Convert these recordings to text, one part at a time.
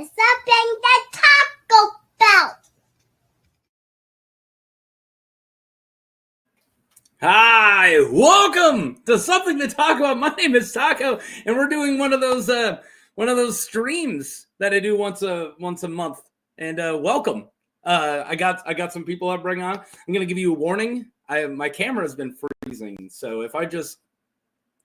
It's something to talk about. Hi, welcome to Something to Talk About. My name is Taco, and we're doing one of those streams that I do once a month. And welcome. I got some people I bring on. I'm gonna give you a warning. My camera has been freezing, so if I just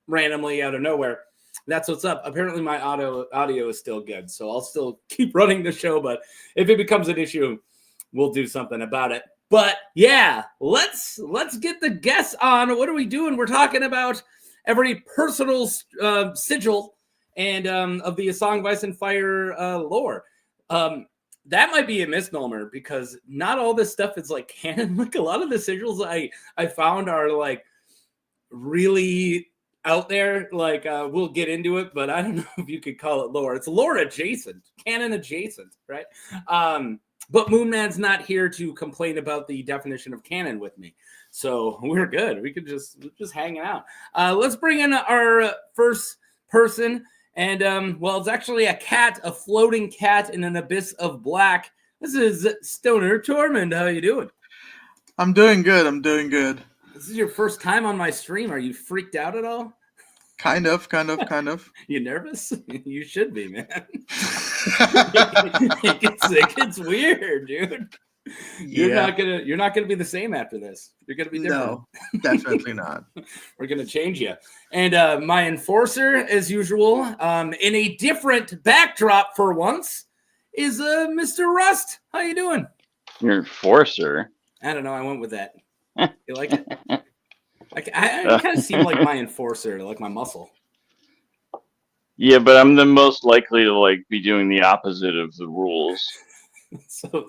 randomly out of nowhere, that's what's up. Apparently, my audio is still good, so I'll still keep running the show. But if it becomes an issue, we'll do something about it. But yeah, let's get the guests on. What are we doing? We're talking about every personal sigil and of the A Song of Ice and Fire lore. That might be a misnomer because not all this stuff is like canon. Like a lot of the sigils I found are like really out there. Like we'll get into it, but I don't know if you could call it lore. It's lore adjacent, canon adjacent, right? But Moonman's not here to complain about the definition of canon with me. So we're good. We could just hang out. Let's bring in our first person. And, well, it's actually a cat, a floating cat in an abyss of black. This is Stoner Tormund. How you doing? I'm doing good. This is your first time on my stream. Are you freaked out at all? Kind of. You nervous? You should be, man. it gets weird, dude. You're not gonna be the same after this. You're gonna be different. No, definitely not. We're gonna change you. And my enforcer, as usual, in a different backdrop for once, is Mr. Rust. How you doing? Your enforcer. I don't know. I went with that. You like it? I kind of seem like my enforcer, like my muscle. Yeah, but I'm the most likely to like be doing the opposite of the rules. So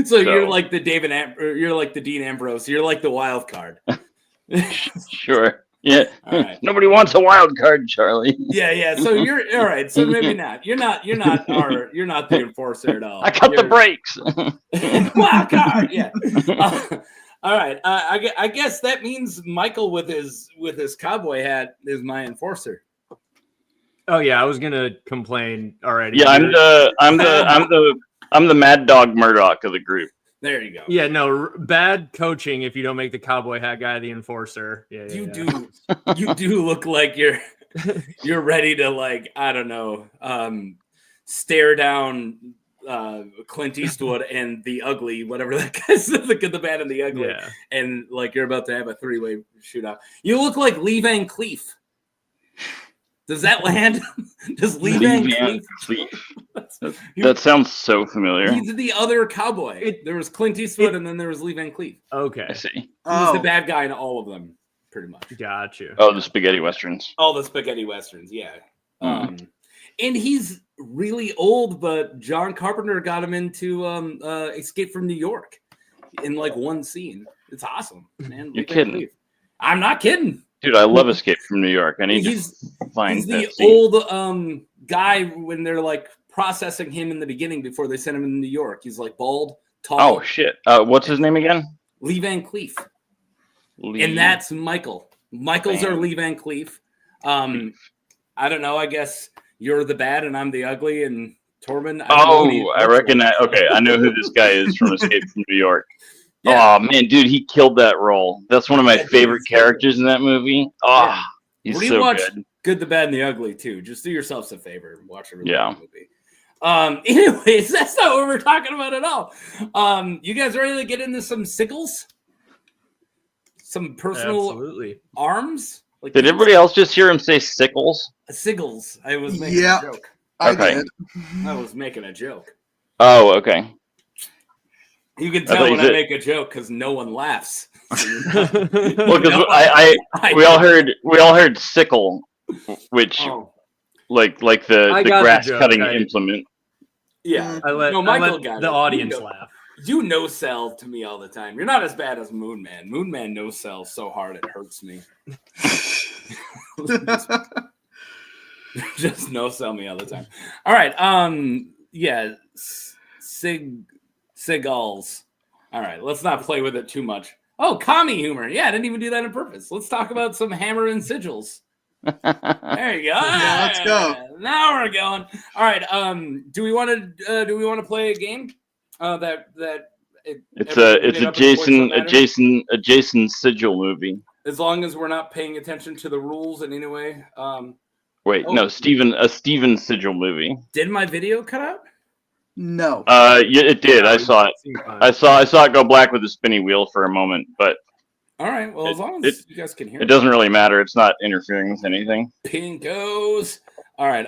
you're like the you're like the Dean Ambrose. You're like the wild card. Sure. Yeah. All right. Nobody wants a wild card, Charlie. Yeah. So you're all right. So maybe not. You're not the enforcer at all. I cut the brakes. Wild card. Yeah. All right. I guess that means Michael with his cowboy hat is my enforcer. Oh yeah, I was gonna complain already. Yeah, I'm the Mad Dog Murdoch of the group. There you go. Yeah, no, bad coaching if you don't make the cowboy hat guy the enforcer. Yeah, you do look like you're ready to, like, I don't know, stare down Clint Eastwood and the Ugly, whatever that guy's, the Good, the Bad, and the Ugly. Yeah. And like you're about to have a 3-way shootout. You look like Lee Van Cleef. Does that land? Does Lee Van Cleef? That sounds so familiar. He's the other cowboy. There was Clint Eastwood and then there was Lee Van Cleef. Okay. I see. He was the bad guy in all of them, pretty much. Gotcha. Oh, the spaghetti westerns. All the spaghetti westerns, yeah. And he's really old, but John Carpenter got him into Escape from New York in like one scene. It's awesome, man. You're kidding. I'm not kidding. Dude, I love Escape from New York. I need to find he's that the scene. old guy when they're like processing him in the beginning before they send him to New York. He's like bald, tall. Oh shit! What's his name again? Lee Van Cleef. And that's Michael. Michael's our Lee Van Cleef. I don't know. I guess you're the bad and I'm the ugly, and Tormund. I recognize. Okay, I know who this guy is from Escape from New York. Yeah. Oh man, dude, he killed that role. That's one of my favorite characters in that movie. Oh, he's so good. Good, the Bad, and the Ugly too. Just do yourselves a favor and watch a really good movie. Anyways, that's not what we're talking about at all. You guys ready to get into some sigils? Some personal arms? Like, did everybody else just hear him say sickles? Sigils. I was making a joke. I did. I was making a joke. Oh, okay. You can tell when I make a joke because no one laughs. Well, because we all heard sickle, which like the grass cutting implement. Yeah, I let the audience laugh. You no-sell to me all the time. You're not as bad as Moonman. Moonman no-sells so hard it hurts me. Just no-sell me all the time. All right. Yeah. Sigils. All right. Let's not play with it too much. Oh, commie humor. Yeah, I didn't even do that on purpose. Let's talk about some hammer and sigils. There you go. Yeah, let's go. Now we're going. All right. Do we want to play a game? It's a Jason Sigil movie. As long as we're not paying attention to the rules in any way. No, Steven Sigil movie. Did my video cut out? No. Yeah, it did. I saw it. Seemed fine. I saw it go black with the spinny wheel for a moment, but All right. Well, as long as you guys can hear it doesn't really matter. It's not interfering with anything. Pinkos. All right.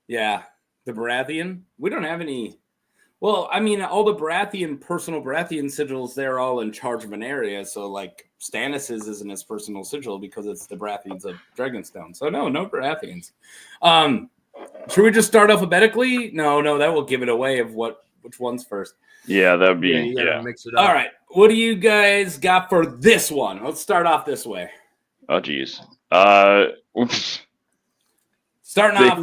Yeah, the Baratheon. We don't have any. Well, I mean, all the personal Baratheon sigils, they're all in charge of an area. So, like, Stannis's isn't his personal sigil because it's the Baratheons of Dragonstone. So, no Baratheons. Should we just start alphabetically? No, that will give it away of which one's first. Yeah, that would be. You gotta mix it up. All right. What do you guys got for this one? Let's start off this way. Oh, geez. Starting off.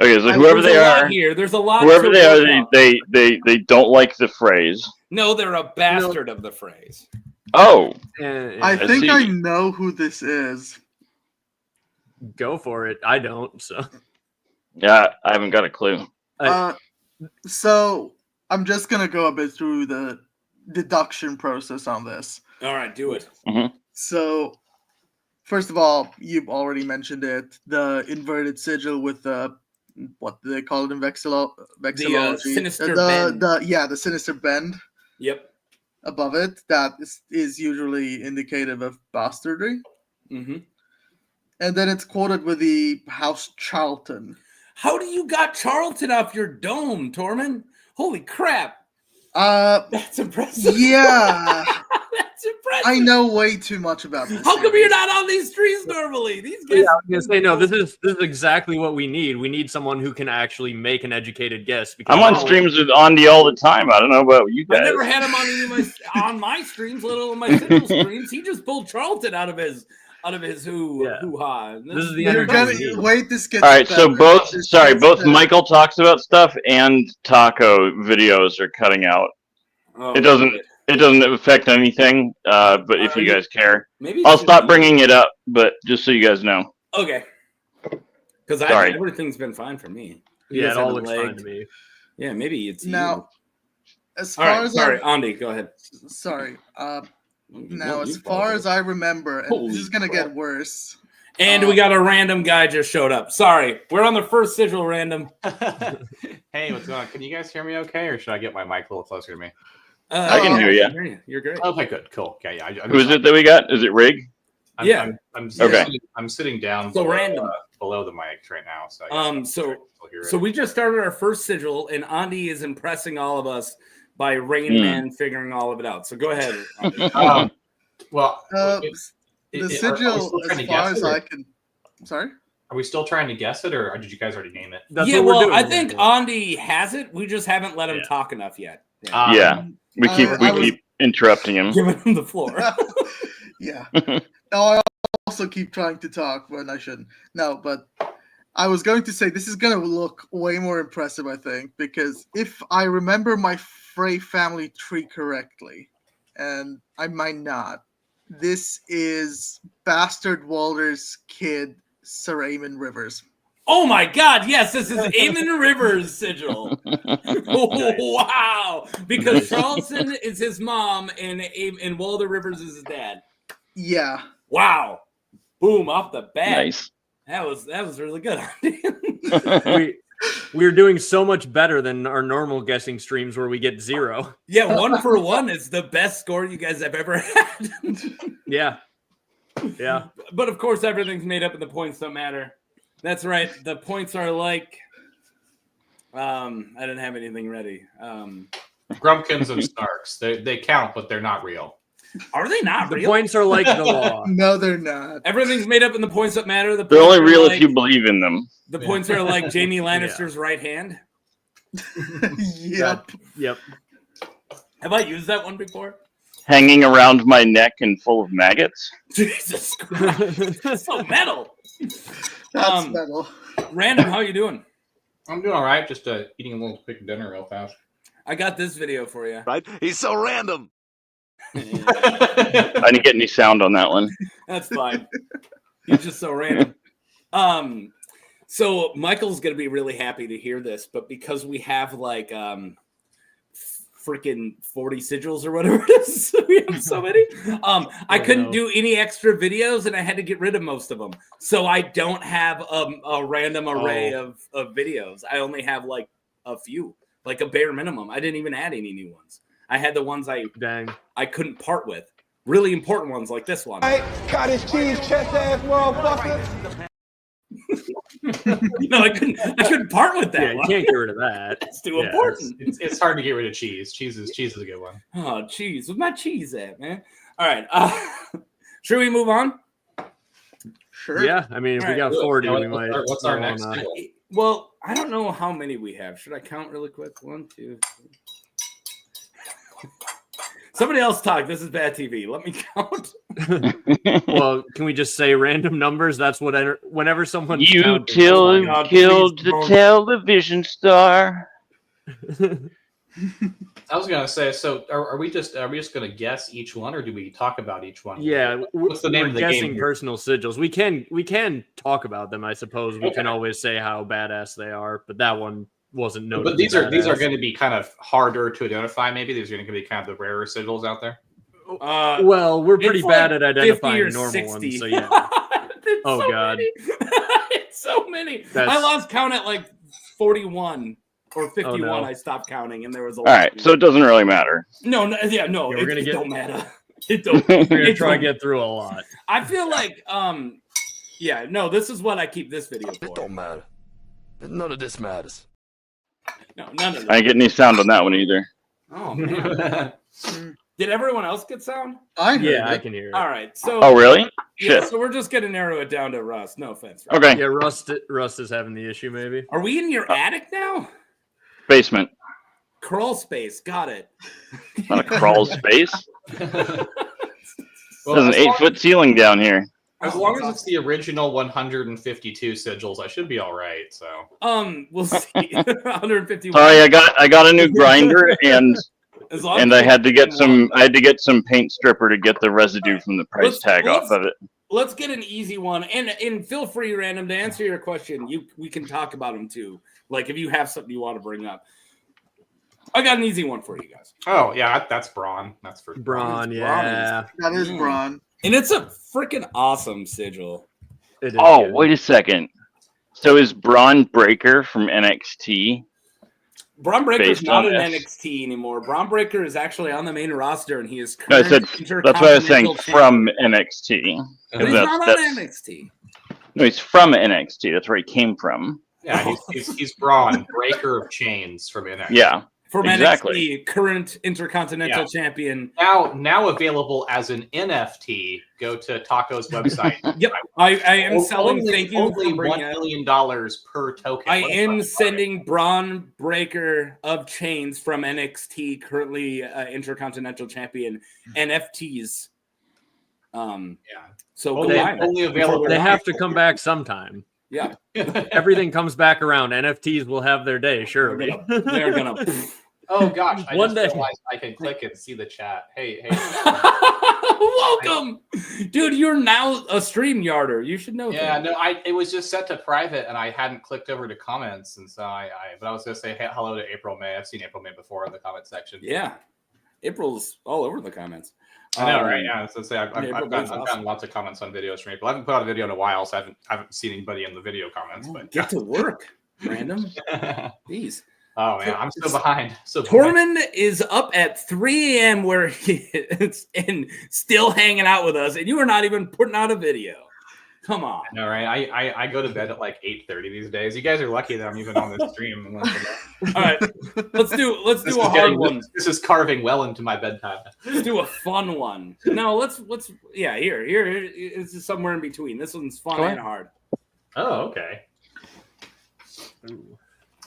Okay, so whoever they are, There's a lot. whoever they are, they don't like the phrase. No, they're a bastard of the phrase. Oh, I think see. I know who this is. Go for it. I don't. So yeah, I haven't got a clue. So I'm just gonna go a bit through the deduction process on this. All right, do it. So, first of all, you've already mentioned it. The inverted sigil with the what do they call it in vexillology? Sinister bend. The sinister bend. Yep. Above it, that is usually indicative of bastardry. Mm-hmm. And then it's quoted with the House Charlton. How do you got Charlton off your dome, Tormund? Holy crap! That's impressive. Yeah. That's impressive. I know way too much about this. How come you're not on these trees normally? These guys. Yeah, I was gonna say no. This is exactly what we need. We need someone who can actually make an educated guess. Because I'm on streams with Andy all the time. I don't know about you guys. I've never had him on my streams, let alone my single streams. He just pulled Charlton out of his hoo-ha. This is the You're energy. gonna wait. This gets All right, so better. both Michael talks about stuff and Taco videos are cutting out. Oh, It doesn't affect anything. But if you guys care, maybe I'll stop bringing it up. But just so you guys know. Okay. Because Sorry. everything's been fine for me. You Yeah, guys it all haven't looks fine lagged. to me. Yeah, maybe it's Now, as you. far All right, as sorry, Andy, go ahead. sorry. Now, You as far as I remember, and Holy this is gonna crap. get worse. And we got a random guy just showed up. Sorry, we're on the first sigil random. Hey, what's going on? Can you guys hear me okay, or should I get my mic a little closer to me? I can hear you. You're great. Okay, good, cool. Okay, yeah. Who is it that we got? Is it Rig? I'm Okay. sitting down So below, random. Below the mic right now. So I guess So hear so it. we just started our first sigil, and Andy is impressing all of us by Rain Man figuring all of it out. So go ahead. Andy. Well, The are we sigil, still trying as to far guess as it, or- I can. Sorry. Are we still trying to guess it, or did you guys already name it? That's Yeah, what we're well, doing. I think Andy has it. We just haven't let him Yeah. talk enough yet. Yeah. We keep I was- keep interrupting him. Giving him the floor. Yeah. No, I also keep trying to talk when I shouldn't. No, but I was going to say this is going to look way more impressive, I think, because if I remember my Frey family tree correctly, and I might not, this is Bastard Walder's kid, Sir Aemon Rivers. Oh my God! Yes, this is Aemon Rivers' sigil. Oh, wow! Because Charlton is his mom, and Walder Rivers is his dad. Yeah. Wow! Boom! Off the bat. Nice. That was really good. We're doing so much better than our normal guessing streams where we get 0. Yeah, 1 for 1 is the best score you guys have ever had. Yeah. Yeah. But of course, everything's made up, and the points don't matter. That's right. The points are like. I didn't have anything ready. Grumpkins and Starks. They count, but they're not real. Are they not The real? points are like the law. No, they're not. Everything's made up, and the points that matter. The They're points only are real like, if you believe in them. The points are like Jaime Lannister's right hand. Yep. Yep. Have I used that one before? Hanging around my neck and full of maggots. Jesus Christ, that's so metal. That's metal. Random, how you doing? I'm doing all right. Just eating a little quick dinner real fast. I got this video for you. Right? He's so random. I didn't get any sound on that one. That's fine. He's just so random. So Michael's gonna be really happy to hear this, but because we have like freaking 40 sigils or whatever it is, we have so many. I couldn't do any extra videos, and I had to get rid of most of them. So I don't have a random array of videos. I only have like a few, like a bare minimum. I didn't even add any new ones. I had the ones I couldn't part with. Really important ones like this one. Cottage cheese, chest ass motherfucker. I couldn't part with that. Yeah, you can't get rid of that. It's too important. It's hard to get rid of cheese. Cheese is a good one. Oh, cheese. Where's my cheese at, man? All right. Should we move on? Sure. Yeah, I mean, if we got 40, we might. What's our next? Well, I don't know how many we have. Should I count really quick? 1, 2, 3. Somebody else talk. This is bad TV. Let me count. Well, can we just say random numbers? That's what whenever someone You killed the television star. I was gonna say. So, are we just gonna guess each one, or do we talk about each one? Yeah, What's the name of the game guessing here? personal sigils. We can talk about them. I suppose we can always say how badass they are, but that one wasn't noted. But these are going to be kind of harder to identify. Maybe these are going to be kind of the rarer sigils out there. Well, we're pretty bad at 50 identifying or normal 60. ones. So yeah. Oh so God, it's so many. I lost count at like 41 or 51. no. I stopped counting, and there was a All right, so it doesn't really matter. No, we're gonna get. Don't matter. It don't. We're gonna try and get through a lot. I feel like this is what I keep this video for. It don't matter. None of this matters. No, none of I didn't get any sound on that one either. Oh man. Did everyone else get sound? I heard Yeah, it. I can hear it. All right. So Oh, really? yeah, Shit. so we're just gonna narrow it down to Russ. No offense. Russ. Okay. Yeah, Rust is having the issue. Maybe. Are we in your attic now? Basement. Crawl space. Got it. Not a crawl space. Well, There's an 8-foot ceiling down here. As long as it's the original 152 sigils, I should be all right. So We'll see. 151. Sorry, I got a new grinder and As long and as I had to get one. some paint stripper to get the residue from the price tag off of it. Let's get an easy one, and feel free, Random, to answer your question. We can talk about them too. Like if you have something you want to bring up. I got an easy one for you guys. oh yeah, that's Braun. That's for Braun, yeah. That is Braun. And it's a freaking awesome sigil. It is Oh, good. wait a second. So is Braun Breaker from NXT? Braun Breaker's Based not on in this. NXT anymore. Braun Breaker is actually on the main roster, and he is No, I current said that's why I was saying Intercontinental from champion. NXT. But he's That's- not on that's- NXT. No, he's from NXT. That's where he came from. Yeah, he's Braun, breaker of chains from NXT. Yeah. From Exactly. NXT, current Intercontinental champion. Now available as an NFT. Go to Taco's website. Yep, I am selling. Only, Thank you only for $1 bringing it. million per token. I What am the fuck? sending Braun Breaker of Chains from NXT, currently Intercontinental Champion, NFTs. Yeah. So go Only, buy them. only available. They have to come back sometime. Yeah, Everything comes back around. NFTs will have their day, surely. they're gonna. Oh gosh! I One just day. realized I can click and see the chat. Hey. Welcome, dude. You're now a stream yarder. You should know. Yeah, that. no, it was just set to private, and I hadn't clicked over to comments, and so but I was gonna say hello to April May. I've seen April May before in the comment section. Yeah. April's all over the comments. I know, right? Yeah, so say I've April gotten May's awesome. lots of comments on videos from April. I haven't put out a video in a while, so I haven't seen anybody in the video comments. But Get to work, Random. Please. oh man, I'm so behind. So behind. Tormund is up at 3 a.m. where he is and still hanging out with us, and you are not even putting out a video. Come on. All right, I go to bed at like 8:30 these days. You guys are lucky that I'm even on this stream. All right, let's do a hard one. This is carving well into my bedtime. Let's do a fun one. No, let's here. It's just somewhere in between. This one's fun and hard. Oh, okay. A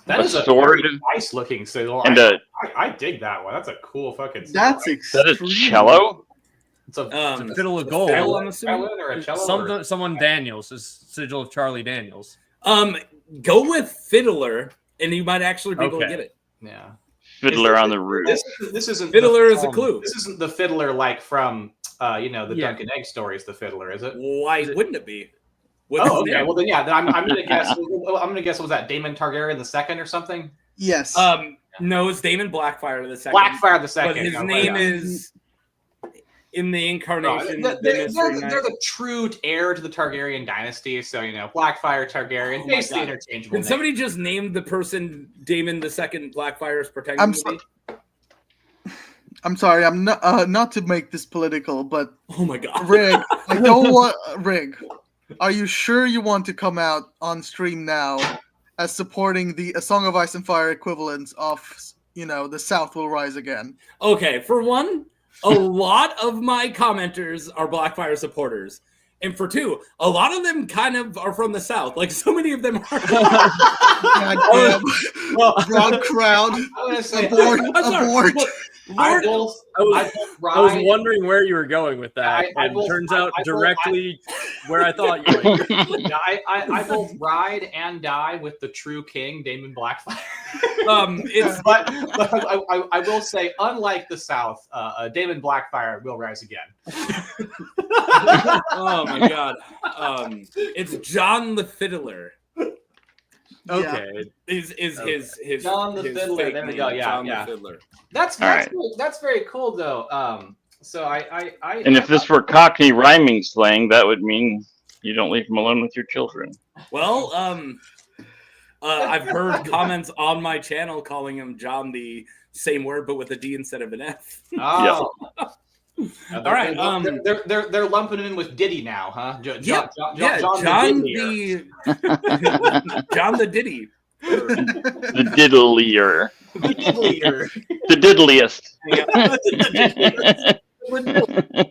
That is a sword very nice looking sigil. and I dig that one. That's a cool fucking sigil. That's that is extreme. cello. It's a Fiddle of Fiddle, Gold. I'm assuming. violin or a cello. or- Someone Daniels is sigil of Charlie Daniels. Go with Fiddler, and you might actually be able to Okay. get it. Yeah. Fiddler on the roof. This isn't Fiddler the- is a clue. This isn't the Fiddler like from the Yeah. Dunkin' Egg stories. The Fiddler, is it? Why wouldn't it be? What's Oh, his okay. name? Well, then yeah. Then I'm gonna guess. I'm gonna guess. What was that Daemon Targaryen the second or something? Yes. No, it's Daemon Blackfire the second. Blackfire the second. But his no, name yeah. is in the incarnation. They're Mystery Knight. the true heir to the Targaryen dynasty. So Blackfire Targaryen, Oh my basically God. interchangeable. Did somebody just name the person Daemon the Second Blackfire is pretending to be? I'm sorry. I'm not to make this political, but Oh my God, Rig, I don't want Rig. Are you sure you want to come out on stream now as supporting the A Song of Ice and Fire equivalents of the South will rise again? Okay, for one, a lot of my commenters are Blackfire supporters. And for two, a lot of them kind of are from the South. Like, so many of them are. Goddamn. Broad crowd. I'm gonna say Abort. I'm sorry, Abort. look, I Lord, both I was ride. wondering where you were going with that, I and will- turns I- out I will- directly where I thought you were. Yeah, I both ride and die with the true king, Daemon Blackfire. it's but I will say, unlike the South, Daemon Blackfire will rise again. oh my God, it's John the Fiddler. Okay. Is his John the his Fiddler, fake there we name, go, yeah, John yeah. the Fiddler. That's very cool though. So I And if this were Cockney rhyming slang, that would mean you don't leave them alone with your children. Well, I've heard comments on my channel calling him John the same word but with a D instead of an F. Oh. All right, they're lumping him in with Diddy now, huh? John John the John the Diddy. The diddlier. Diddlier. The diddliest.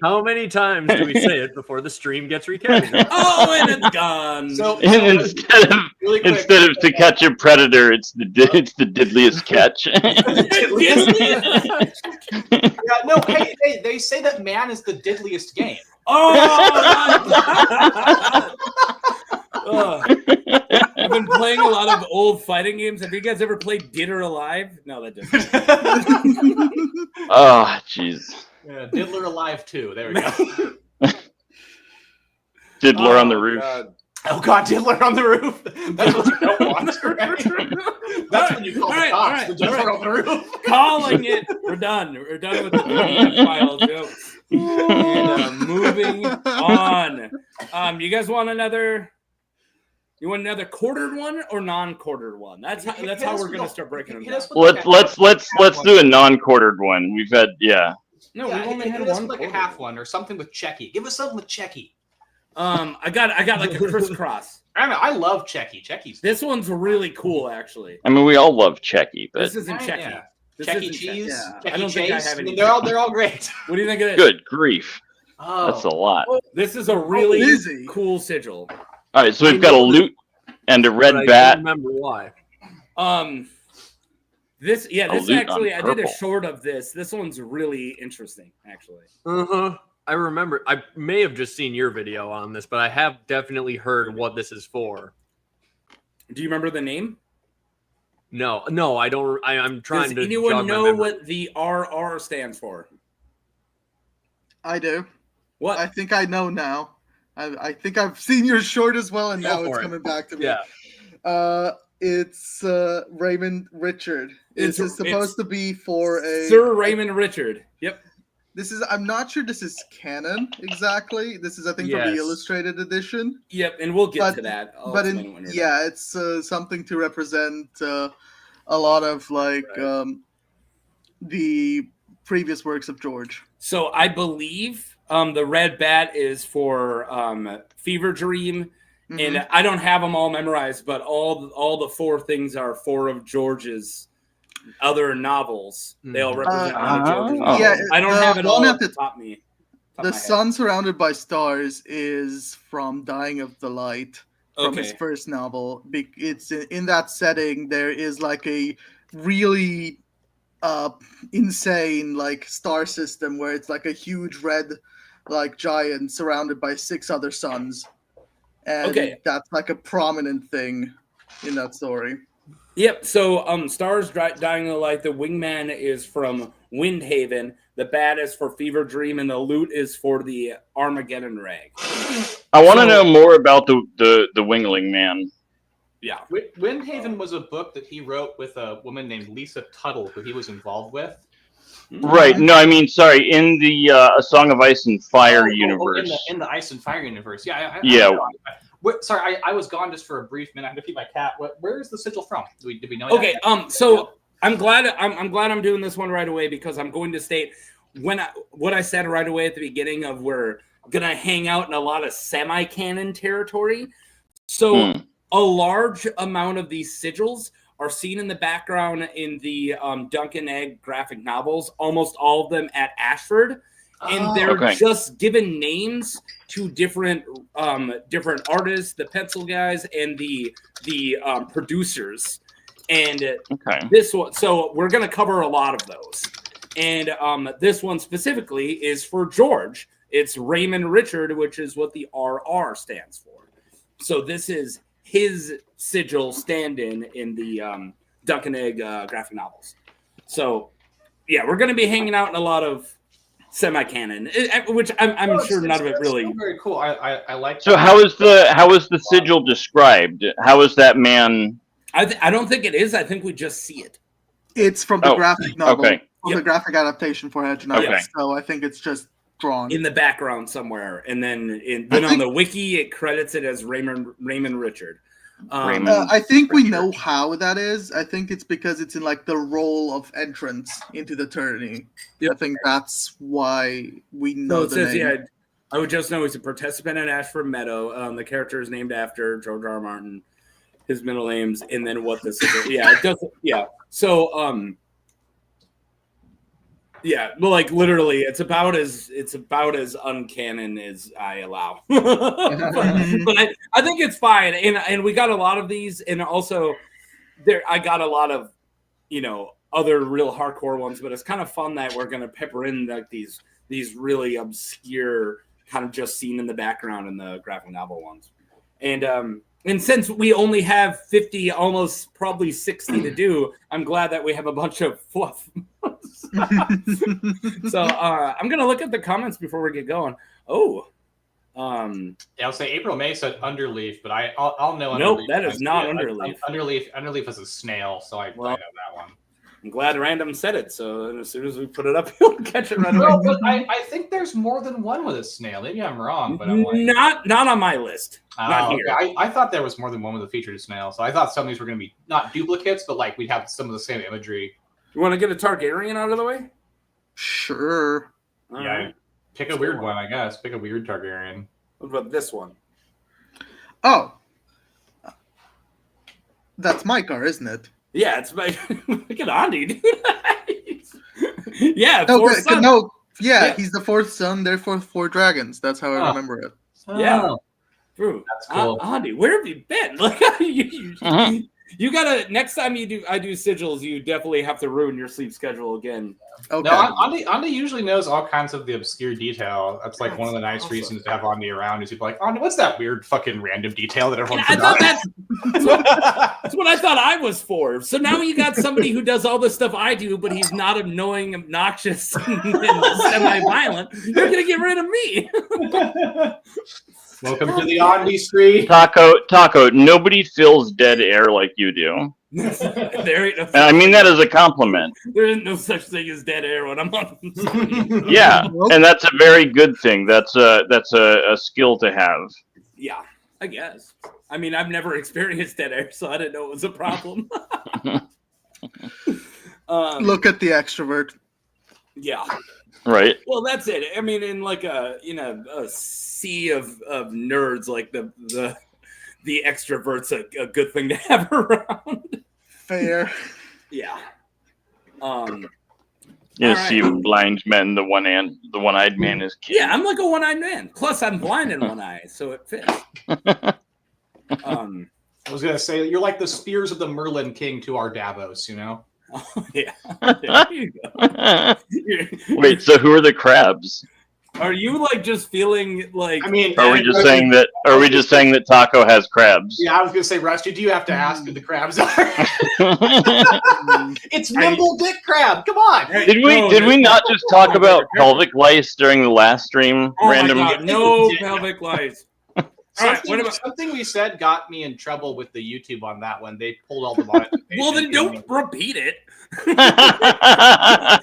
How many times do we say it before the stream gets recapped? Oh, and it's gone. So And instead of really quick, to catch a predator, it's the diddliest catch. yeah, no, hey, they say that man is the diddliest game. Oh, I've been playing a lot of old fighting games. Have you guys ever played Dead or Alive? No, that doesn't. Oh, jeez. Yeah, Diddler Alive 2. There we go. Diddler on the roof. God. Oh God, Diddler on the roof. That's what you don't want. Right? That's when you call the cops. The Diddler on the roof. Calling it. We're done. We're done with the file jokes. And moving on. You guys want another? You want another quartered one or non-quartered one? That's how we're gonna start breaking them down. Let's do a non-quartered one. We've had No, Yeah, we've only had let's one. like a half one or something with Checky. Give us something with Checky. I got like a crisscross. I mean, I love Checky. Checky's This one's really cool, actually. I mean, we all love Checky, but This isn't Checky. Yeah. This Checky isn't Cheese, yeah. I Checky don't think I Chase. have any. They're all great. What do you think of this? good grief. Oh, That's a lot. This is a really busy. cool sigil. All right, so we've got a loot and a red But I bat. don't remember why. This A loot actually, on I did a purple. short of this. This one's really interesting, actually. Uh-huh. I remember. I may have just seen your video on this, but I have definitely heard what this is for. Do you remember the name? No, I don't. I'm trying Does to. anyone jog my know memory. what the RR stands for? I do. What? I think I know now. I think I've seen your short as well, and Go now it's for it. coming back to me. Yeah. It's Raymond Richard. It's- It's supposed to be for a Sir Raymond Richard. Yep. This is. I'm not sure this is canon exactly. This is, I think, from Yes. the illustrated edition. Yep, and we'll get But- to that. I'll But explain it when you're done. yeah, it's something to represent a lot of like the previous works of George. So I believe the red bat is for Fever Dream, Mhm. and I don't have them all memorized, but all the four things are four of George's other novels. They all represent one of George's novels. Yeah, I don't the have it one all at at the- the top me. top The of my head. Sun Surrounded by Stars is from Dying of the Light, from his Okay. first novel. It's in that setting. There is like a really insane like star system where it's like a huge red like giant surrounded by 6 other suns, and Okay. that's like a prominent thing in that story. Yep. So, Stars Dying of the Light. The Wingman is from Windhaven. The bat is for Fever Dream, and the loot is for the Armageddon Rag. I want to know more about the Wingling Man. Yeah. Windhaven was a book that he wrote with a woman named Lisa Tuttle, who he was involved with. Right. No, I mean, sorry. In the A Song of Ice and Fire universe. In the Ice and Fire universe. Yeah. Sorry, I was gone just for a brief minute. I had to feed my cat. Where is the sigil from? Did we know? Okay. So I'm glad I'm doing this one right away because I'm going to state what I said right away at the beginning of we're gonna hang out in a lot of semi-canon territory. So a large amount of these sigils are seen in the background in the Duncan Egg graphic novels, almost all of them at Ashford. And they're just given names to different artists, the pencil guys, and the producers. And this one, so we're going to cover a lot of those. And this one specifically is for George. It's Raymond Richard, which is what the RR stands for. So this is his sigil stand-in in the Duncan Egg graphic novels. So, yeah, we're going to be hanging out in a lot of semi-canon, which I'm sure none of it really. Very cool. I like. So how is the sigil described? How is that man? I don't think it is. I think we just see it. It's from the graphic novel, from Yep. the graphic adaptation for Hedge Knights. Okay. So I think it's just drawn In the background somewhere, and then on the wiki it credits it as Raymond Richard. I think we know how that is. I think it's because it's in like the role of entrance into the tourney. Yep. I think that's why we know So it says, name. I would just know he's a participant at Ashford Meadow. The character is named after George R. R. Martin. His middle names, and then what this is. Yeah, it doesn't. Yeah. So, yeah, well, like literally, it's about as uncanon as I allow. but I think it's fine, and we got a lot of these, and also I got a lot of other real hardcore ones. But it's kind of fun that we're gonna pepper in like these really obscure kind of just seen in the background in the graphic novel ones, and since we only have 50, almost probably 60 to do, I'm glad that we have a bunch of fluff. So I'm going to look at the comments before we get going. I'll say April May said Underleaf, but I'll know Underleaf. Nope, that is not Underleaf. Underleaf is a snail, so I know that one. I'm glad Random said it, so as soon as we put it up, you'll catch it right away. No, but I think there's more than one with a snail. Maybe I'm wrong, but I'm like... Not on my list. Not here. Okay. I thought there was more than one with a featured snail, so I thought some of these were going to be not duplicates, but like we'd have some of the same imagery. You want to get a Targaryen out of the way? Sure. All yeah, right. Pick a weird one, I guess. Pick a weird Targaryen. What about this one? Oh. That's my car, isn't it? Yeah, it's my... Look at Andy, dude. Yeah, he's the fourth son, therefore 4 dragons. That's how I remember it. Yeah. Bro, that's cool. Andy, where have you been? Like, you gotta, next time I do sigils, you definitely have to ruin your sleep schedule again. Okay. No, Andy usually knows all kinds of the obscure detail. That's like one of the nice reasons to have Andy around is people like, Andy, what's that weird fucking random detail that everyone forgot? That's what I thought I was for. So now you got somebody who does all the stuff I do, but he's not annoying, obnoxious, and semi-violent. You're gonna get rid of me. Welcome to the Andy Street. Taco, nobody fills dead air like you do. There ain't no And I mean that as a compliment. There isn't no such thing as dead air when I'm on. Yeah, and that's a very good thing. That's a skill to have. Yeah, I guess. I mean, I've never experienced dead air, so I didn't know it was a problem. Look at the extrovert. Yeah. Right. Well, that's it. I mean, in like a sea of nerds, like the extrovert's a good thing to have around. Fair. Yeah. See you blind men. The one-eyed man is king. Yeah, I'm like a one-eyed man. Plus, I'm blind in one eye, so it fits. I was gonna say you're like the spears of the Merlin King to our Davos, you know. Oh, yeah. There you go. Wait, so who are the crabs? Are you like just feeling like? I mean, Are we just saying that? Are we just saying that Taco has crabs? Yeah, I was gonna say, Rusty, do you have to ask who the crabs are? It's nimble dick crab. Come on. Did we not just talk about pelvic lice during the last stream? Oh Random. my God, no pelvic lice. All right, what about? Something we said got me in trouble with the YouTube on that one. They pulled all the monetization. Well, then don't repeat it. I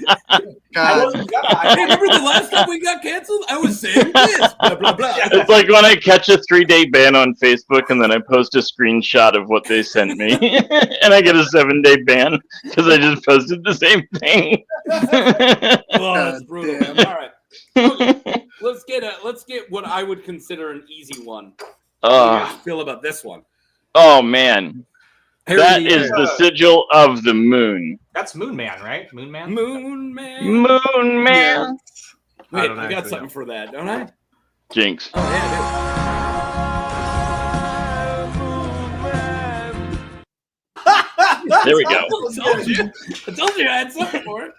God. wasn't gonna. Hey, remember the last time we got canceled? I was saying this, blah blah blah. It's like when I catch a 3-day ban on Facebook and then I post a screenshot of what they sent me, and I get a 7-day ban because I just posted the same thing. Oh, that's brutal. damn. All right, okay. let's get what I would consider an easy one. How do you guys feel about this one? Oh man, that is the sigil of the moon. That's Moon Man, right? Moon Man. Moon Man. Moon man. Wait, I I got actually something for that, don't I? Jinx. Oh yeah, There we go. I told you I had something for it.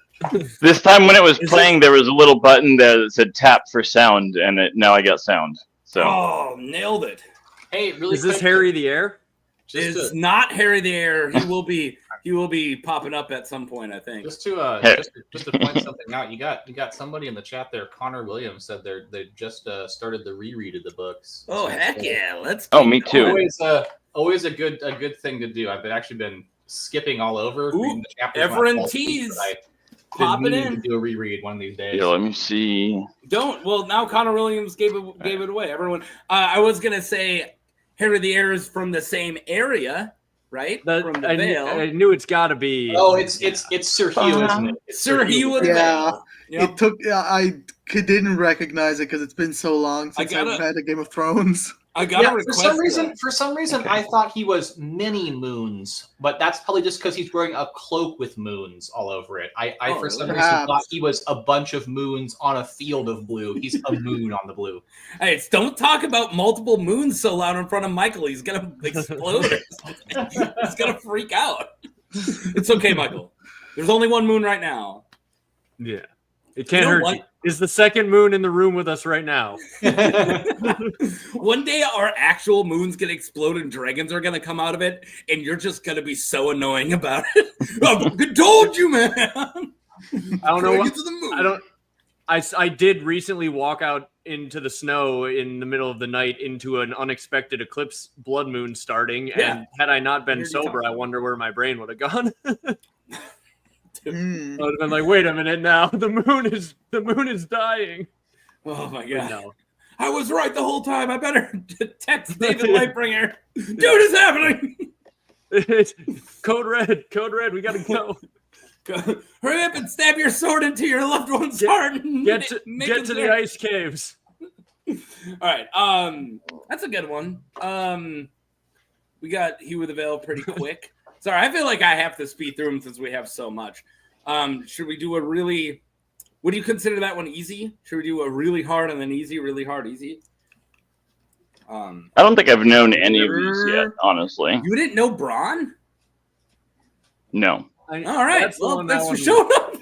This time when it was playing, there was a little button there that said tap for sound, and now I got sound. So Oh, nailed it. Hey, really? Is this quick, Harry the Air? It's not Harry the Air. He will be popping up at some point, I think. Just to point something out, you got somebody in the chat there. Connor Williams said they just started the reread of the books. Oh heck yeah, let's. Oh, keep me too. going. Always a good thing to do. I've actually been skipping all over. Ooh, reading the chapters Everett when I fall tease. asleep, but Pop it I in. to do a reread one of these days. yeah, let me see. Don't. Well, now Connor Williams gave it away. Everyone. I was gonna say Harry the Air is from the same area, right? From the Vale. I knew it's got to be. Oh, it's Sir Hugh, isn't it? It's Sir Hugh of the Yeah. Vale. Yep. It took. I didn't recognize it because it's been so long since I've had a Game of Thrones. I got Yeah, a for request. some reason, I thought he was many moons, but that's probably just because he's wearing a cloak with moons all over it. I for some reason thought he was a bunch of moons on a field of blue. He's a moon on the blue. Hey, don't talk about multiple moons so loud in front of Michael. He's gonna explode. He's gonna freak out. It's okay, Michael. There's only one moon right now. Yeah. It can't You know hurt what? you. Is the second moon in the room with us right now? One day our actual moon's gonna explode and dragons are gonna come out of it, and you're just gonna be so annoying about it. I told you, man. I don't know what. To the moon. I did recently walk out into the snow in the middle of the night into an unexpected eclipse blood moon starting, and had I not been sober, I wonder where my brain would have gone. I would have been like, wait a minute now, the moon is dying. Oh my god. No. I was right the whole time. I better text David Lightbringer. Dude, it's happening. It's code red, we gotta go. Hurry up and stab your sword into your loved one's heart. And Get to the ice caves. All right. That's a good one. We got Hugh of the Vale pretty quick. Sorry, I feel like I have to speed through them since we have so much. Should we do a really... Would you consider that one easy? Should we do a really hard and then easy, really hard, easy? I don't think I've known any of these yet, honestly. You didn't know Braun? No. All right. Well, thanks for showing up.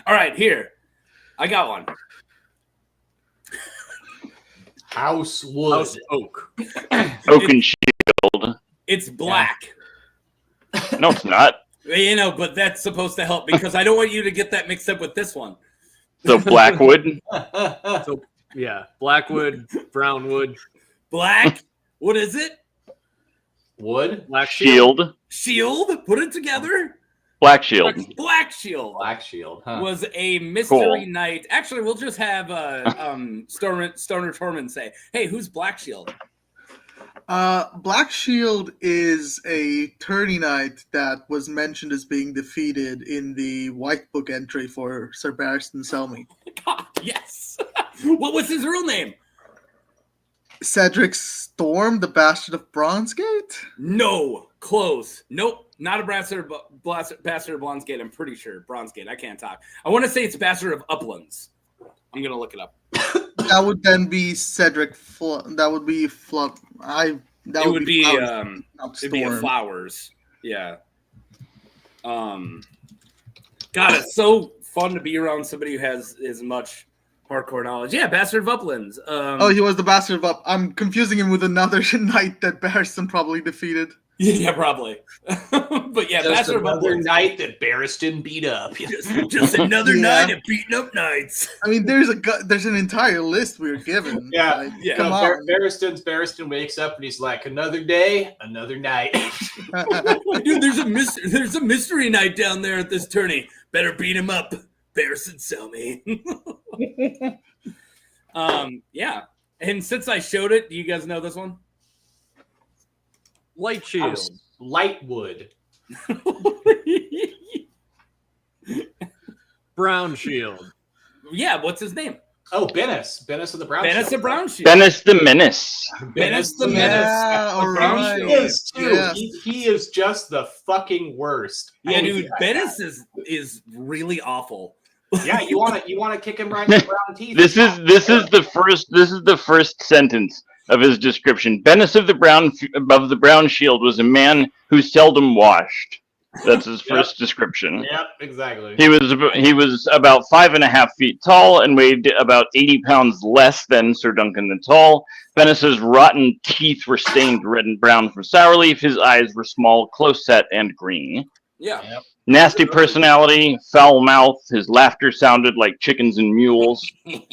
All right, here. I got one. House Wood. House Oak. Oak and Shield. It's black. No, it's not. You know, but that's supposed to help because I don't want you to get that mixed up with this one. So Blackwood. So yeah, Blackwood, Brownwood, Black. What is it? Wood. Black Shield. Shield. Put it together. Black Shield. Black Shield. Black Shield. Huh. Was a mystery Cool. knight. Actually, we'll just have Stoner Tormund say, "Hey, who's Black Shield?" Black Shield is a tourney knight that was mentioned as being defeated in the White Book entry for Sir Barristan Selmy. God, yes. What was his real name? Cedric Storm, the Bastard of Bronzegate? No, close. Nope, not a bastard of Bronzegate. I'm pretty sure Bronzegate. I can't talk. I want to say it's Bastard of Uplands. I'm gonna look it up. That would then be Cedric. That would be Flub. That It would be Flowers, not it'd be a Storm. Flowers. Yeah. God, it's so fun to be around somebody who has as much hardcore knowledge. Yeah, Bastard of Uplands. Oh, he was the Bastard of Up. I'm confusing him with another knight that Barristan probably defeated. Yeah, probably. But yeah, Just Bastard of another Uplands. knight that Barristan beat up. Just another night of beating up knights. I mean, there's an entire list we were given. Yeah, like, yeah. Come on. Barristan wakes up and he's like, another day, another night. Dude, there's a mystery knight down there at this tourney. Better beat him up. Barristan, sell me. Yeah. And since I showed it, do you guys know this one? Light shield. Lightwood. Brown shield. Yeah, what's his name? Oh, Bennis. Bennis of the Brown Bennis Shield. the Brown Shield. Bennis the Menace. Bennis the Menace. Yeah, The all Brown right. Shield. He is too. Yeah. He is just the fucking worst. Yeah, I dude, hate that Bennis guy. is really awful. Yeah, you wanna kick him right in the brown teeth. This is the first sentence of his description. Bennis of the above the Brown Shield was a man who seldom washed. That's his first description. Yep, exactly. He was about 5.5 feet tall and weighed about 80 pounds less than Sir Duncan the Tall. Bennis's rotten teeth were stained red and brown from sour leaf. His eyes were small, close set, and green. Yeah. Yep. Nasty personality, foul mouth. His laughter sounded like chickens and mules. Let's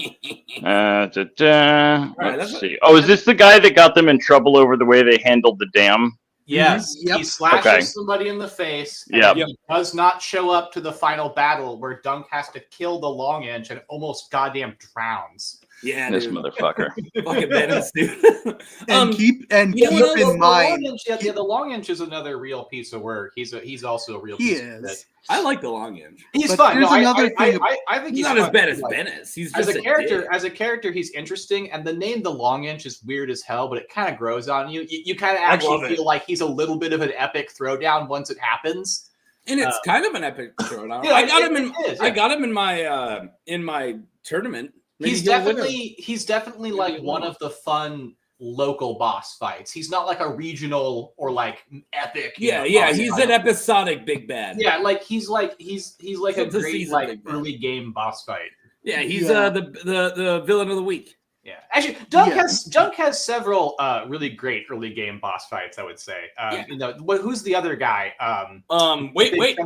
see. Oh, is this the guy that got them in trouble over the way they handled the dam? Yes, Yep. he slashes Okay. somebody in the face. And Yep. he does not show up to the final battle where Dunk has to kill the Long Edge and almost goddamn drowns. Yeah, This dude. motherfucker. Fucking Bennis, dude. And keep you know, in mind. The Long Inch is another real piece of work. He's also a real He piece of is. shit. I like the Long Edge. He's But fun. here's No, another thing. I think He's he's not as fun. bad as Like, Bennis. He's as just a character. dick. As a character, he's interesting, and the name the Long Inch is weird as hell, but it kind of grows on you. You kind of love actually it. feel like he's a little bit of an epic throwdown once it happens. And it's kind of an epic throwdown. Yeah, I got it him in. is, I yeah. got him in my tournament. Maybe He's he'll win definitely like Maybe one he'll- of the fun local boss fights. He's not like a regional or like epic. Yeah, you know, boss he's fight. an episodic big bad. Yeah, like he's like a It's a great season like big bad. early game boss fight. Yeah, he's Yeah. The villain of the week. Yeah, actually, Dunk Yeah. has several really great early game boss fights. I would say. Yeah. You know, who's the other guy? Wait.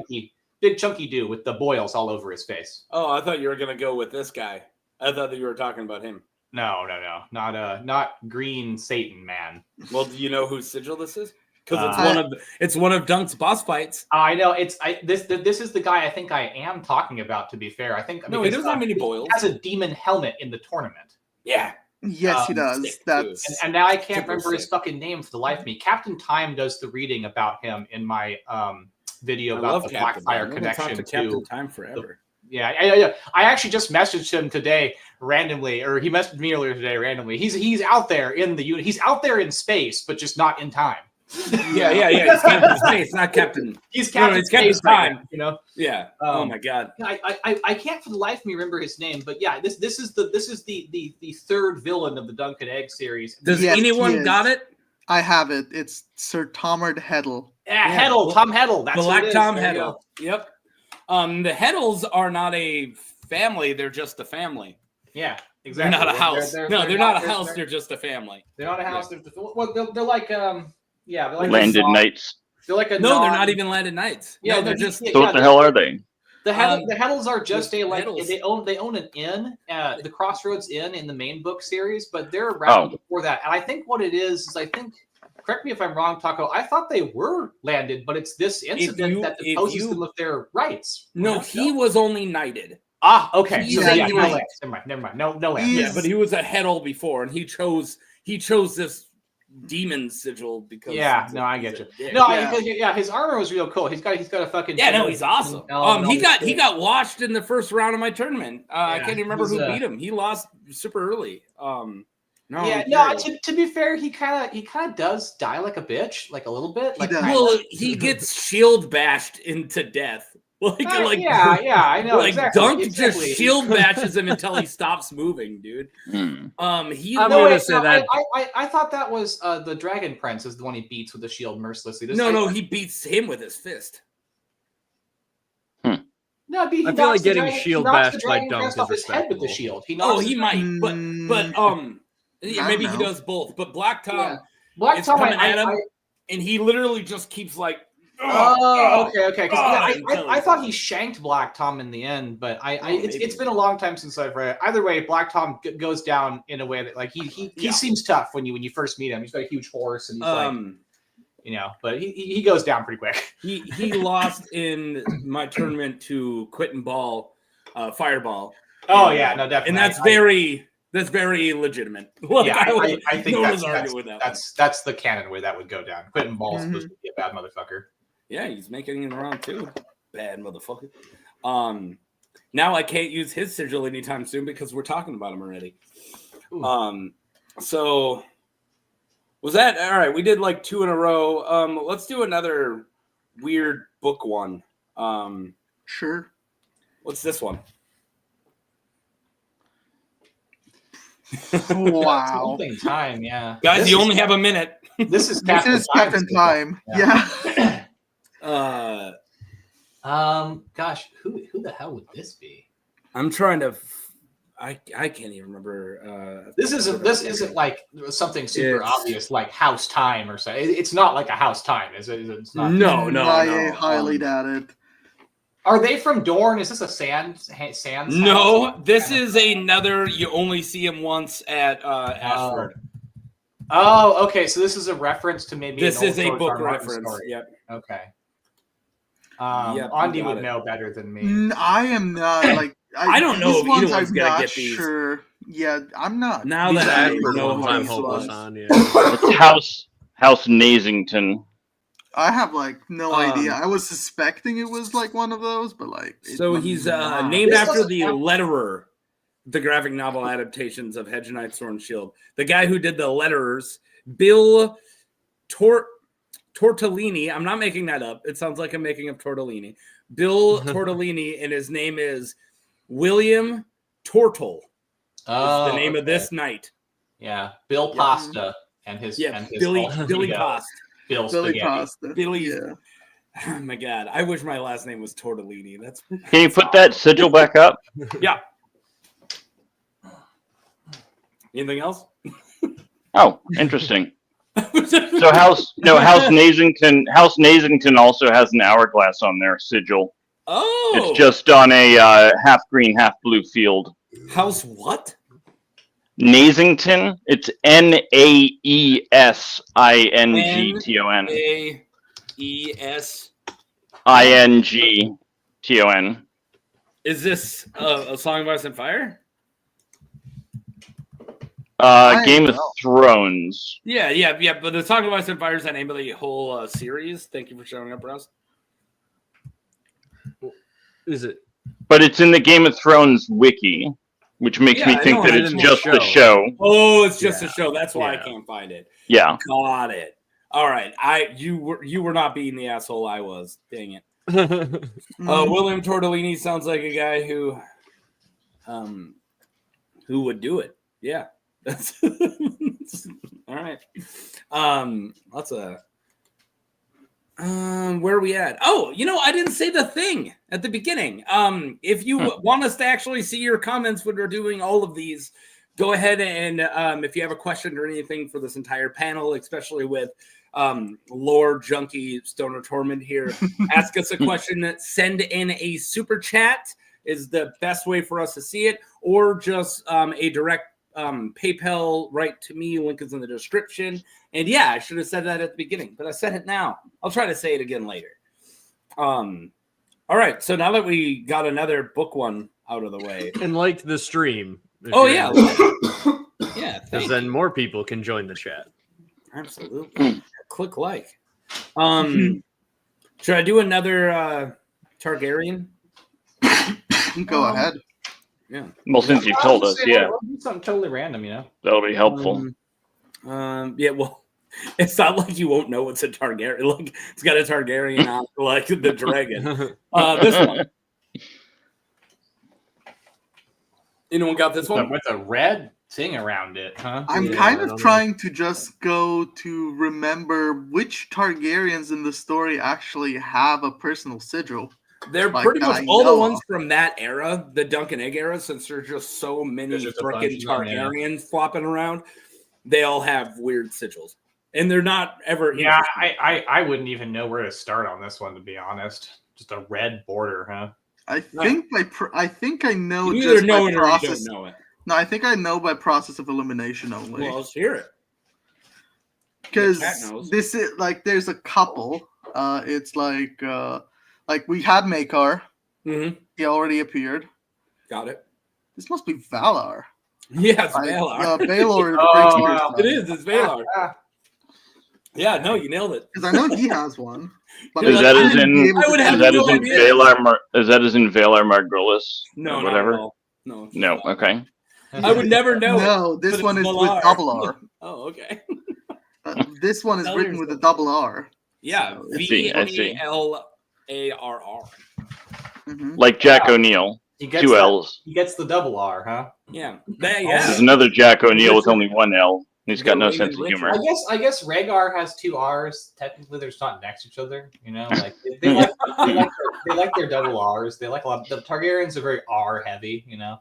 Big chunky dude with the boils all over his face. Oh, I thought you were gonna go with this guy. I thought that you were talking about him. No, not Green Satan man. Well, do you know whose sigil this is? Because Uh, it's one of Dunk's boss fights. I know this is the guy I think I am talking about. To be fair, I think No, he doesn't have any boils. He has a demon helmet in the tournament, Yeah. Yes, he does. Stick, That's and now I can't Super remember his sick. fucking name for the life of me. Captain Time does the reading about him in my video about the Blackfire connection to to Captain Time forever. Yeah. I actually just messaged him today randomly, or he messaged me earlier today randomly. He's out there in the unit. He's out there in space, but just not in time. Yeah. He's Captain Space, not Captain. He's Captain it's Captain Space right Time. now, you know. Yeah. Oh my God. I can't for the life of me remember his name, but yeah, this is the third villain of the Dunk and Egg series. Does Yes, he anyone is. got it? I have it. It's Sir Tomard Heddle. Yeah, Heddle, Tom Heddle. That's who it Black is. Tom There you Heddle. go. Yep. The Heddles are not a family; they're just a family. Yeah, They're exactly. not a house. They're not a house. They're, They're just a family. they're not a house. They're like they're like Landed Knights. They're like a No, they're not even landed knights. Yeah, No, they're just. So what the hell are they? The Heddles are just a like Heddles. they own an inn, the Crossroads Inn in the main book series, but they're around before that. And I think what it is I think, correct me if I'm wrong, Taco. I thought they were landed, but it's this incident that deposes them of their rights. No, he was only knighted. Ah, okay. He's So a yeah, knight. never mind. No land. He's- Yeah, but he was a Heddle before, and he chose this demon sigil because. Yeah, he's no, I get you. dick. No, Yeah. his armor was real cool. He's got a fucking. Yeah, no, he's awesome. He got washed in the first round of my tournament. I can't even remember he's, who beat him. He lost super early. No, Yeah, I'm no. terrible. To be fair, he kind of does die like a bitch, like a little bit. Like, does. Well, he gets shield bashed into death. yeah, I know. Like exactly, Dunk exactly. just shield bashes him until he stops moving, dude. He I'm No, gonna wait, say no, that- I thought that was the Dragon Prince is the one he beats with the shield mercilessly. no, he beats him with his fist. No, he I feel like knocks the getting dragon- shield he knocks the bashed by dragon Dunk crest is off his head with the respectable. shield. He Oh, knocks he the- might, but I maybe don't he know. does both. But Black Tom Yeah. Black is Tom, coming at him, and he literally just keeps like. Okay. 'Cause, until I he thought does he it. shanked Black Tom in the end, but it's maybe. been a long time since I've read it. Either way, Black Tom goes down in a way that like he seems tough when you first meet him. He's got a huge horse and he's like, but he goes down pretty quick. He lost in my tournament to Quentin Ball, Fireball. Oh And, yeah, no, definitely, and that's very legitimate. Like, yeah, I think no one was arguing with that. that's the canon way that would go down. Quentin Ball's supposed to be a bad motherfucker. Yeah, he's making it around too. Bad motherfucker. Now I can't use his sigil anytime soon because we're talking about him already. Ooh. So was that all right? We did like 2 in a row. Let's do another weird book one. Sure. What's this one? Wow. Something time, yeah. Guys, This you is- only have a minute. This is This is Captain Time. Yeah. Gosh, who the hell would this be? I'm trying to. I can't even remember. This isn't like something super It's- obvious like House Time or something. It's not like a House Time, is it? It's not. No. I highly doubt it. Are they from Dorne? Is this a sand? No, house? this is another. You only see him once at Ashford. Oh, okay. So this is a reference to maybe. This an is old a George book R. R. Martin reference. story. Yep. Okay. Yep, Andy you got would it. know better than me. I am not like. I don't know these if ones either one's I'm gonna not get these. sure. Yeah, I'm not. Now These that I are Ashford know ones what I'm these hopeless was. on. Yeah. It's House Nasington. I have like no idea. I was suspecting it was like one of those, but like. So he's named This after doesn't the count. letterer, the graphic novel adaptations of Hedge Knights, Sword and Shield. The guy who did the letterers, Bill Tortellini. I'm not making that up. It sounds like I'm making up Tortellini. Bill Tortellini, and his name is William Tortle. Oh, Is the name of okay. this knight. Yeah, Bill Pasta and his Billy alter Cost. Bill Billy Spaghetti. Pasta. Billy. Yeah. Oh my god! I wish my last name was Tortellini. That's Can you put that sigil back up? yeah. Anything else? Oh, interesting. So House Nasington also has an hourglass on their sigil. Oh, It's just on a half green, half blue field. House what? Nasington. It's Naesington. Ington. Is this a Song of Ice and Fire? Game of Thrones. Yeah. But the Song of Ice and Fire is the name of the whole series. Thank you for showing up, Ross. Is it? But it's in the Game of Thrones wiki, which makes Yeah, me I think know, that I it's didn't just the show. show. Oh, it's just Yeah. a show. That's why I Yeah. can't find it. Yeah. Got it. All right. You were not being the asshole I was. Dang it. William Tortellini sounds like a guy who would do it. Yeah. That's all right. Lots of where are we at? Oh, I didn't say the thing at the beginning. If you want us to actually see your comments when we're doing all of these, go ahead and if you have a question or anything for this entire panel, especially with lore junkie Stoner Tormund here, ask us a question. Send in a super chat is the best way for us to see it, or just a direct PayPal right to me. Link is in the description. And yeah, I should have said that at the beginning, but I said it now. I'll try to say it again later. All right. So now that we got another book one out of the way, And liked the stream. oh yeah, yeah. Because then more people can join the chat. Absolutely. Click like. Should I do another Targaryen? Go ahead. Yeah. Well, since you've told us, yeah, Do something totally random, that'll be helpful. Yeah. Well, it's not like you won't know it's a Targaryen. Like it's got a Targaryen on, like the dragon. This one. Anyone got this one? With a red thing around it, huh? I'm Yeah, kind I of don't trying to just go to remember which Targaryens in the story actually have a personal sigil. They're Like, pretty much I all the know. ones from that era, the Dunk and Egg era, since there's just so many There's just a bunch freaking of them, yeah. Targaryens flopping around. They all have weird sigils. And they're not ever Yeah, interesting. I wouldn't even know where to start on this one, to be honest. Just a red border, huh? I think I think I know You either just know by it or process. you don't know it. No, I think I know by process of elimination only. Well, let's hear it. Because the cat knows. this is like there's a couple. It's like we had Makar. Mm-hmm. He already appeared. Got it. This must be Valar. Yeah, it's Like, Valar. Baelor. Oh, wow. It is. It's Valar. Yeah, no, you nailed it. Because I know he has one. But Is like, that I as wouldn't be in- able I to would tell have you. That no is in idea. Valar Margulis? No, or not whatever. at all. No. No. Okay. I would never know. No, it, this but one it's is Valar. with double R. Oh, okay. This one is Tell written with a yourself. double R. Yeah, I see, I see. VALARR. Mhm. Like Jack O'Neill. He gets Two that- L's. He gets the double R, huh? Yeah. This Yeah. is another Jack O'Neill with only one L. He's got no Raymond sense of Richards. humor. I guess Rhaegar has two R's. Technically, they're just not next to each other. You know, like they like their double R's. They like a lot. The Targaryens are very R heavy. You know,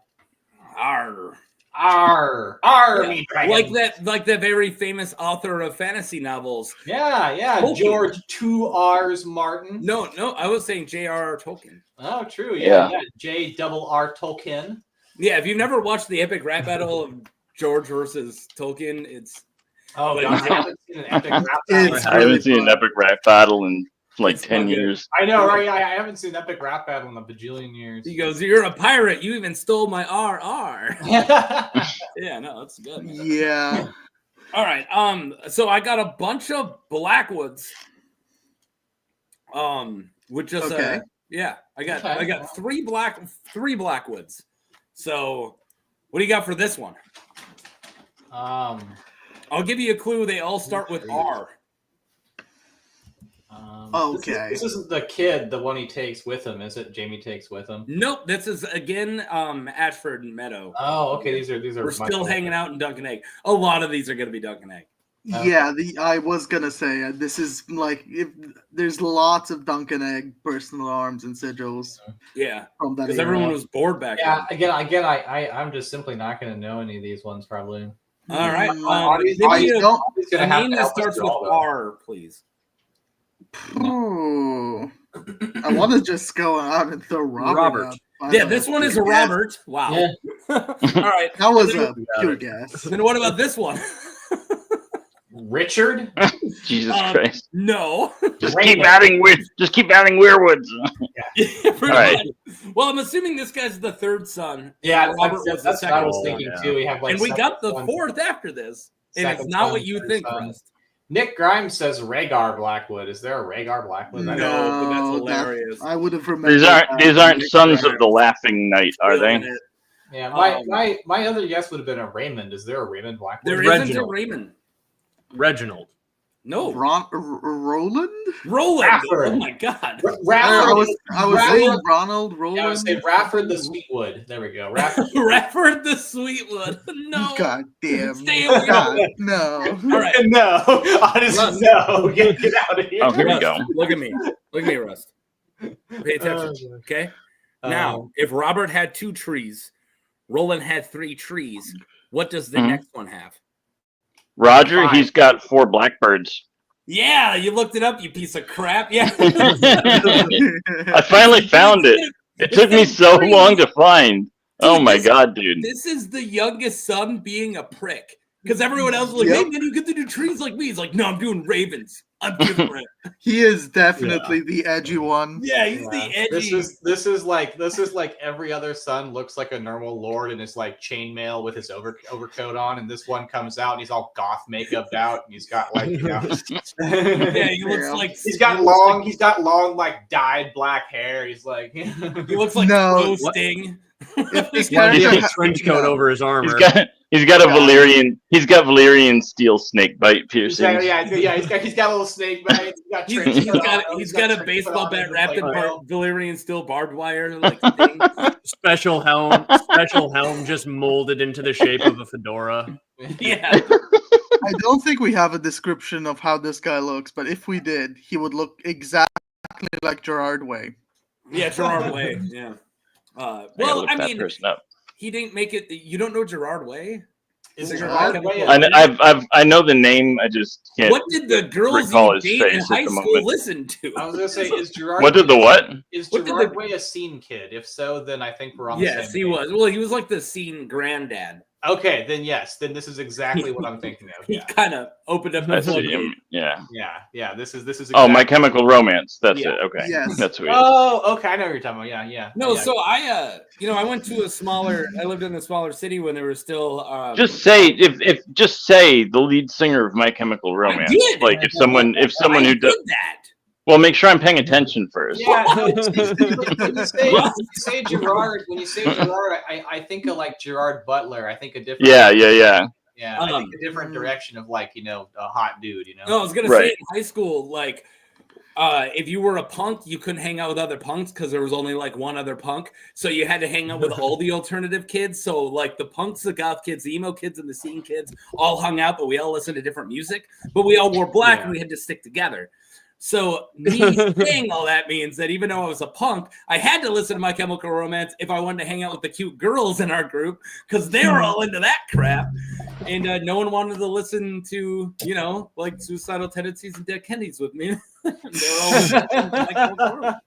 Arr. R Yeah, me dragon. like that very famous author of fantasy novels. Yeah, Tolkien. George two R's Martin. No, I was saying J.R.R. Tolkien. Oh, true. Yeah. Yeah. J double R Tolkien. Yeah, if you've never watched the epic rap battle of George versus Tolkien, it's Oh, But God, it's- I haven't seen an epic rap It's battle. I haven't seen an epic rap battle in like It's 10 fucking- years. I know, right? I haven't seen an epic rap battle in a bajillion years. he goes, "You're a pirate. You even stole my RR." Yeah, no, that's good. Yeah. All right. So I got a bunch of Blackwoods. Which just Okay. yeah, I got Okay. three Blackwoods. So what do you got for this one? I'll give you a clue. They all start with R. Okay. This isn't the kid, the one he takes with him, is it? Jamie takes with him. Nope. This is again Ashford and Meadow. Oh, okay. These are. We're still hanging out in Dunk and Egg. A lot of these are going to be Dunk and Egg. Yeah, I was gonna say this is like if there's lots of Dunk and Egg personal arms and sigils Yeah, from that because era. everyone was bored back Yeah. then. Again. I'm just simply not going to know any of these ones probably. All right. Audie's Give me don't- He's a going to have name to that help us starts through with all those. R, please. Oh, I want to just go out and throw Robert. out. Yeah, this one is a Robert. Wow. Yeah. All right. That was And a pure guess. Then what about this one? Richard. Jesus Christ. No. Just keep adding weirwoods. Pretty right. much. Well, I'm assuming this guy's the third son. Yeah, Robert was the that's what I second was son. thinking too. We have like And we got the second son, fourth after this. And it's second not son, what you third think, son. Rust. Nick Grimes says Rhaegar Blackwood. Is there a Rhaegar Blackwood? No, I but that's No, hilarious. I would have remembered. These aren't that. sons of the Laughing Knight, are they? Killing it. Yeah, Um, my other guess would have been a Raymond. Is there a Raymond Blackwood? There Reginald. isn't a Raymond. Reginald. No. Roland? Roland. Rafford. Oh my God. I Rafford. was saying Ronald Roland. Yeah, I would say Rafford the Sweetwood. There we go. Rafford. Rafford the Sweetwood. No. God damn. Stay away. God, no. All right. No, honestly, no. Get out of here. Oh, here we Rust, go. Look at me. Look at me, Rust. Pay attention. Okay. Now, if Robert had 2 trees, Roland had 3 trees, what does the Mhm. next one have? Roger, he's got 4 blackbirds. Yeah, you looked it up, you piece of crap. Yeah. I finally found it. It took me so long to find. Oh my God, dude. This is the youngest son being a prick. Because everyone else is like, Yep. hey, man, you get to do trees like me. He's like, no, I'm doing ravens. I'm different. He is definitely the edgy one. Yeah, he's the edgy. This is like every other son looks like a normal lord and is like chainmail with his overcoat on, and this one comes out and he's all goth makeup out and he's got like yeah, he looks Yeah. like he's got long like dyed black hair. He's like he looks like No. Sting. If this Yeah, he character has a ha- trench coat no. over his armor. He's got a Valyrian steel snake bite piercing. he's got a little snake bite. He's got a baseball bat wrapped in Valyrian steel barbed wire. Like Sting. Special helm just molded into the shape of a fedora. Yeah. I don't think we have a description of how this guy looks, but if we did, he would look exactly like Gerard Way. Yeah, Gerard Way. Yeah. I gotta Well, look I that mean, person up. he didn't make it. You don't know Gerard Way? Is Singer of Gerard My Way Chemical a- I know the name. I just can't. What did the girls recall you his date in face at high the school moment. listen to? I was gonna say, is Gerard? What did the what? Is What did Gerard the- Way a scene kid? If so, then I think we're on the Yes, same he page. was. Well, he was like the scene granddad. Okay, then yes, then this is exactly what I'm thinking of. He Yeah, kind of opened up I the see floodgate. him. Yeah. yeah. This is. Oh, My exactly- Chemical Romance. That's Yeah. it. Okay. Yes. That's sweet. Oh, okay. I know what you're talking about. Yeah. No, Yeah. so I went to I lived in a smaller city when there was still Just say just say the lead singer of My Chemical Romance. did. Like if someone I who did does. that. Well, make sure I'm paying attention first. Yeah, no, when you say Gerard, I think of like Gerard Butler. I think a different. Yeah. Yeah, I think a different direction of like a hot dude. No, I was gonna Right. say in high school, like if you were a punk, you couldn't hang out with other punks because there was only like one other punk. So you had to hang out with all the alternative kids. So like the punks, the goth kids, the emo kids, and the scene kids all hung out, but we all listened to different music. But we all wore black and we had to stick together. So me saying all that means that even though I was a punk, I had to listen to My Chemical Romance if I wanted to hang out with the cute girls in our group because they were all into that crap. And no one wanted to listen to, like Suicidal Tendencies and Dead Kennedys with me. They were all listening to My Chemical Romance.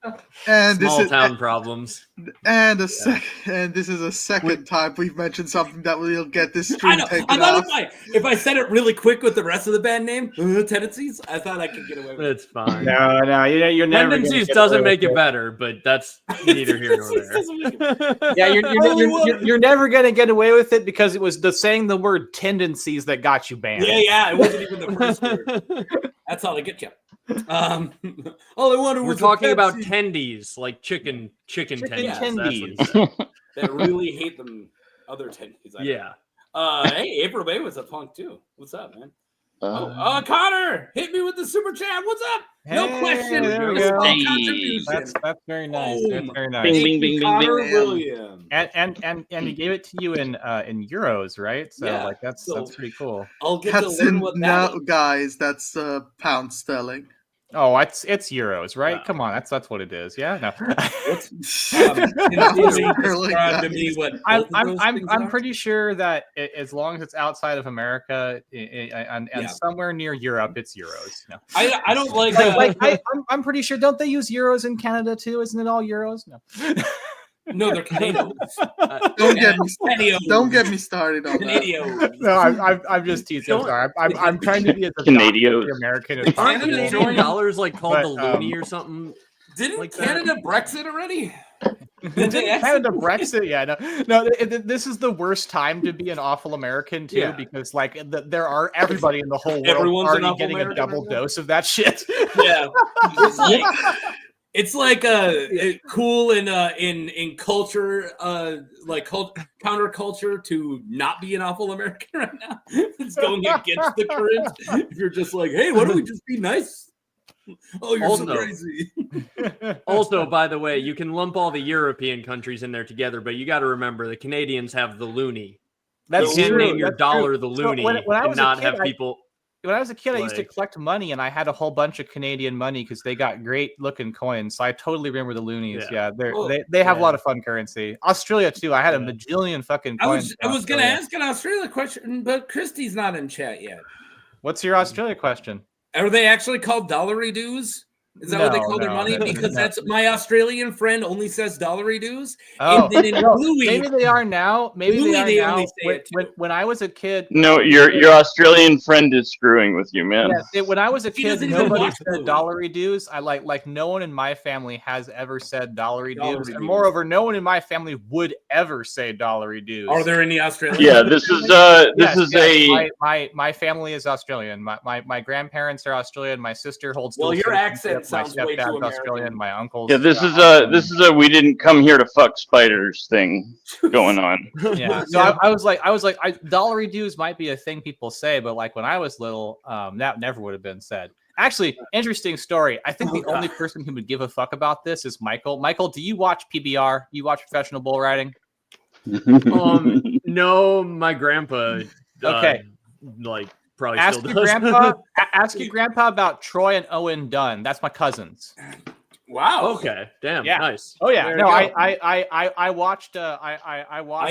And Small town problems. and this is a second time we've mentioned something that will get this I stream know. taken I thought off. if I said it really quick with the rest of the band name, Tendencies, I thought I could get away with it. It's fine. No, you're never. gonna Tendencies get doesn't away make with it better, but that's neither here nor Tendencies doesn't make there. Yeah, you're never gonna get away with it because it was the saying the word tendencies that got you banned. Yeah, it wasn't even the first word. That's how they get you. All I wanted We're was talking about Pepsi. tendies, like chicken tendies. Yes, That's what he tendies. said. That really hate them other tendies. Yeah. Hey, April May was a punk too. What's up, man? Connor, hit me with the super chat. What's up? No Hey, question. there we Small go. contribution. That's very nice. That's very nice. Bing, bing, bing, bing, Connor bing. Williams. And he gave it to you in euros, right? So Yeah, that's so- pretty cool. I'll get to That's learn in, what now, that is. guys. That's pound sterling. Oh, it's euros, right? Wow. Come on, that's what it is. Yeah, no. Can you describe to me what both of those things I'm are? pretty sure that as long as it's outside of America and Yeah. somewhere near Europe, it's euros. No. I don't like. I'm pretty sure. Don't they use euros in Canada too? Isn't it all euros? No. No, they're Canadians. Don't get me started on that. Canadians. No, I'm just teasing. I'm sorry. I'm trying to be as Canadios. American as Aren't possible. Canada Canadian dollars like called But, the loony or something? Didn't Like that. Canada Brexit already? Did they exit? Canada Brexit, yeah, no. This is the worst time to be an awful American too, Yeah. because like there are everybody in the whole world Everyone's an already awful getting a American double right now? dose of that shit. Yeah, it's like cool in culture, like counterculture to not be an awful American right now. It's going against the current. If you're just like, hey, why don't we just be nice? Oh, you're so Also- crazy. Also, by the way, you can lump all the European countries in there together, but you got to remember the Canadians have the loony. That's you can't true, name your that's dollar true. the So loony when I and was a not kid, have people. When I was a kid, I used to Like- collect money, and I had a whole bunch of Canadian money because they got great looking coins. So I totally remember the loonies. Yeah. Yeah, Oh, they have a yeah. lot of fun currency. Australia too. I had a Yeah. bajillion fucking I coins. was in gonna Australia. ask an Australia question, but Christy's not in chat yet. What's your Australia question? Are they actually called dollary dues? Is that what they No, call their no, money? no, Because no. that's my Australian friend only says dollary dues. Oh, And then in no, Louis, maybe they are now. Maybe Louis, they are they now. only say it too. When I was a kid, No, your Australian friend is screwing with you, man. when I was a He kid, doesn't even nobody watch said Louis. dollary dues. I like no one in my family has ever said dollary Dollary dues, dues. and moreover, no one in my family would ever say dollary dues. are there any Australian? Yeah, this is my family is Australian. My grandparents are Australian. My sister holds. Well, dual your citizenship. accent sounds my way too stepdad's American. Australian. My uncle's. yeah. This is a we didn't come here to fuck spiders thing going on. Yeah. So I was like, dollary dues might be a thing people say, but like when I was little, that never would have been said. Actually, interesting story. I think the only person who would give a fuck about this is Michael. Michael, do you watch PBR? You watch professional bull riding? No, my grandpa. Okay. Like probably Ask still your does. grandpa. Ask your grandpa about Troy and Owen Dunn. That's my cousins. Wow. Okay. Damn. Yeah. Nice. Oh yeah. There No, you go. I watched. I watched.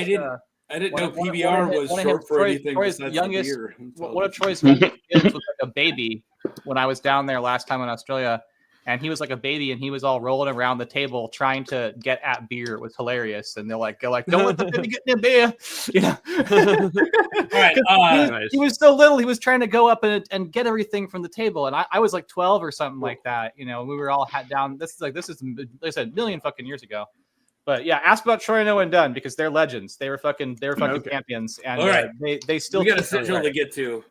I didn't one know of- one of- PBR one of his- was one of his- short for Troy- anything Troy's besides youngest- the beer. One of Troy's youngest kids was like a baby when I was down there last time in Australia, and he was like a baby, and he was all rolling around the table trying to get at beer. It was hilarious, and they're like, don't let the baby get in beer. You know? All right. Nice. He was so little. He was trying to go up and get everything from the table, and I was like 12 or something like that. You know, we were all down. This is like I said, a million fucking years ago. But yeah, ask about Troy and Owen Dunn because they're legends. They were fucking Okay. champions, and All right. they still. We got a keep going. sigil to get to,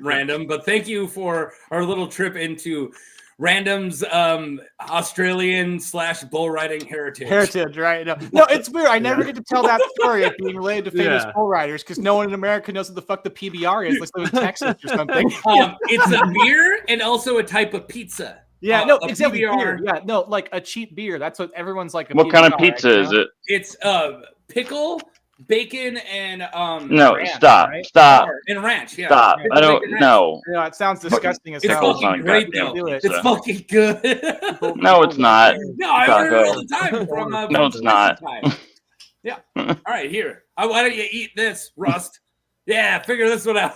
random. But thank you for our little trip into Random's Australian / bull riding heritage. Heritage, right? No, it's weird. I never get to tell that story of being related to famous bull riders because no one in America knows what the fuck the PBR is. Like in Texas or something. It's a beer and also a type of pizza. Yeah, no, a exactly. PBR. Beer. Yeah, no, like a cheap beer. That's what everyone's like. What kind of pizza is it? It's pickle, bacon, and No, ranch, stop, right? stop, and ranch. Yeah, stop. Pickle, I don't bacon, ranch. know. Yeah, it sounds disgusting as It's hell. fucking great goddamn though. pizza. It's fucking good. No, it's not. No, I order it all the Taco. time from. No, it's not. Time. Yeah. All right, here. Why don't you eat this, Rust? Yeah, figure this one out.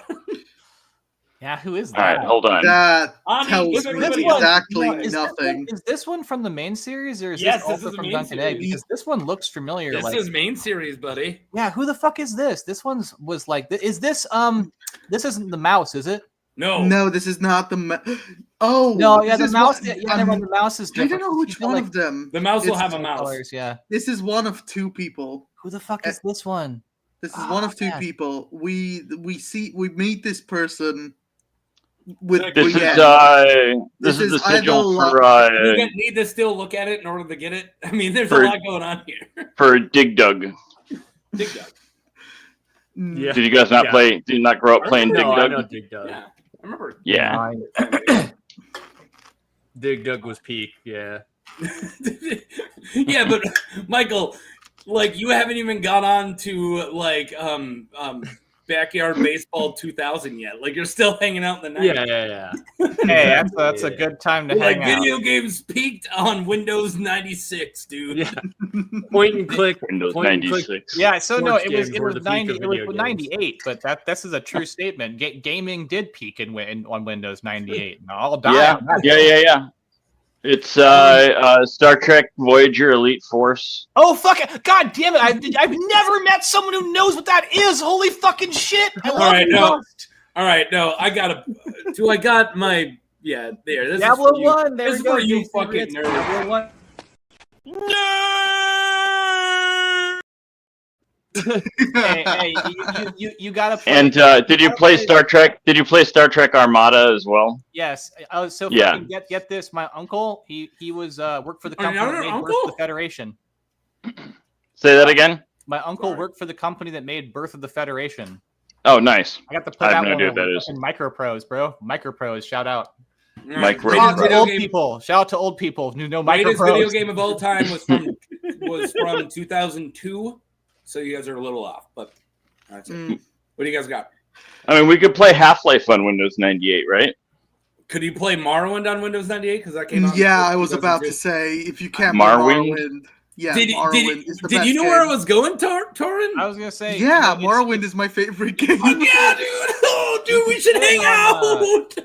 Yeah, who is All right, that? hold on. That On tells each me everybody exactly Is nothing. this one from the main series or is Yes, this also is the from main Duncan Egg? series. Because this one looks familiar. This like, is main series, buddy. yeah, who the fuck is this? This was like, is this this isn't the mouse, is it? No. No, this is not the. Oh No, yeah, this the is mouse. one- Yeah, never mind, the mouse is I different. don't know which He's got, one like, of them. The mouse will It's have a mouse. colors, yeah. This is one of two people. Who the fuck is this one? This is Oh, one of two man. people. We meet this person with This is Brienne. this is the either sigil lo- for You need to still look at it in order to get it. I mean, there's a For- lot going on here. for Dig Dug. Dig Dug. Mm, Yeah. Did you guys not Yeah. play? Did you not grow up playing Dig No, I know Dug? Dig Dug. Yeah, I remember. Yeah. Dig Dug was peak. Yeah. Yeah, but Michael, like you haven't even gone on to like Backyard Baseball 2000 yet. Like you're still hanging out in the 90s. Yeah. Hey, that's a good time to Like hang out. video games peaked on Windows 96, dude. Yeah. Point and click. Windows Point and click. 96. Yeah, so no, Sports it was games were the peak 90. of It was video games. 98, but this is a true statement. Gaming did peak on Windows 98. No, I'll die. Yeah. on that. Yeah. It's Star Trek Voyager Elite Force. Oh fuck it! God damn it! I've never met someone who knows what that is. Holy fucking shit! I love right, you. no. All right, no, I got my there. This Diablo is for you. 1. There This we is go. for you, Jason fucking Ritz, nerd. Diablo 1. Hey, you gotta play. And did you play Star Trek? Did you play Star Trek Armada as well? Yes. So Yeah. fucking get this. My uncle, he was worked for the Oh, company your that made Birth uncle? of the Federation. Say that again. My uncle Sorry. worked for the company that made Birth of the Federation. Oh, nice. I got to play I have that no one idea with what that is. fucking Micropros, bro. Micropros, shout out. All right, Mike greatest Shout out to video old game- people. Shout out to old people who know Greatest video Micropros. game of all time was from 2002. So you guys are a little off, but that's it. Mm. What do you guys got? I mean, we could play Half-Life on Windows 98, right? Could you play Morrowind on Windows 98? Because that came out. Yeah, in I was about 2002. to say if you can't Morrowind? play Morrowind. Yeah, Did Morrowind is the you best know where I game. was going, Torrin? I was gonna say, Yeah, you know, Morrowind is my favorite game. Oh, yeah, dude. Oh, dude, we should hang out.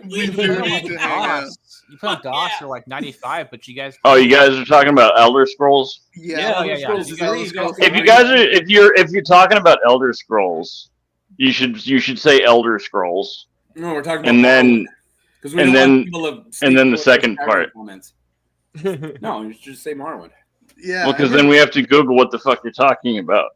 We you do play need on to hang out. DOS. You play on Fuck DOS yeah. for like 95, but you guys. Oh, you guys are talking about Elder Scrolls. Yeah, Yeah. Scrolls This is 3, Elder Scrolls If you 3. guys are, if you're talking about Elder Scrolls, you should say Elder Scrolls, No, we're talking about and then because we and don't then- want people to and then the speak second for part. comments. No, you should just say Morrowind. Yeah, well, because then we have to Google what the fuck you're talking about.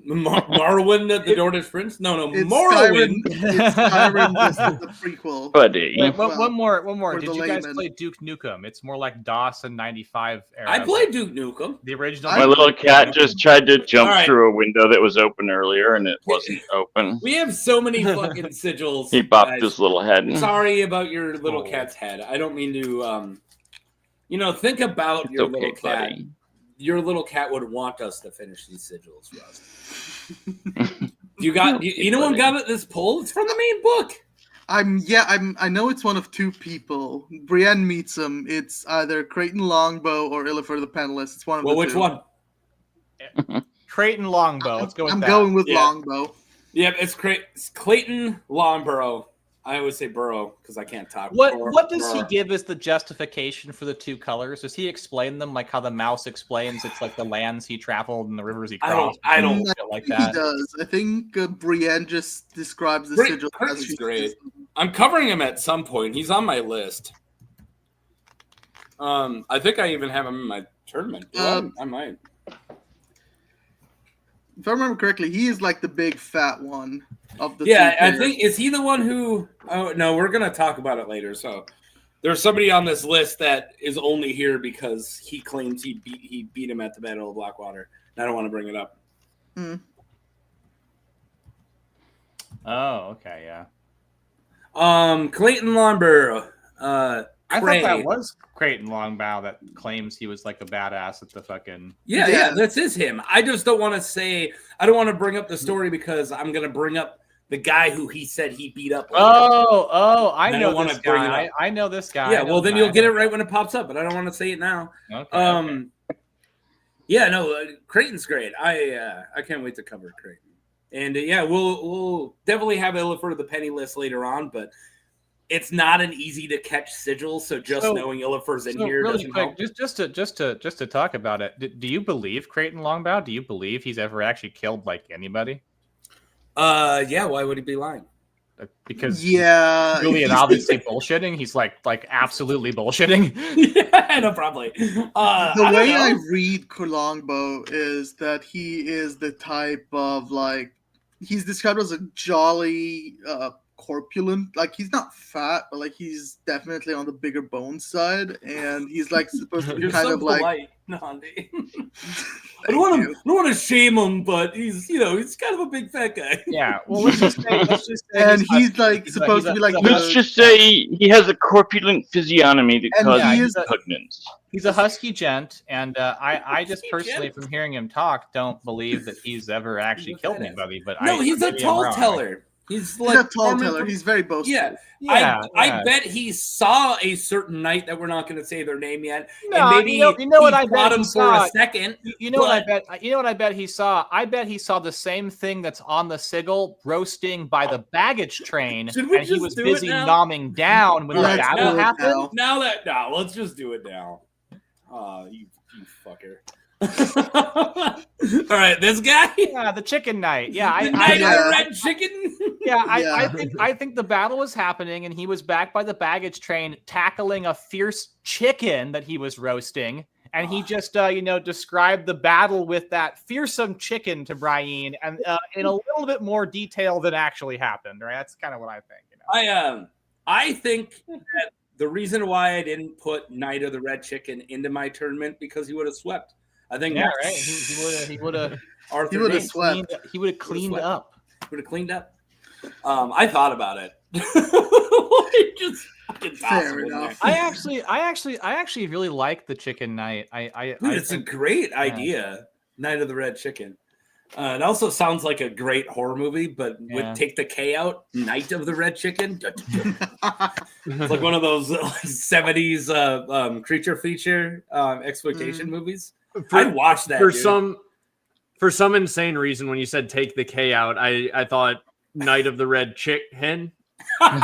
Morrowind, the Dornish Prince? No, it's Morrowind. Skyrim is the prequel. Buddy, Wait, Well, one more. for Did the you guys layman. play Duke Nukem? It's more like DOS and 95 era. I played Duke Nukem. the original. my little cat just tried to jump All right. through a window that was open earlier, and it wasn't open. We have so many fucking sigils. He bopped guys. his little head. Sorry about your little Oh. cat's head. I don't mean to. Think about It's your okay, little cat. buddy. Your little cat would want us to finish these sigils, Russ. You know what got it this poll? It's from the main book. I know it's one of two people. Brienne meets him. It's either Creighton Longbow or Illiford the Penniless. It's one of the which two. one? Creighton Longbow. Let's go with I'm that. going with Yeah. Longbow. Yep, it's Clayton Longborough. I always say Burrow because I can't talk. What does he Burrow. give as the justification for the two colors? Does he explain them like how the mouse explains it's like the lands he traveled and the rivers he crossed? I don't. shit like He that. does. I think Brienne just describes the Great- sigil Creighton's as she's great. I'm covering him at some point. He's on my list. I think I even have him in my tournament. I might. If I remember correctly, he is like the big fat one of the Yeah, two I players. think is he the one who? Oh no, we're gonna talk about it later. So there's somebody on this list that is only here because he claims he beat him at the Battle of Blackwater. And I don't want to bring it up. Oh, okay, yeah. Clayton Longborough. I Cray. thought that was Creighton Longbow that claims he was like a badass at the fucking. Yeah, this is him. I just don't want to say. I don't want to bring up the story because I'm gonna bring up the guy who he said he beat up. I don't know wanna this bring it guy. up. I know this guy. Yeah, well then you'll get it right when it pops up, but I don't want to say it now. Okay. Yeah, no, Creighton's great. I can't wait to cover Creighton, and we'll definitely have Illiford of the Penniless later on, but it's not an easy to catch sigil. So knowing Illiford's in here really doesn't quick, help. just to talk about it. Do you believe Creighton Longbow? Do you believe he's ever actually killed like anybody? Yeah. Why would he be lying? Because really and obviously bullshitting. He's like absolutely bullshitting. Yeah, no, probably. The way I read Longbow is that he is the type of like he's described as a jolly, corpulent. Like he's not fat, but like he's definitely on the bigger bone side, and he's like supposed to be You're kind so of like. polite, Nandi. I don't want to shame him, but he's kind of a big fat guy. Yeah. Well, let's just say And he's like supposed to be like. Let's just say he has a corpulent physiognomy that And causes he is- repugnance. He's a husky gent, and I just Husky personally, gent? from hearing him talk, don't believe that he's ever actually He's a killed badass. anybody. But No, he's a maybe I'm tall wrong. teller. He's He's like a tall Tormund teller. from- He's very boastful. Yeah. Yeah, I bet he saw a certain knight that we're not going to say their name yet, No, and maybe you know what I bet brought he him for saw? a second. You know what I bet? You know what I bet he saw? I bet he saw the same thing that's on the sigil roasting by the baggage train, Should we and he just was do it busy now? nomming down when the Let's battle do it happened. now. Let's just do it now. You fucker. All right, this guy. Yeah, the chicken knight. Yeah, The knight Yeah. of the red chicken. Yeah, Yeah. I think the battle was happening, and he was back by the baggage train tackling a fierce chicken that he was roasting, and he just described the battle with that fearsome chicken to Brian, and in a little bit more detail than actually happened. Right? That's kind of what I think. I think that the reason why I didn't put Knight of the Red Chicken into my tournament because he would have swept. I think Yeah, right. He would have. Arthur He would have Nate swept. He would have cleaned swept. up. would have cleaned up. I thought about it. Like, just fucking toss Fair him in enough. there. I actually really like the chicken knight. I Dude, it's a think- great idea. Night of the Red Chicken. It also sounds like a great horror movie, but Yeah. would take the K out. Night of the Red Chicken. It's like one of those 70s creature feature exploitation movies. I'd watch that. dude. For some insane reason, when you said take the K out, I thought Night of the Red Chick Hen. That's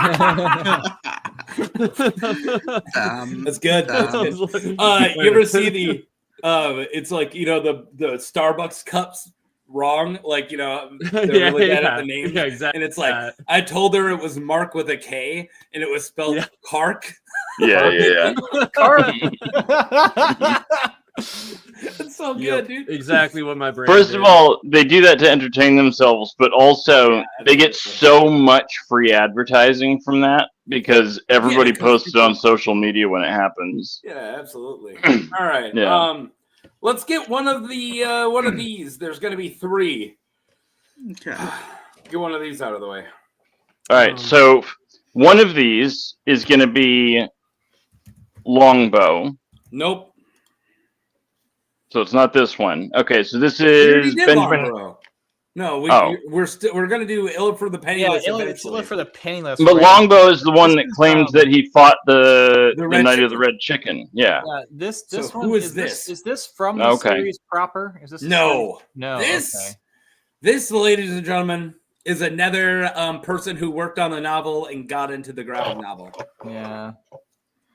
good. That's good. You ever see the? It's like the Starbucks cups wrong. Like they're really bad at the name. Yeah, exactly. And it's like I told her it was Mark with a K, and it was spelled Kark. Yeah. It's so good, dude. Exactly what my brain. First did. of all, they do that to entertain themselves, but also they get so much free advertising from that because everybody because posts it people- on social media when it happens. Yeah, absolutely. All right. Yeah. Let's get one of these. There's going to be 3. Okay. Get one of these out of the way. All right, so one of these is going to be Longbow. Nope. So it's not this one. Okay, so this We already is did Benjamin. Longbow. No, Oh. we're gonna do Ill for the Penniless. Yeah, it's eventually. for the Penniless. But right? Longbow is the one that This is, claims that he fought the Red Knight of the Chicken. Red Chicken. Yeah. This So one who is this? Is this from the Okay. series proper? Is this the No. series? No. This, Okay. this, ladies and gentlemen, is another person who worked on the novel and got into the graphic novel. Yeah.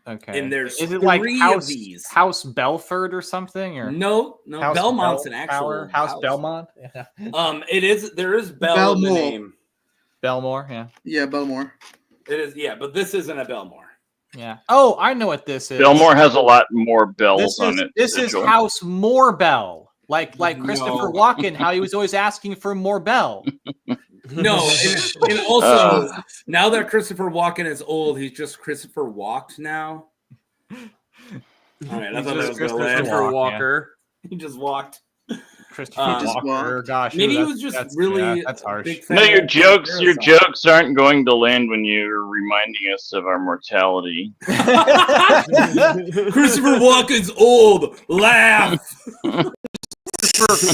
Okay. And there's is it like three House of these. House Belford or something? Or No, House Belmont's Bell- an actual Tower? House house. Belmont. Yeah. It is. There is Bell in the Belmore. name. Belmore. Yeah. Yeah, Belmore. It is. Yeah, but this isn't a Belmore. Yeah. Oh, I know what this is. Belmore has a lot more bells This on is it. this is Sigil. House Moorbell. Like Christopher No. Walken, how he was always asking for more bell. No, and also now that Christopher Walken is old, he's just Christopher Walked now. All right, I thought that was going to land. Christopher Walker. He just walked. Christopher just Walker. walked. Gosh, Maybe he that's- was just that's- really yeah, that's a harsh. big fan No, your of jokes Parasite. aren't going to land when you're reminding us of our mortality. Christopher Walken's old. Laugh.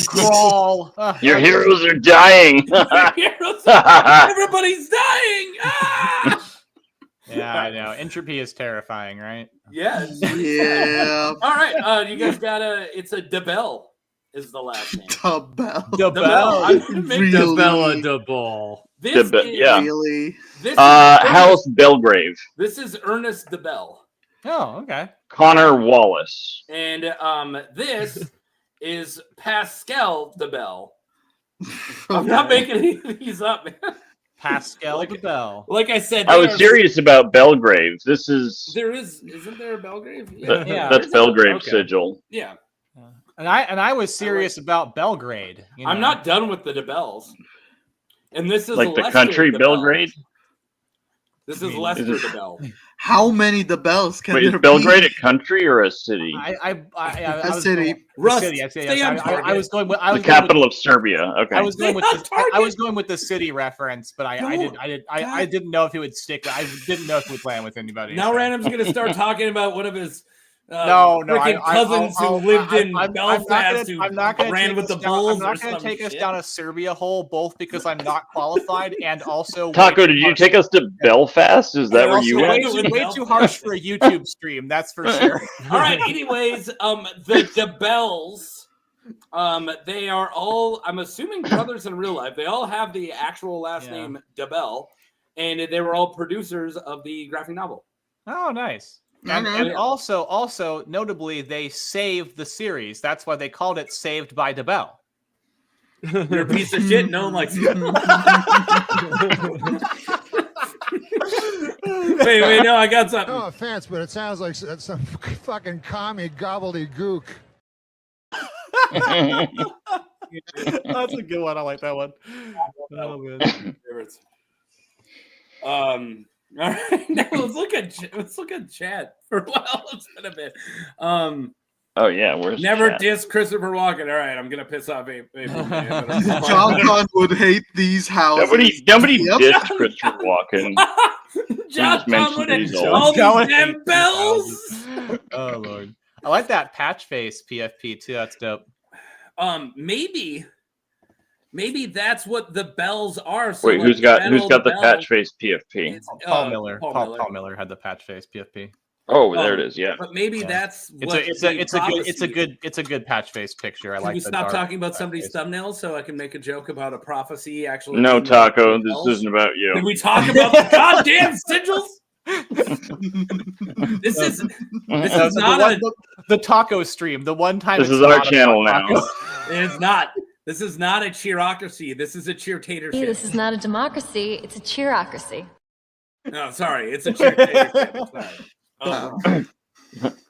Crawl. Your heroes are dying. Everybody's dying. Ah! Yeah, I know. Entropy is terrifying, right? Yes. Yeah. All right. You guys got it's a DeBell is the last name. Bell. The Bell. I'm gonna make Really? Bella de Ball. This DeBell, is, yeah. Really? This is House Belgrave. This is Ernest DeBell. Oh, okay. Connor Wallace. And this is Pascal DeBell. I'm not making any of these up, man. Pascal the Bell. Like I said, I was serious about Belgrave. This is Isn't there a Belgrave? Yeah. that's Belgrave Okay. Sigil. Yeah. And I was serious about Belgrade. You I'm know? not done with the DeBells. And this is Like the Lester country DeBell. Belgrade. This is Lester is it- DeBell. How many DeBells can Wait, is there Belgrade be? a country or a city? I A was city. Going, Rust, city. I stay on target. was going with. I The was going with, capital of Serbia. Okay. I was going with. Stay on The, I target. was going with the city reference, but I didn't know if it would stick. I didn't know if it would land with anybody. Now so. Random's going to start talking about one of his No, freaking cousins who lived in Belfast I'm not gonna ran take with the us down- Bulls I'm not or going to some take us shit. down a Serbia hole, both because I'm not qualified and also Taco, did you take us to Belfast? Is that where you also went? way too harsh for a YouTube stream. That's for sure. All right. Anyways, the DeBells, they are all, I'm assuming, brothers in real life. They all have the actual last name DeBell, and they were all producers of the graphic novel. Oh, nice. And also, notably, they saved the series. That's why they called it Saved by DeBell. You're a piece of shit. No one likes you. wait, no, I got something. No offense, but it sounds like some fucking commie gobbledygook. That's a good one. I like that one. Oh, man. Favorites. All right, now let's look at chat for a while. It's been a bit. Oh yeah, where's Never chat? diss Christopher Walken. All right, I'm gonna piss off April. John Conn would hate these houses. Nobody Yep. dissed Christopher Walken. John just mentioned Conn these would all. all John these damn bells. Oh Lord, I like that patch face PFP too. That's dope. Maybe that's what the bells are. So Wait, like who's got General the Bell- patch face PFP? It's, Paul Miller. Paul Paul Miller. Miller had the patch face PFP. Oh, there it is. Yeah. But maybe Yeah. that's It's what a good patch face picture. I Can like. we the stop dark talking about patch somebody's face. thumbnail so I can make a joke about a prophecy actually? No, being Taco. the This bells? isn't about you. Did we talk about the goddamn sigils? This is not the taco stream. The one time This it's is our not channel about now. tacos. It's not. This is not a cheerocracy. This is a cheertatorship. This is not a democracy, it's a cheerocracy. No, sorry, it's a cheertatorship. Sorry.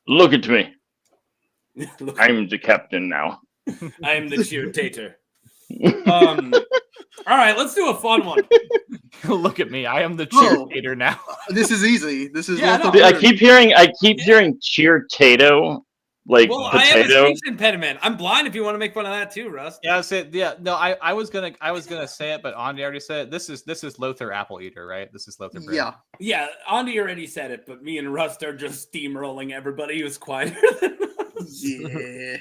Look at me. Look, I'm the captain now. I am the cheertator. All right, let's do a fun one. Look at me. I am the Oh. cheerleader now. This is easy. This is Yeah, Walter no. I Bird. keep hearing cheer tato, like Well, I have a potato. speech impediment. I'm blind. If you want to make fun of that too, Russ. Yeah, no, I was gonna say it, but Andy already said it. This is Lothar Apple Eater, right? This is Lothar. Yeah. Yeah, Andy already said it, but me and Rust are just steamrolling everybody who's quieter than us. Yeah.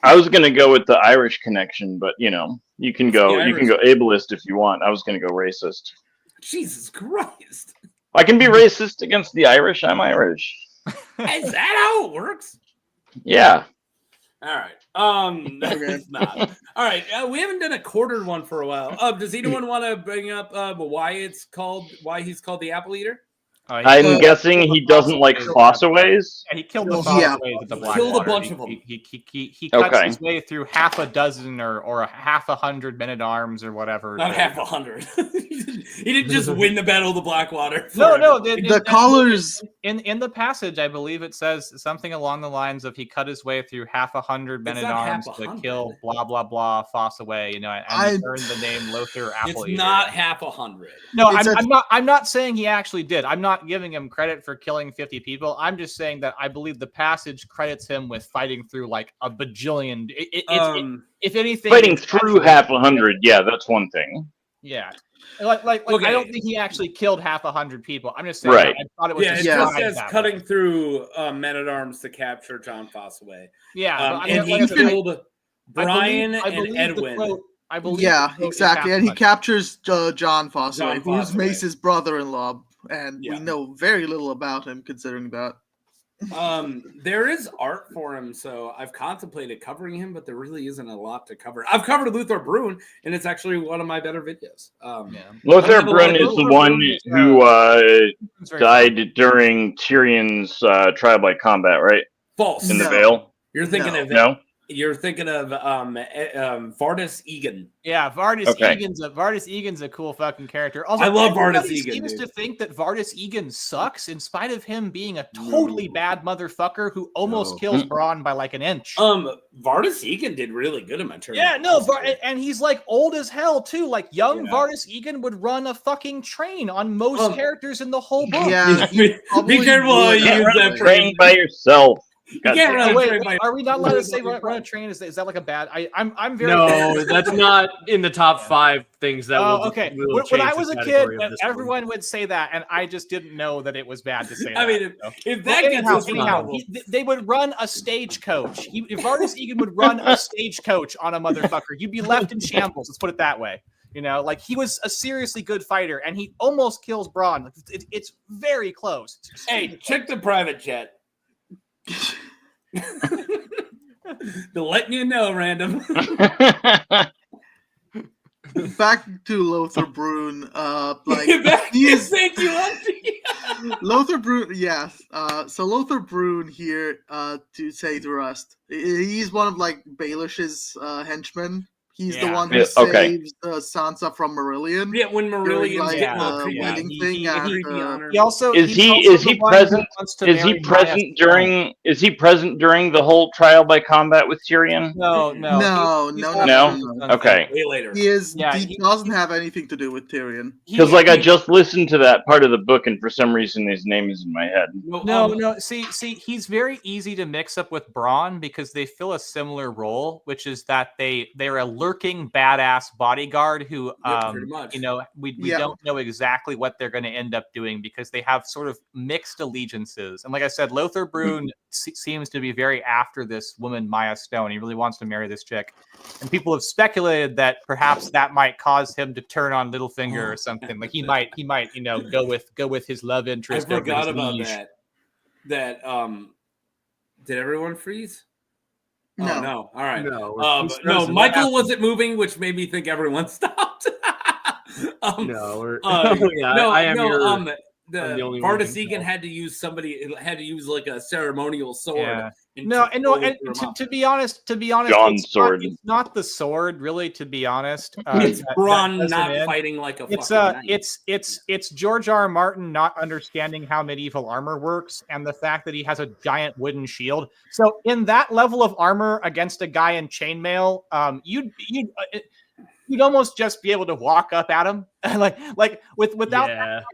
I was gonna go with the Irish connection, but you You can go ableist if you want. I was going to go racist. Jesus Christ. I can be racist against the Irish. I'm Irish. Is that how it works? Yeah. All right. That's not. All right. We haven't done a quartered one for a while. Does anyone want to bring up why he's called the Apple Eater? I'm guessing he doesn't like fossaways. Yeah, he killed the fossaways at the Blackwater. Killed a bunch of them. He cuts his way through half a dozen or half 100 men-at-arms or whatever. Not half 100. He didn't just win the Battle of the Blackwater. No. The colors in the passage, I believe it says something along the lines of he cut his way through half 100 men-at-arms to kill blah blah blah Fossaway. And he earned the name Lothar Apple Eater. It's not half 100. No, I'm not saying he actually did. I'm not giving him credit for killing 50 people. I'm just saying that I believe the passage credits him with fighting through like a bajillion. If anything, fighting through half 100. Yeah, that's one thing. Yeah. Like okay. I don't think he actually killed half 100 people. I'm just saying. Right. I thought it was it just says cutting through men-at-arms to capture John Fossaway. Yeah. And he killed Brian and Edwin. I believe. Yeah, exactly. And he captures John Fossaway, who's Mace's brother-in-law. And we know very little about him, considering that. There is art for him, so I've contemplated covering him, but there really isn't a lot to cover. I've covered Lothar Brun, and it's actually one of my better videos. Lothar Brun is the one who died during Tyrion's trial by combat, right? False. In the Vale. You're thinking of no. You're thinking of Vardis Egan. Yeah, Vardis Egan's a cool fucking character. Also, I love Vardis Egan. Seems to think that Vardis Egan sucks, in spite of him being a totally bad motherfucker who almost kills Bronn by like an inch. Vardis Egan did really good in my turn. Yeah, no, and he's like old as hell too. Like young Vardis Egan would run a fucking train on most characters in the whole book. Yeah, be careful how you use that train by yourself. Are we not allowed to say run a train? Is that like a bad? I'm very. No, that's not in the top 5 things that. Okay. When I was a kid, everyone would say that, and I just didn't know that it was bad to say that. I mean, if that gets us they would run a stagecoach. If Vardis Egan would run a stagecoach on a motherfucker, you'd be left in shambles. Let's put it that way. You know, like he was a seriously good fighter, and he almost kills Bronn. It's very close. Hey, check the private jet. They're letting you know, random. Back to Lothar Brun. Thank you, Lothar Brun. Yes. So Lothar Brun here, to say the rest, he's one of like Baelish's henchmen. He's the one who saves Sansa from Marillion. Yeah, when Marillion's getting the wedding thing. He also is he present? Is he present during the whole trial by combat with Tyrion? No. Okay. Way later. He is. He doesn't have anything to do with Tyrion. Because I just listened to that part of the book, and for some reason his name is in my head. No. See, he's very easy to mix up with Bronn because they fill a similar role, which is that they're a lurking badass bodyguard who we don't know exactly what they're going to end up doing because they have sort of mixed allegiances. And like I said, Lothar Brun seems to be very after this woman Maya Stone. He really wants to marry this chick, and people have speculated that perhaps that might cause him to turn on Littlefinger or something. Like he might go with his love interest. I forgot about that. Did everyone freeze? No. No. All right. No, Michael wasn't moving, which made me think everyone stopped. I am Vardis Egan had to use like a ceremonial sword. Yeah. To be honest, John's sword. It's not the sword, really. To be honest, it's Bronn not fighting like a. It's George R. R. Martin not understanding how medieval armor works, and the fact that he has a giant wooden shield. So, in that level of armor against a guy in chainmail, you'd almost just be able to walk up at him, without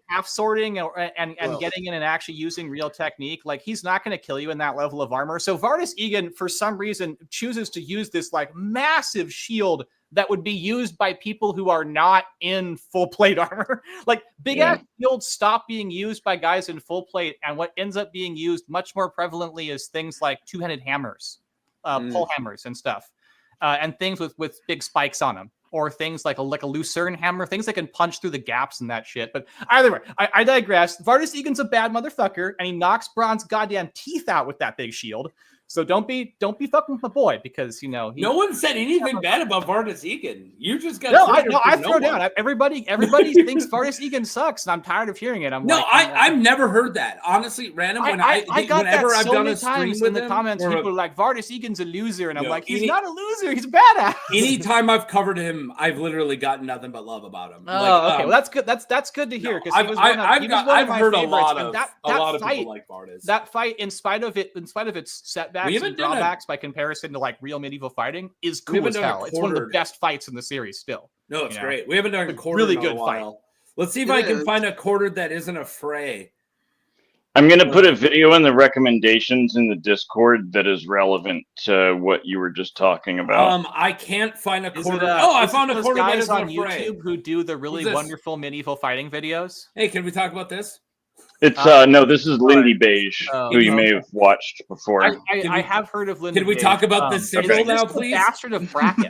half sorting and getting in and actually using real technique. Like he's not going to kill you in that level of armor. So Vardis Egan, for some reason, chooses to use this like massive shield that would be used by people who are not in full plate armor. Like big ass shields stop being used by guys in full plate, and what ends up being used much more prevalently is things like two-handed hammers, pole hammers, and stuff. And things with big spikes on them. or things like a Lucerne hammer, things that can punch through the gaps in that shit. But either way, I digress. Vardis Egan's a bad motherfucker, and he knocks Bronn's goddamn teeth out with that big shield. So don't be fucking with my boy, because no one said anything bad about Vardis Egan. You just got I throw down. Everybody thinks Vardis Egan sucks, and I'm tired of hearing it. I've never heard that, honestly. Random when I got whenever that I've so done many a stream times with in the him, comments. or People are like, Vardis Egan's a loser, and I'm like, he's any- not a loser. He's badass. anytime I've covered him, I've literally gotten nothing but love about him. Oh, okay. Well, that's good. That's good to hear, because I've heard a lot of fight, people like Vardis. That fight, in spite of its setbacks and drawbacks by comparison to like real medieval fighting, is cool as hell. It's one of the best fights in the series still. No, it's great. We haven't done a quarter really in good a while. fight. Let's see if I can find a quarter that isn't a fray. I'm going to put a video in the recommendations in the Discord that is relevant to what you were just talking about. I can't find a quarter. I found a quarter that isn't on a fray. YouTube who do the really wonderful medieval fighting videos. Hey, can we talk about this? It's no, this is Lindy Beige, who you may have watched before. I have heard of Lindy. Can we talk about the Sigil now, please? Bastard of Bracken.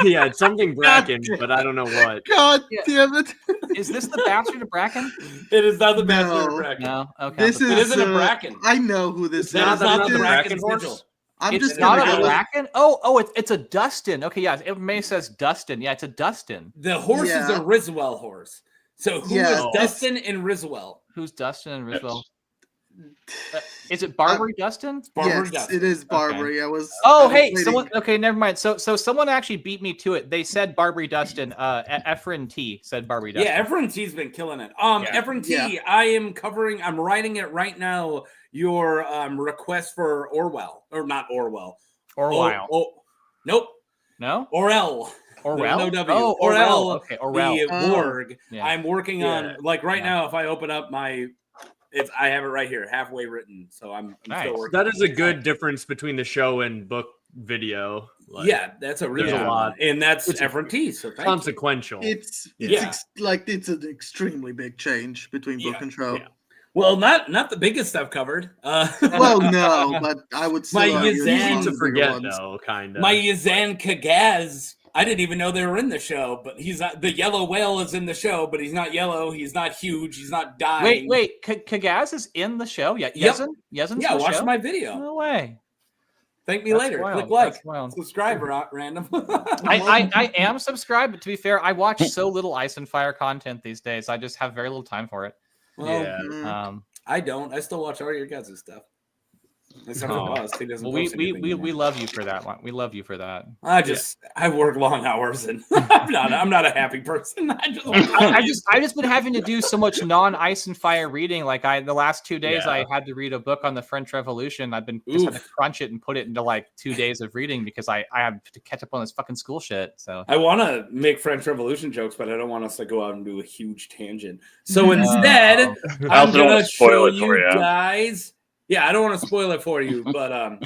Yeah, it's something Bracken, but I don't know what. God damn it! Is this the Bastard of Bracken? It is not the Bastard of Bracken. No, okay. This it isn't a Bracken. I know who this is. It's not the Bracken horse. Sigil. It's not a Bracken? Oh, it's a Dustin. Okay, yeah, it may says Dustin. Yeah, it's a Dustin. The horse is a Riswell horse. So who is Dustin and Riswell? Who's Dustin and Riswell? Is it Barbary Dustin? Yes, Dustin. It is Barbary. Okay. Someone. Okay, never mind. So someone actually beat me to it. They said Barbary Dustin. Ephraim T said Barbary Dustin. Yeah, Ephraim T's been killing it. Ephraim T, I am covering. I'm writing it right now. Your request for Orwell, or not Orwell. Orwell. Nope. No. Orwell. Orwell? No W. Oh, Orwell. Okay, Orwell. The Warg. Yeah. I'm working on, like right now, if I open up I have it right here, halfway written. So I'm still working. That is a good difference between the show and book video. Yeah, that's a really a lot. And that's FRT, so thank consequential. It's an extremely big change between book and show. Yeah. Well, not the biggest I've covered. Well, no, but I would say Yazan to forget though, kind of. My Yazan Kagaz. I didn't even know they were in the show, but he's not. The yellow whale is in the show, but he's not yellow. He's not huge. He's not dying. Wait. Kagaz is in the show? Yeah, Yezen? Yezen's yeah, in the watch show? my video. No way. Thank me later. Wild. Click like. Subscribe, random. I am subscribed, but to be fair, I watch so little Ice and Fire content these days. I just have very little time for it. Well, I don't. I still watch all your guys' stuff. Except for Boss. He doesn't we love you for that one. We love you for that. I work long hours and I'm not a happy person. I just been having to do so much non-Ice and Fire reading. Like the last 2 days I had to read a book on the French Revolution. I've been just had to crunch it and put it into like 2 days of reading because I had to catch up on this fucking school shit. So I want to make French Revolution jokes, but I don't want us to go out and do a huge tangent. So instead, I'm gonna show you guys. Yeah, I don't want to spoil it for you, but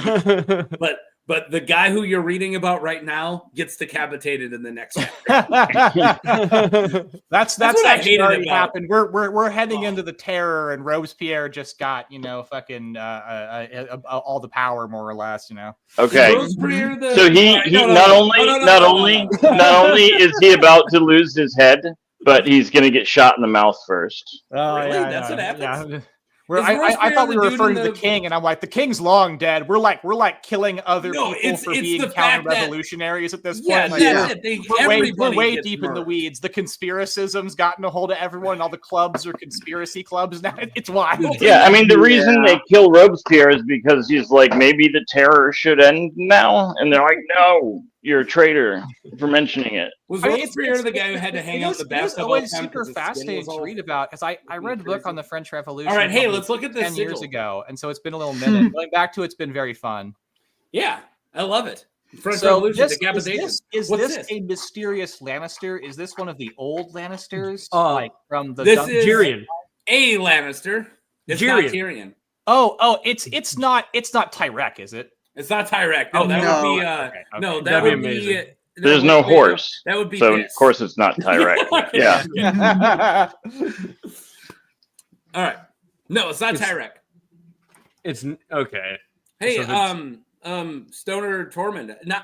but the guy who you're reading about right now gets decapitated in the next chapter. that's actually already happened. We're heading into the terror, and Robespierre just got fucking all the power more or less. Okay, so he not only is he about to lose his head, but he's gonna get shot in the mouth first. Oh, really? yeah, That's what happens. Yeah. I thought we were referring to the king, and I'm like, the king's long dead. We're like killing other people for being counter-revolutionaries at this point. We're way deep in the weeds. The conspiracism's gotten a hold of everyone, and all the clubs are conspiracy clubs now. It's wild. Yeah, I mean, the reason they kill Robespierre is because he's like, maybe the terror should end now, and they're like, no. You're a traitor for mentioning it. Was Robespierre the guy who had to hang out the basketball? It was always super fascinating to read about because I read a book on the French Revolution. All right, hey, let's look at this 10 years ago, and so it's been a little minute. Going back to it's been very fun. Yeah, I love it. French Revolution, decapitation. Is this a mysterious Lannister? Is this one of the old Lannisters? Like from the Tyrion. A Lannister. It's not Tyrion. Oh, it's not Tyrek, is it? It's not Tyrek. No, that would be no, that would be there's no horse. That would be so of course it's not Tyrek. Yeah. All right. No, it's not Tyrek. It's okay. Hey, so Stoner Tormund. Now,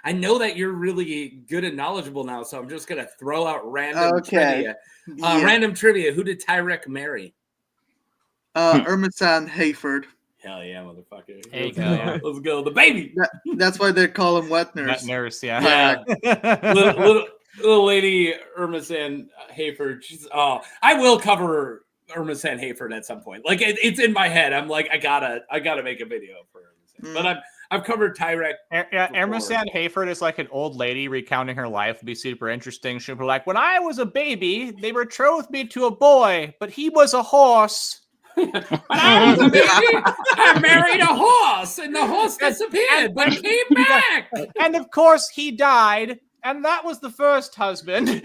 I know that you're really good and knowledgeable now, so I'm just gonna throw out random trivia. Random trivia. Who did Tyrek marry? Ermisan Hayford. Hell yeah, motherfucker. Let's go. The baby. That's why they call him wet nurse. Wet nurse, yeah. little lady Ermisan Hayford. I will cover Ermisan Hayford at some point. Like it's in my head. I'm like, I gotta make a video for Ermisan. But I've covered Tyrek. Ermisan Hayford is like an old lady recounting her life. It'd be super interesting. She'll be like, when I was a baby, they betrothed me to a boy, but he was a horse. When I was a baby, I married a horse, and the horse disappeared, but came back. And of course, he died, and that was the first husband. You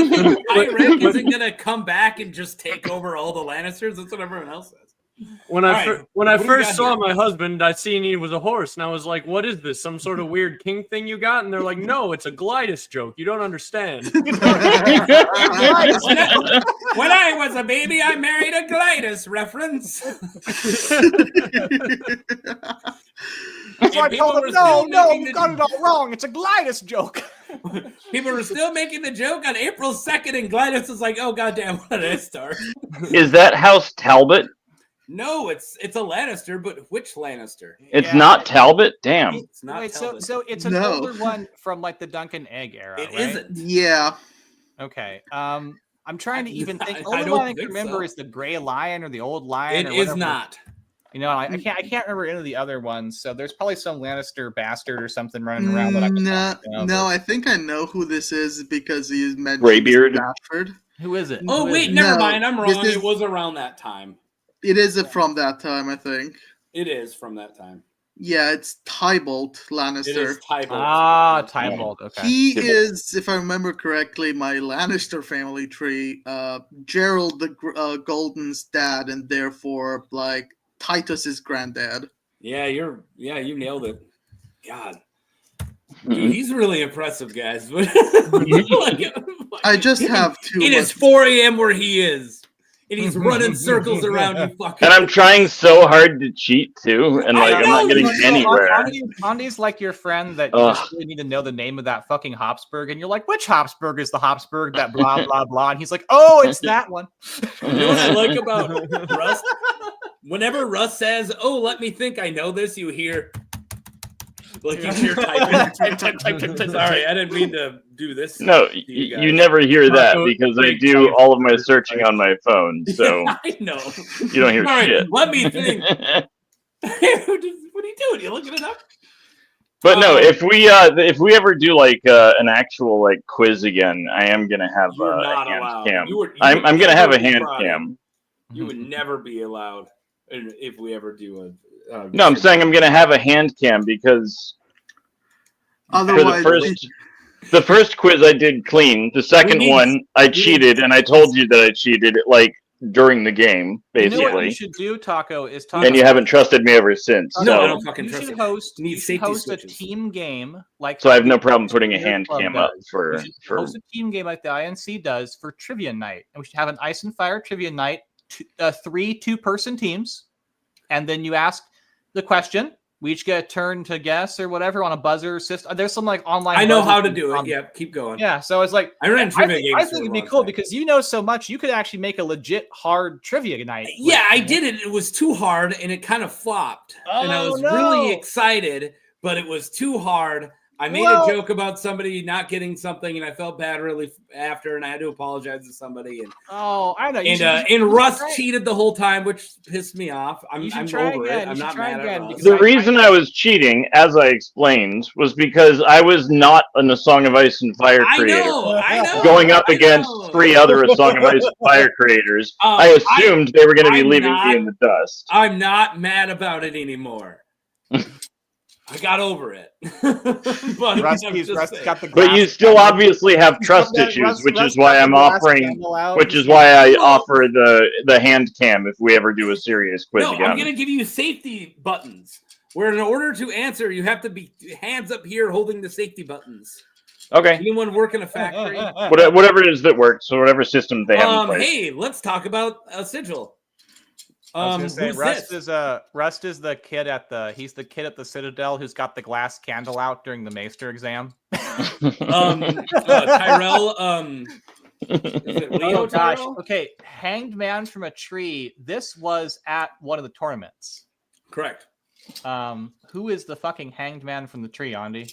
think Tyrek isn't gonna come back and just take over all the Lannisters? That's what everyone else says. When I first saw my husband, I seen he was a horse, and I was like, "What is this? Some sort of weird king thing you got?" And they're like, "No, it's a Glidus joke. You don't understand." When I was a baby, I married a Glidus reference. So I told him, no, you got it all wrong. It's a Glidus joke. People were still making the joke on April 2nd, and Glidus was like, "Oh goddamn, what did I start?" Is that House Talbot? No, it's a Lannister, but which Lannister? It's not Talbot? Damn. It's not Wait, Talbot. so it's an older one from like the Duncan Egg era, It right? isn't. Yeah. Okay. I'm trying to even think. I Only don't one I can think remember so. is the Gray Lion or the Old Lion. It or is whatever. not. You know, I can't remember any of the other ones. So there's probably some Lannister bastard or something running around that I can No, I think I know who this is because he mentioned Greybeard. Stafford. Who is it? Oh Who is wait, it? never No, mind. I'm this wrong. is- It was around that time. It is from that time, I think. It is from that time. Yeah, it's Tybalt It is Lannister. Tybalt. Tybalt. Okay. He is, if I remember correctly, my Lannister family tree. Gerald the Golden's dad, and therefore, like, Titus's granddad. Yeah, you nailed it. God. Dude, he's really impressive, guys. I just have too It is much. 4 a.m. where he is. And he's running circles around you fucking. And I'm trying so hard to cheat too, and like I'm not getting anywhere. Andy's like your friend that you just really need to know the name of that fucking Habsburg, and you're like, which Habsburg is the Habsburg that blah blah blah? And he's like, oh, it's that one. You know what I like about Russ? Whenever Russ says, "Oh, let me think, I know this," you hear like hear typing. type. Sorry, I didn't mean to do this. No, you never hear that because I do all of my searching on my phone, so I know you don't hear shit. Let me think. What are you doing? You looking it up? But no, if we ever do like an actual like quiz again, I am gonna have a hand cam. I'm gonna have a hand cam. You would never be allowed if we ever do a. No, I'm saying I'm gonna have a hand cam because Otherwise, the first quiz I did clean. The second one I cheated, and I told you that I cheated like during the game, basically. You know what you should do, Taco, is talk. And you haven't trusted me ever since. No, I So, don't fucking trust it. You should host a team game like. so I have no problem putting a hand cam up for. Host a team game like the INC does for trivia night, and we should have an Ice and Fire trivia night. 3 2-person teams, and then you ask the question. We each get a turn to guess or whatever on a buzzer system. There's some like online. I know how to do it. Yeah, keep going. Yeah, so it's like I ran trivia games. I think it'd be cool because you know so much. You could actually make a legit hard trivia night. Yeah, I did it. It was too hard, and it kind of flopped. And I was really excited, but it was too hard. I made a joke about somebody not getting something, and I felt bad really after, and I had to apologize to somebody. And I know. And Russ cheated the whole time, which pissed me off. I'm over it. I'm not mad at Russ. The reason I was cheating, as I explained, was because I was not a Song of Ice and Fire creator. I know. Going up against 3 other A Song of Ice and Fire creators, I assumed they were going to be leaving me in the dust. I'm not mad about it anymore. I got over it. But you still obviously have trust issues, which is why I'm offering. Which is why I offer the hand cam if we ever do a serious quiz again. I'm going to give you safety buttons, where in order to answer, you have to be hands up here holding the safety buttons. Okay. Anyone work in a factory? Whatever it is that works, so whatever system they have in place. Hey, let's talk about a Sigil. Who's Rust this? is the kid at the Citadel who's got the glass candle out during the Maester exam. Tyrell. Is it Leo Oh gosh. Tyrell? Okay, hanged man from a tree. This was at one of the tournaments. Correct. Who is the fucking hanged man from the tree, Andy?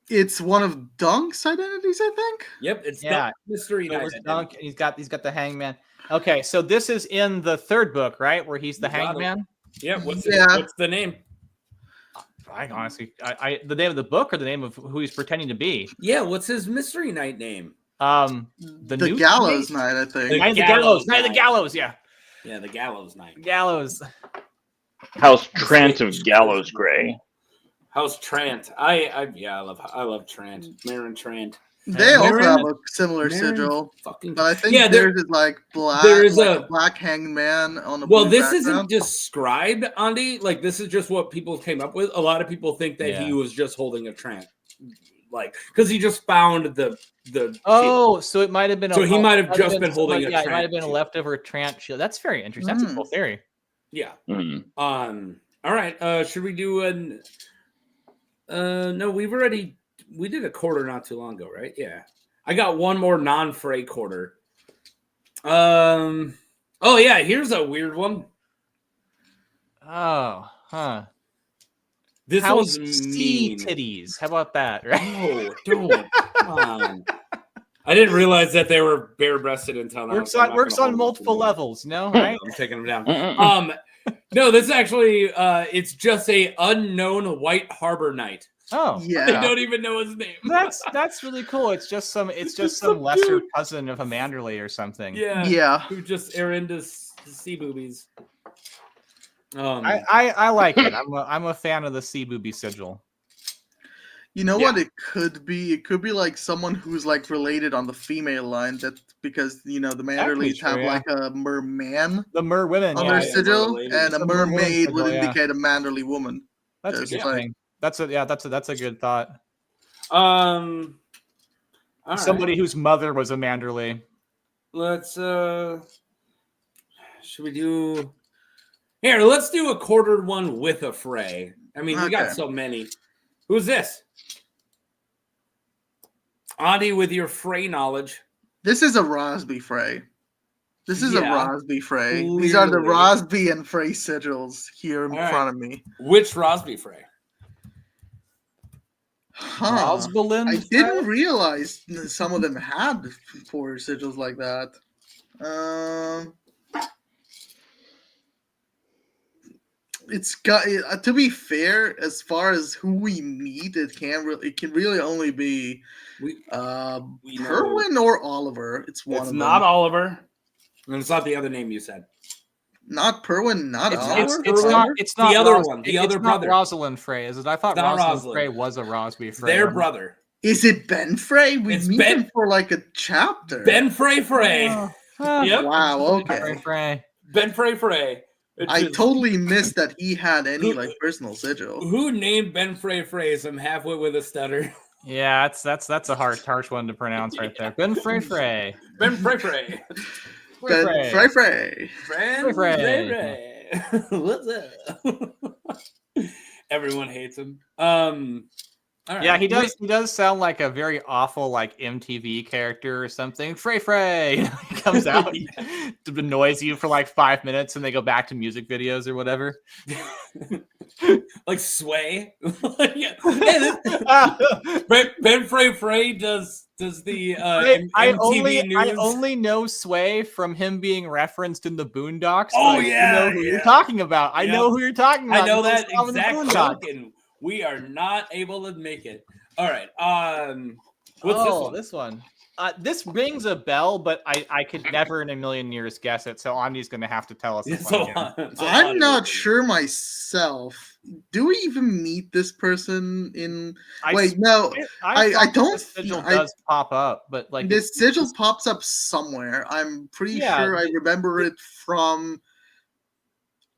It's one of Dunk's identities, I think. Yep, it's Yeah. Mystery It Knight. was Dunk, and he's got the hanged man. Okay, so this is in the third book, right? Where he's the You got hanged it. man. Yeah, what's the name? I honestly, the name of the book or the name of who he's pretending to be. Yeah, what's his Mystery Knight name? The Gallows Knight, I think. Night of the Gallows. Night of the Gallows. Yeah. Yeah, the Gallows Knight. Gallows. House Trant of Gallows Grey. House Trant. I love Trant. Marin Trant. They also have a similar sigil, but I think theirs is like black. There is a black hanged man on the. Well, blue this background. isn't described, Andy. Like this is just what people came up with. A lot of people think that he was just holding a Trant, like because he just found the. Oh, so it might have been. So he might have just been holding a. Yeah, it might have been a leftover Trant shield. That's very interesting. That's a cool theory. Yeah. All right. Should we do an? No, we did a quarter not too long ago, right? Yeah. I got one more non-fray quarter. Oh yeah, here's a weird one. Oh, huh. This House one's sea mean. titties. How about that? Right? Oh, don't. Come on. I didn't realize that they were bare-breasted until now. Works on multiple levels, no? Right? I'm taking them down. No, this is actually it's just a unknown White Harbor Knight. Oh, yeah. They don't even know his name. That's really cool. It's just some lesser cousin of a Manderley or something. Yeah. Who just are into sea boobies. I like it. I'm a fan of the sea booby sigil. You know what it could be? It could be like someone who's like related on the female line. That because the Manderleys have like a merman, the merwomen on their sigil, and a mermaid would sigil, indicate a Manderly woman. That's a good thing. That's a good thought. Somebody whose mother was a Manderley. Let's should we do here? Let's do a quartered one with a fray. I mean, we got so many. Who's this? Andy, with your fray knowledge. This is a Rosby fray. This is a Rosby fray. Clearly. These are the Rosby and Frey sigils here in front of me. Which Rosby fray? I didn't realize some of them had poor sigils like that. It's got to be fair. As far as who we need, it can really only be Perwin or Oliver. It's one. It's not Oliver, and it's not the other name you said. Not Perwin, not Oliver. It's not the other Ros- one. The it's other not brother. Rosalind Frey. Is it? I thought Rosalind Frey was a Rosby Frey. Their brother. Is it Ben Frey? We It's meet Ben- him for like a chapter. Ben Frey. Yep. Wow. Okay. Ben Frey. I totally missed that he had any like personal sigil. Who named Ben Frey? I'm halfway with a stutter. Yeah, that's a harsh one to pronounce right there. Ben Frey. Ben Frey. Ben Frey. What's up? Everyone hates him. All right. Yeah, he does. He does sound like a very awful like MTV character or something. Frey. He comes out to annoys you for like 5 minutes, and they go back to music videos or whatever. Like Sway. Ben Frey does the MTV news. I only know Sway from him being referenced in the Boondocks. Oh I know who you're talking about. I know who you're talking about. I know that exact joke, and we are not able to make it. All right. What's this one? This rings a bell, but I could never in a million years guess it. So Andy's going to have to tell us. I'm not sure myself. Do we even meet this person in? Wait, no, I don't. This sigil does pop up, but like this sigil pops up somewhere. I'm pretty sure I remember it from.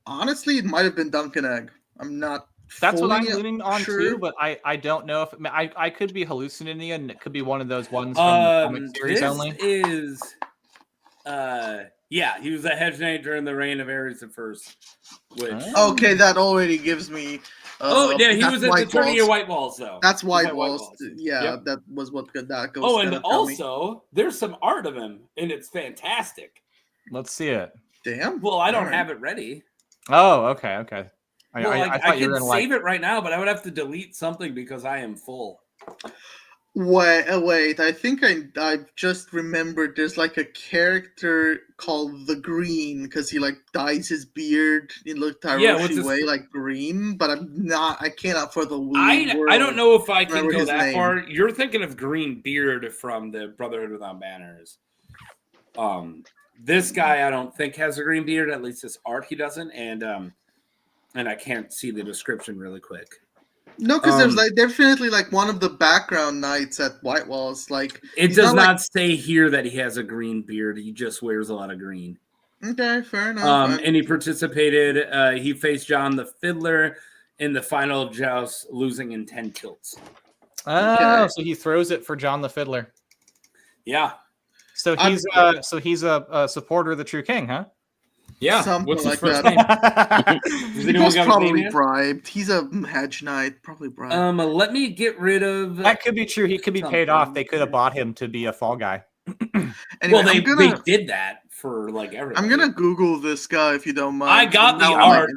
Honestly, it might have been Duncan Egg. I'm not. That's what I'm leaning on too, but I don't know if I could be hallucinating, and it could be one of those ones from the comic series only. Is Yeah, he was a hedge knight during the reign of Ares the First. Which Okay, that already gives me. yeah, he that's was at the White tourney Walls. of White Walls, though. That's He was White at Walls. Yeah, Yep. that was what that goes. Oh, and gonna tell me. also, there's some art of him, and it's fantastic. Let's see it. Damn. Well, I don't Alright. have it ready. Oh, okay. I thought you could were gonna save it right now, but I would have to delete something because I am full. Wait! I think I just remembered. There's like a character called the Green because he like dyes his beard in like Taroshi way, like green. But I cannot for the I don't know if I can remember go his that name. far. You're thinking of Green Beard from the Brotherhood Without Banners. This guy I don't think has a green beard. At least his art he doesn't, and I can't see the description really quick. No, because there's like definitely like one of the background knights at White Walls. Like It does not say here that he has a green beard. He just wears a lot of green. Okay, fair enough. And he participated. He faced John the Fiddler in the final joust, losing in 10 tilts. Oh, so he throws it for John the Fiddler. Yeah. So he's a supporter of the True King, huh? Yeah. Something What's his like first that. name? He was probably bribed. He's a hedge knight, probably bribed. Let me get rid of. That could be true. He could be paid off. They could have bought him to be a fall guy. Well, Anyway, they did that for like everything. I'm gonna Google this guy if you don't mind. I got the art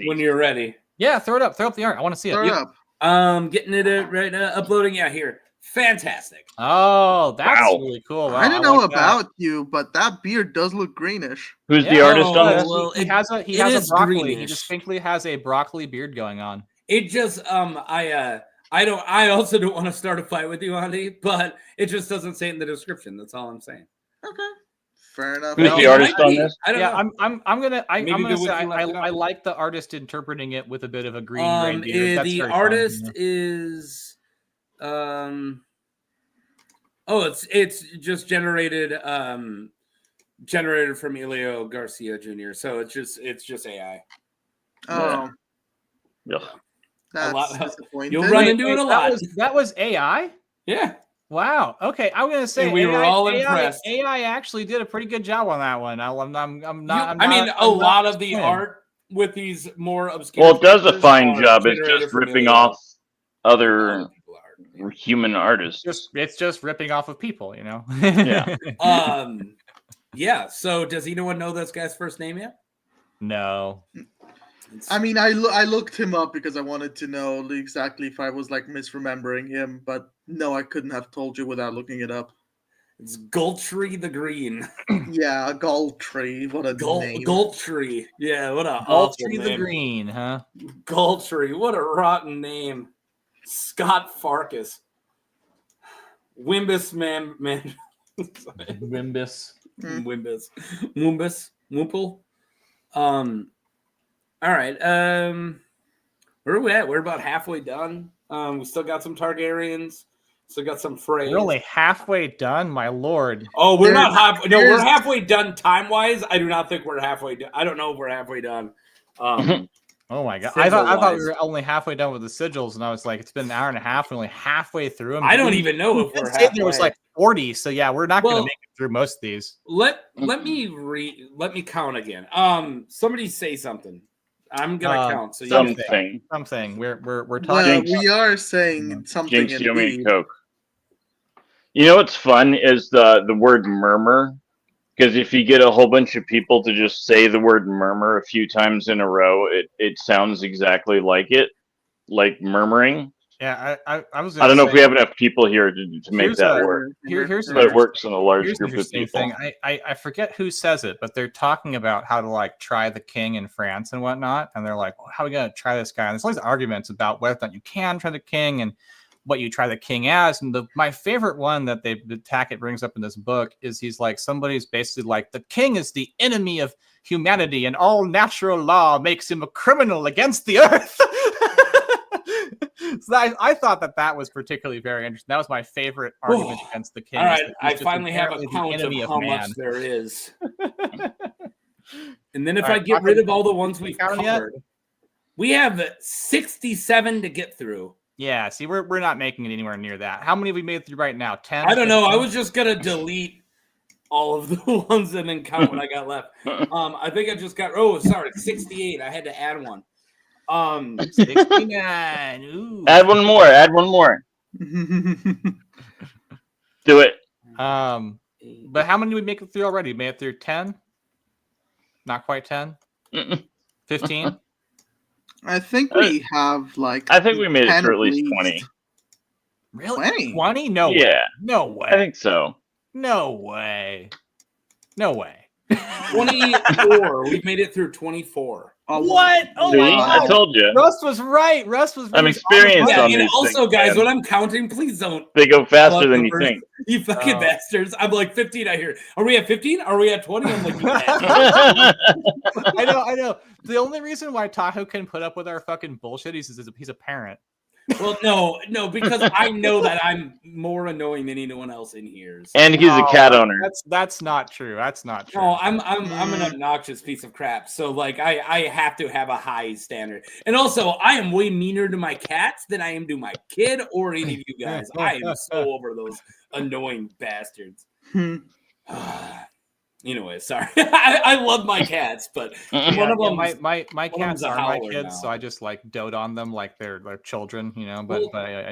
when you're ready. Yeah, throw it up. Throw up the art. I want to see it. Throw it up. Getting it right now. Uploading. Yeah, here. Fantastic. Oh, that's really cool. Wow, I don't know like about you, but that beard does look greenish. Who's the artist on this? Well, he has a broccoli. He distinctly has a broccoli beard going on. It just I also don't want to start a fight with you, Andy, but it just doesn't say it in the description. That's all I'm saying. Okay. Fair enough. Who's the artist on this? I don't know. I'm gonna Maybe say I I like the artist interpreting it with a bit of a green gray beard. That's the very artist fun, is it's just generated from Elio Garcia Jr. So it's just AI. Oh. Yeah. That's disappointing. You'll run into it a lot. That was AI? Yeah. Wow. Okay, I'm gonna say and we were all impressed. AI actually did a pretty good job on that one. A lot of the art with these more obscure. Well, it does a fine job. It's just ripping off other human artists. It's just ripping off of people, you know. Yeah. Yeah. So, does anyone know this guy's first name yet? No. I mean, I looked him up because I wanted to know exactly if I was like misremembering him, but no, I couldn't have told you without looking it up. It's Gultree the Green. Yeah, Gultree. What a name. Gultree. Yeah, what a Gultree the Green, huh? Gultree. What a rotten name. Scott Farkas. Wimbus man. Wimbus. Wimbus. Wimple. All right. Where are we at? We're about halfway done. We still got some Targaryens. Still got some Freys. We're only halfway done, my lord. Oh, we're not halfway. No, we're halfway done time-wise. I do not think we're halfway done. I don't know if we're halfway done. Oh my god! I thought we were only halfway done with the sigils, and I was like, it's been an hour and a half. We're only halfway through them. I don't even know if we're halfway. There was like 40, so yeah, we're not going to make it through most of these. Let me count again. Somebody say something. I'm gonna count. So something. We're talking. We are saying something. Jinx, Yomi, and Coke. You know what's fun is the word murmur, because if you get a whole bunch of people to just say the word murmur a few times in a row, it sounds exactly like it, like murmuring. Yeah, I was. I don't know if we have enough people here to make that work. But it works in a large group of people. Thing. I forget who says it, but they're talking about how to like try the king in France and whatnot, and they're like, well, "How are we gonna try this guy?" And there's always arguments about whether or not you can try the king and what you try the king as. And my favorite one that Tackett brings up in this book is he's like, somebody's basically like, the king is the enemy of humanity, and all natural law makes him a criminal against the earth. So I thought that was particularly very interesting. That was my favorite argument against the king. All right, I finally have a count of how much there is. And then if I get rid of all the ones we've covered, we have 67 to get through. Yeah, see, we're not making it anywhere near that. How many have we made through right now? 10? I don't know. I was just going to delete all of the ones and then count what I got left. I think I just got 68. I had to add one. 69. Ooh. Add one more. Add one more. Do it. But how many did we make it through already? We made it through 10? Not quite 10? 15? I think we have like. I think we made it 10 through at least least. 20. Really? 20? No way. Yeah. No way. I think so. No way. No way. 24. We've made it through 24. What? Oh See? my I God. told you. Russ was right. Russ was. I'm really experienced Yeah, on and these also, things, guys, man. when I'm counting, please don't. They go faster than you numbers. think. You fucking bastards. I'm like 15. I hear. Are we at 15? Are we at 20? I'm like, you I know. The only reason why Tahoe can put up with our fucking bullshit is he's a parent. Well, no, because I know that I'm more annoying than anyone else in here. So. And he's a cat owner. That's not true. That's not true. No, I'm an obnoxious piece of crap. So like I have to have a high standard. And also I am way meaner to my cats than I am to my kid or any of you guys. I am so over those annoying bastards. Anyway, sorry. I love my cats, but one of them, my cats are my kids, now. so I just like dote on them like they're children, you know. But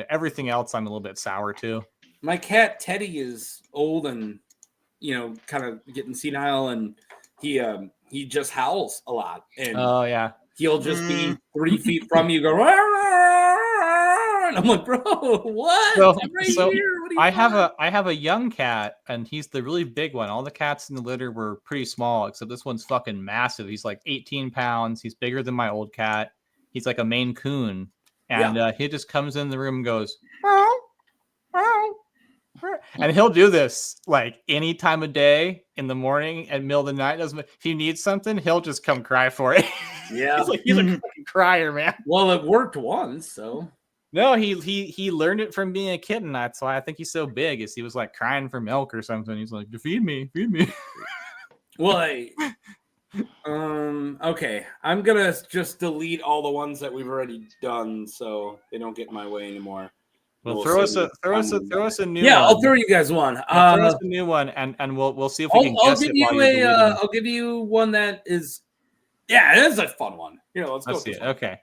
everything else, I'm a little bit sour too. My cat Teddy is old and kind of getting senile, and he just howls a lot. And oh yeah, he'll just be 3 feet from you, go. And I'm like, bro, what? So, I'm right here. What do you I want? have a young cat, and he's the really big one. All the cats in the litter were pretty small, except this one's fucking massive. He's like 18 pounds. He's bigger than my old cat. He's like a Maine Coon, and he just comes in the room and goes, meow, meow, meow. And he'll do this like any time of day, in the morning and middle of the night. If he needs something, he'll just come cry for it. Yeah, he's a fucking crier, man. Well, it worked once, so. No, he learned it from being a kitten. That's why I think he's so big. Is he was like crying for milk or something. He's like, feed me. Well, okay. I'm gonna just delete all the ones that we've already done, so they don't get in my way anymore. Well, throw us a new. Yeah, one. I'll throw you guys one. Throw us a new one, and we'll see if we can guess it. I'll give you one that is. Yeah, it is a fun one. Let's go. See it. Okay.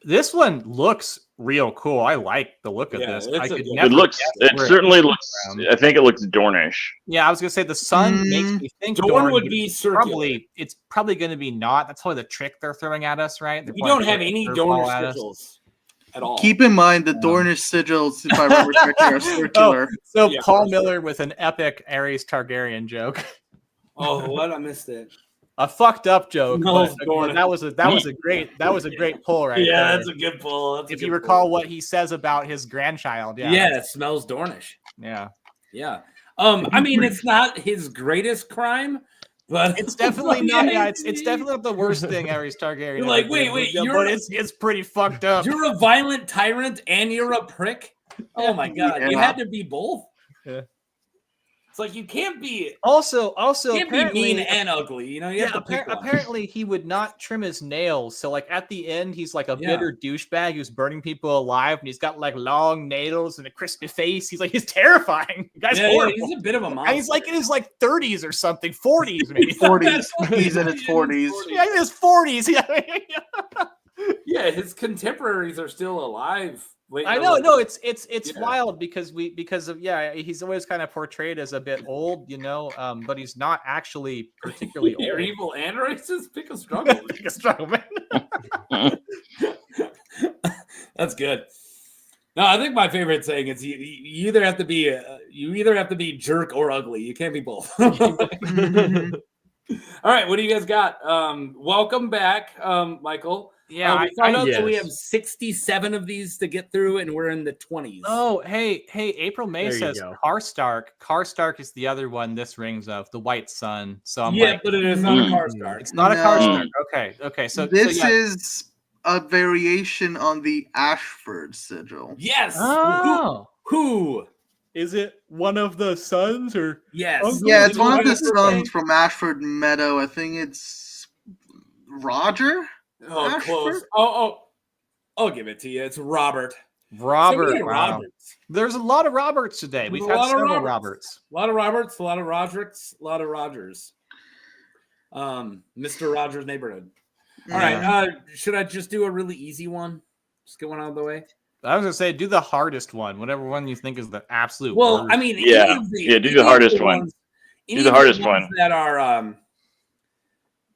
This one looks real cool. I like the look of this. It certainly looks. I think it looks Dornish. Yeah, I was gonna say the sun makes me think Dorn would be circular. It's probably going to be not. That's probably the trick they're throwing at us, right? We don't have any Dornish sigils at all. Keep in mind the Dornish sigils, if I remember correctly, are circular. Paul Miller with an epic Ares Targaryen joke. Oh, what? I missed it. A fucked up joke. No, but that was a great pull right there. Yeah, that's a good pull. If you recall what he says about his grandchild, yeah, it smells Dornish. Yeah. I mean, it's not his greatest crime, but it's definitely not. Yeah, it's definitely not the worst thing Ares Targaryen. You're like, wait, but it's pretty fucked up. You're a violent tyrant and you're a prick. Oh my god, you had to be both. Yeah. It's like you can't be also you can't be mean and ugly. You have to pick one. Apparently he would not trim his nails. So like at the end, he's like a bitter douchebag who's burning people alive, and he's got like long nails and a crispy face. He's terrifying. The guy's horrible. He's a bit of a monster. And he's like in his 30s or something, 40s maybe. 40s. He's in his 40s. Yeah, in his 40s. Yeah, his contemporaries are still alive. I know, no, it's wild because he's always kind of portrayed as a bit old, but he's not actually particularly old. You're evil and racist. Pick a struggle. Pick a struggle, man. That's good. No, I think my favorite saying is you either have to be jerk or ugly. You can't be both. All right, what do you guys got? Welcome back, Michael. Yeah, we found out that we have 67 of these to get through, and we're in the 20s. Oh, hey, April May says Karstark. Karstark is the other one this rings of, the White Sun. So I'm but it is not a Karstark. It's not a Karstark. Okay. So this is a variation on the Ashford sigil. Yes. Oh. Who? Is it one of the sons or? Yes. Yeah, it's one of the sons from Ashford Meadow. I think it's Roger. Oh, Ashford? Close. Oh, I'll give it to you. It's Robert. Robert. many Wow. Roberts. There's a lot of Roberts today. We've had several Roberts. A lot of Roberts, a lot of Rodricks, a lot of Rogers. Mr. Rogers' Neighborhood. All right. Should I just do a really easy one? Just get one out of the way. I was gonna say, do the hardest one, whatever one you think is the absolute. Well, worst. I mean, do the hardest one. Do the hardest one. That are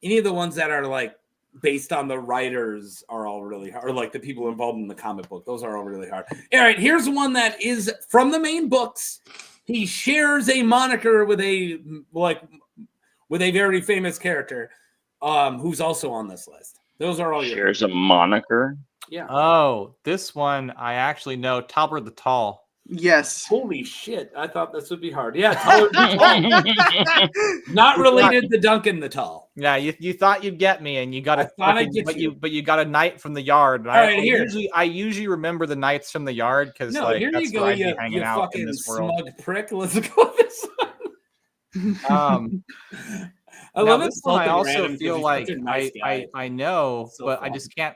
any of the ones that are like based on the writers are all really hard, or like the people involved in the comic book. Those are all really hard. All right, here's one that is from the main books. He shares a moniker with a very famous character, who's also on this list. Those are all shares a moniker. Yeah. Oh, this one I actually know. Talbot the Tall. Yes. Holy shit! I thought this would be hard. Yeah, Talbot the Tall. Not related to Duncan the Tall. Yeah, you thought you'd get me, and you got a but you got a knight from the yard. All right, here. I usually remember the knights from the yard because here that's you go. where I'd be You hanging out fucking in this world. smug prick. Let's go with this one. I love this one. I also feel like I know, but fun.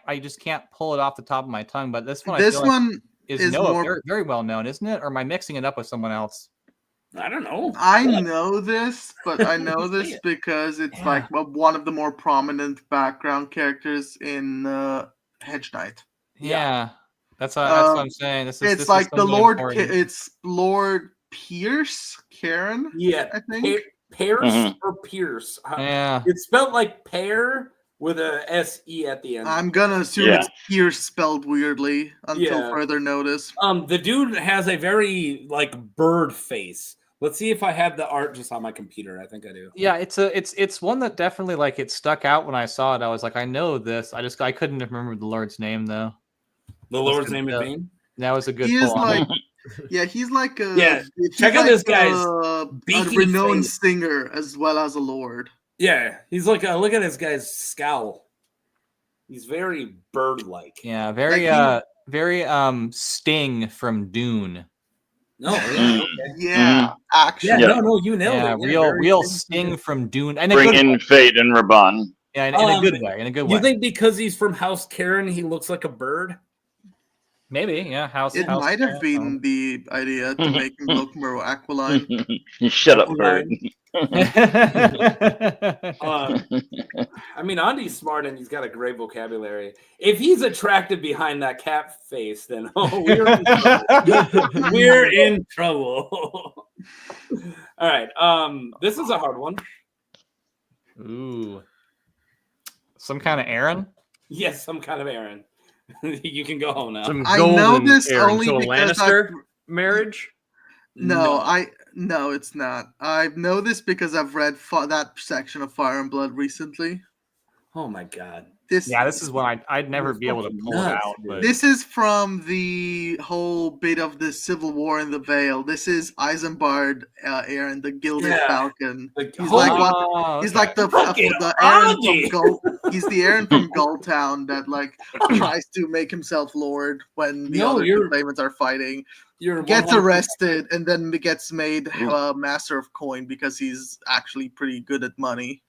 I just can't pull it off the top of my tongue. But this one, is very, very well known, isn't it? Or am I mixing it up with someone else? I don't know. I know this, but I know this because it's like one of the more prominent background characters in Hedge Knight. Yeah, that's what I'm saying. It's like the Lord. It's Lord Karen. Yeah, I think. Pierce or Pierce? Yeah, it's spelled like pear with a S-E at the end. I'm gonna assume it's Pierce spelled weirdly until further notice. The dude has a very like bird face. Let's see if I have the art just on my computer. I think I do. Yeah, it's one that definitely like it stuck out when I saw it. I was like, I know this. I couldn't remember the Lord's name though. The Lord's name is Bane? That was a good pull. He's like a check out this guy's a renowned singer as well as a lord. Yeah, he's like look at this guy's scowl. He's very bird-like. Yeah, very Sting from Dune. No, actually, no, you nailed it. Real Sting from Dune. And bring in Fate and Raban. Yeah, in a good way. In a good way. You think because he's from House Karen, he looks like a bird? Maybe, yeah. It might have been the idea to make him look more aquiline. Shut up, bird. I mean, Andy's smart and he's got a great vocabulary. If he's attractive behind that cat face, then we're in trouble. All right. This is a hard one. Ooh. Some kind of Aaron? Yes, some kind of Aaron. You can go home now. I know this Aaron only to a because Lannister marriage. No, it's not. I know this because I've read that section of Fire and Blood recently. Oh my god! This is one I'd never be able to pull it out. But... This is from the whole bit of the Civil War in the Vale. This is Isambard Aaron, the Gilded Falcon. He's like the Aaron from he's the Aaron from Gulltown that like tries to make himself lord when the other claimants are fighting. Gets arrested and then gets made master of coin because he's actually pretty good at money.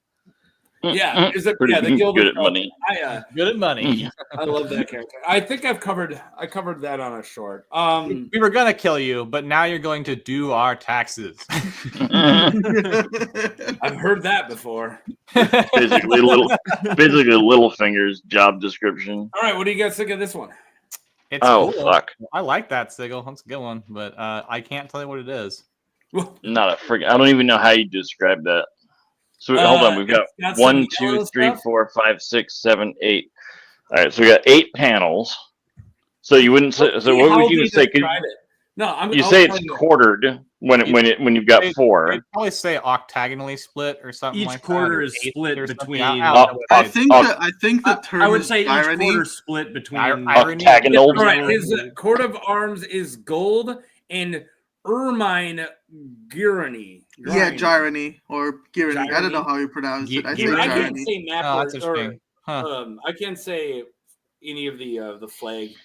Yeah, the good at money. Good at money. I love that character. I think I covered that on a short. We were gonna kill you, but now you're going to do our taxes. I've heard that before. Basically, Littlefinger's job description. All right, what do you guys think of this one? It's cool. Fuck! I like that, Sigil. That's a good one, but I can't tell you what it is. Not a freak. I don't even know how you describe that. So hold on, we've got 1, 2, 3, 4, 5, 6, 7, 8. All right, so we got 8 panels. So you wouldn't say. So what would you say? You say it's quartered when you've got 4. I'd probably say octagonally split or something. Each quarter is split between. I think the term. I would say irony. Each quarter split between octagonal. Right, his coat of arms is gold and ermine Gyrany. Yeah, Gyrany or Gyrany. I don't know how you pronounce it. I say I Gyrany. can't say map I can't say any of the flag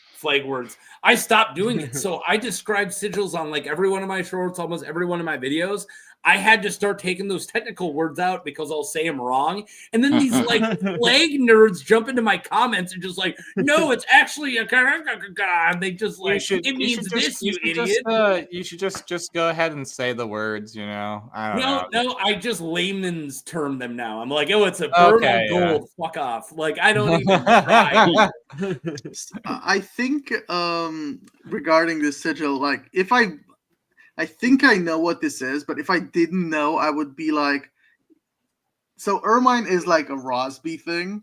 words. I stopped doing it, so I describe sigils on like every one of my shorts, almost every one of my videos. I had to start taking those technical words out because I'll say them wrong. And then these like flag nerds jump into my comments and just like, no, it's actually a and they just like it means this, you idiot. You should just go ahead and say the words, you know. I don't know. No, I just layman's term them now. I'm like, oh, it's a bird on gold. Yeah. Fuck off. Like I don't even try. I think regarding this sigil, like if I think I know what this is, but if I didn't know, I would be like, so ermine is like a Rosby thing,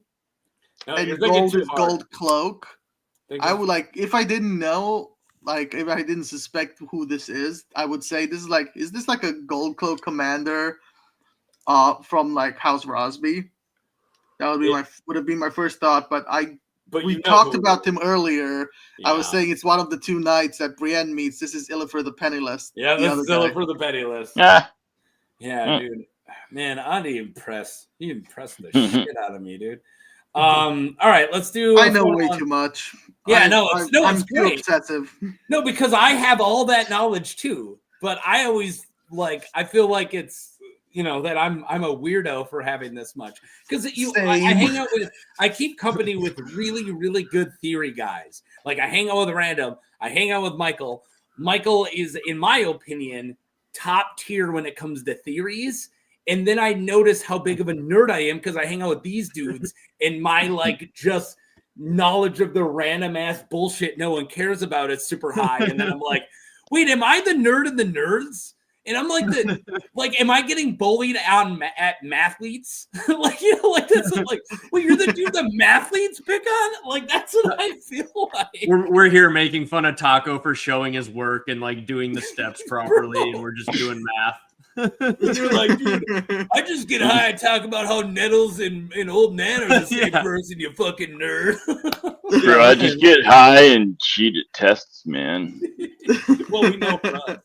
and gold is gold cloak. I would like, if I didn't know, like if I didn't suspect who this is, I would say this is this like a gold cloak commander from like House Rosby? That would have been my first thought, but we talked about him earlier. Yeah. I was saying it's one of the two knights that Brienne meets. This is Illifur the Penniless. Yeah, this is Illifur the Penniless. Yeah, dude. Man, Andy impressed. He impressed the shit out of me, dude. All right, let's do. I know way too much. Yeah, I'm too obsessive. No, because I have all that knowledge too, but I always I feel like it's. You know that I'm a weirdo for having this much because I hang out with I keep company with really, really good theory guys. Like I hang out with Random, I hang out with Michael. Michael is, in my opinion, top tier when it comes to theories. And then I notice how big of a nerd I am because I hang out with these dudes and my just knowledge of the random ass bullshit no one cares about is super high. And then I'm like, wait, am I the nerd of the nerds? And I'm like, am I getting bullied at mathletes? That's well, you're the dude the mathletes pick on? Like, that's what I feel like. We're here making fun of Taco for showing his work and like doing the steps properly, and we're just doing math. You're like, dude, I just get high and talk about how Nettles and Old Nan are the same person, you fucking nerd. Bro, I just get high and cheat at tests, man. Well, we know for us.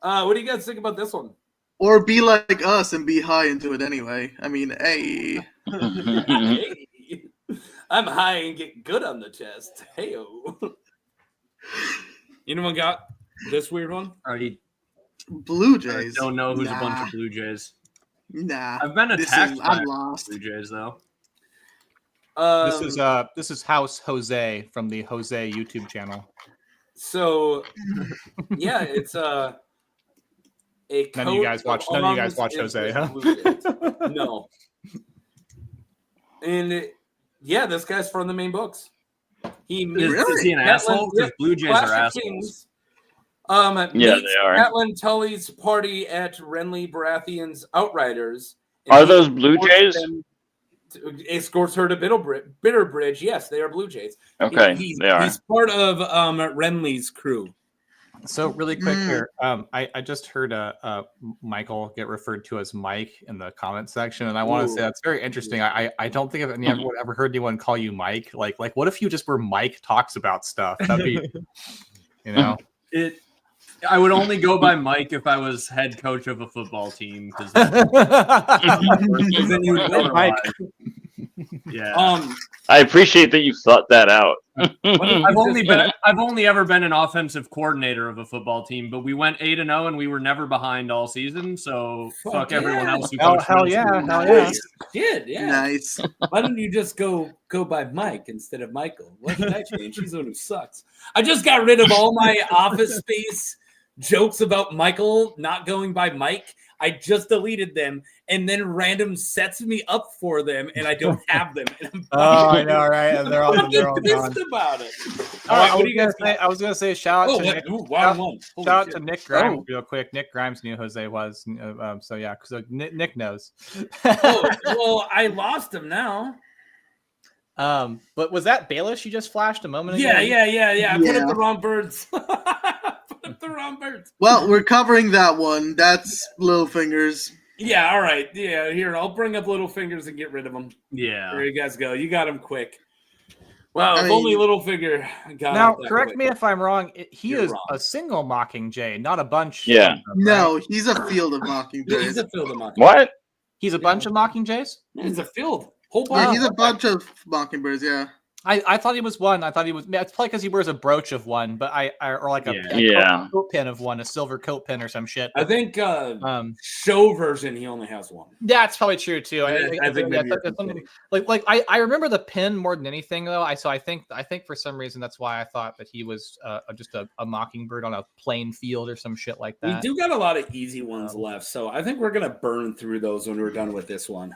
What do you guys think about this one? Or be like us and be high into it anyway. I mean, hey. I'm high and get good on the chest. Hey-o. Anyone got this weird one? Blue Jays. I don't know who's a bunch of Blue Jays. Nah. I've been attacked by lost. Blue Jays, though. This is House Jose from the Jose YouTube channel. So, yeah, it's none of you guys watch Jose, huh? No. And this guy's from the main books. Is he an asshole? Because Blue Jays are assholes. Yeah, they are. Catelyn Tully's party at Renly Baratheon's Outriders. Are those Blue Jays? Escorts her to Bitterbridge. Yes, they are Blue Jays. Okay, they are. He's part of Renly's crew. So really quick here, I just heard Michael get referred to as Mike in the comment section, and I want to say that's very interesting. I don't think I've ever heard anyone call you Mike. Like what if you just were Mike talks about stuff? That'd be, you know. I would only go by Mike if I was head coach of a football team. Because then you would know Mike. Yeah. I appreciate that you thought that out. I've only ever been an offensive coordinator of a football team, but we went 8-0 and we were never behind all season. So fuck everyone else who coached. Hell yeah. Did yeah. Nice. Why don't you just go by Mike instead of Michael? What did I change? She's the one who sucks. I just got rid of all my Office Space jokes about Michael not going by Mike. I just deleted them, and then Random sets me up for them, and I don't have them. And I know, right? And they're all pissed about it. All right, what do you guys think? I was gonna say shout out to Nick Grimes real quick. Nick Grimes knew Jose was. So yeah, so Nick knows. Well, I lost him now. But was that Baelish you just flashed a moment ago? Yeah. I put up the wrong birds. Well, we're covering that one. That's Littlefingers. Yeah, all right. Yeah, here, I'll bring up Littlefingers and get rid of them. Yeah. There you guys go. You got him quick. Wow, if only Littlefinger got now, correct me if I'm wrong. You're wrong. A single Mockingjay, not a bunch. Yeah. Them, right? No, he's a field of Mockingjays. He's a field of Mockingjays. What? He's a bunch of Mockingjays? He's a field. Whole bunch. Yeah, he's a bunch of Mockingbirds, yeah. I thought he was one. I thought he was. It's probably because he wears a brooch of one, but or like a coat pin of one, a silver coat pin or some shit. I think show version he only has one. Yeah, it's probably true too. I think I remember the pin more than anything though. I think for some reason that's why I thought that he was just a mockingbird on a plain field or some shit like that. We do got a lot of easy ones left, so I think we're gonna burn through those when we're done with this one.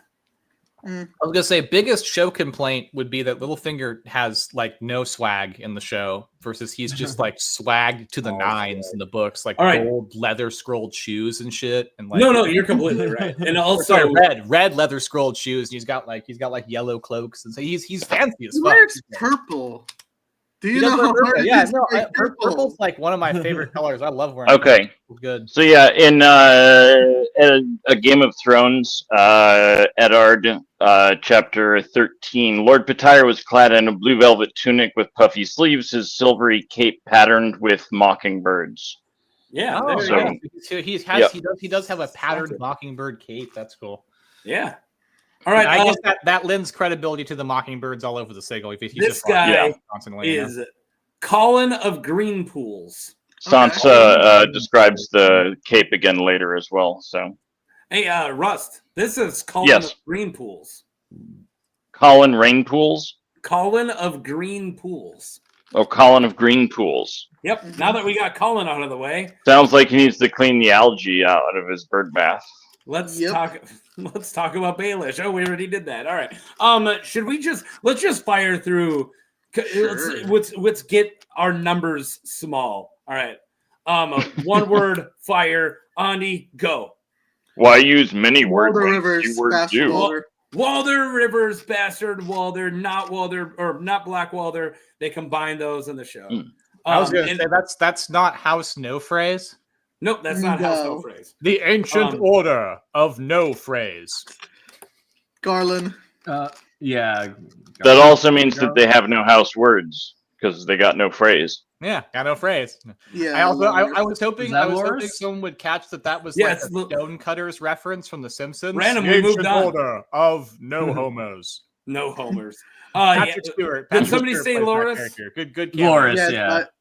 I was gonna say biggest show complaint would be that Littlefinger has like no swag in the show versus he's just like swagged to the nines in the books, like gold leather scrolled shoes and shit. And like no, you're completely right. And also red leather scrolled shoes. And he's got like yellow cloaks, and so he's fancy as fuck. Where's purple? Do you know how hard yeah, no, purple's like one of my favorite colors. I love wearing Okay. It's good. So yeah, in a Game of Thrones, Eddard, chapter 13, Lord Pattaya was clad in a blue velvet tunic with puffy sleeves, his silvery cape patterned with mockingbirds. Yeah. So he does have a patterned mockingbird cape. That's cool. Yeah. All right. I guess that lends credibility to the mockingbirds all over the Sigil. If he's this just guy constantly, is Colin of Green Pools. Sansa describes the cape again later as well. So, hey, Rust. This is Colin of Green Pools. Colin Rainpools. Colin of Green Pools. Oh, Colin of Green Pools. Yep. Now that we got Colin out of the way, sounds like he needs to clean the algae out of his bird bath. Let's talk about Baelish. Oh, we already did that. All right. Should we let's just fire through? Sure. Let's get our numbers small. All right. One word, fire. Andi, go. Why use many words? Walder Rivers, Bastard Walder. Walder Rivers, Bastard Walder, not Walder, or not Black Walder. They combine those in the show. I was going to say that's not House No Phrase. Nope, that's not House No Phrase. The Ancient Order of No Phrase. Garland. Yeah. That also means that they have no house words because they got no phrase. Yeah, got no phrase. Yeah. I was hoping someone would catch that was like a Stonecutters reference from The Simpsons. Random, we moved on. Order of no homos. No homers. Patrick Stewart. Did somebody say Loris? Good. Loris,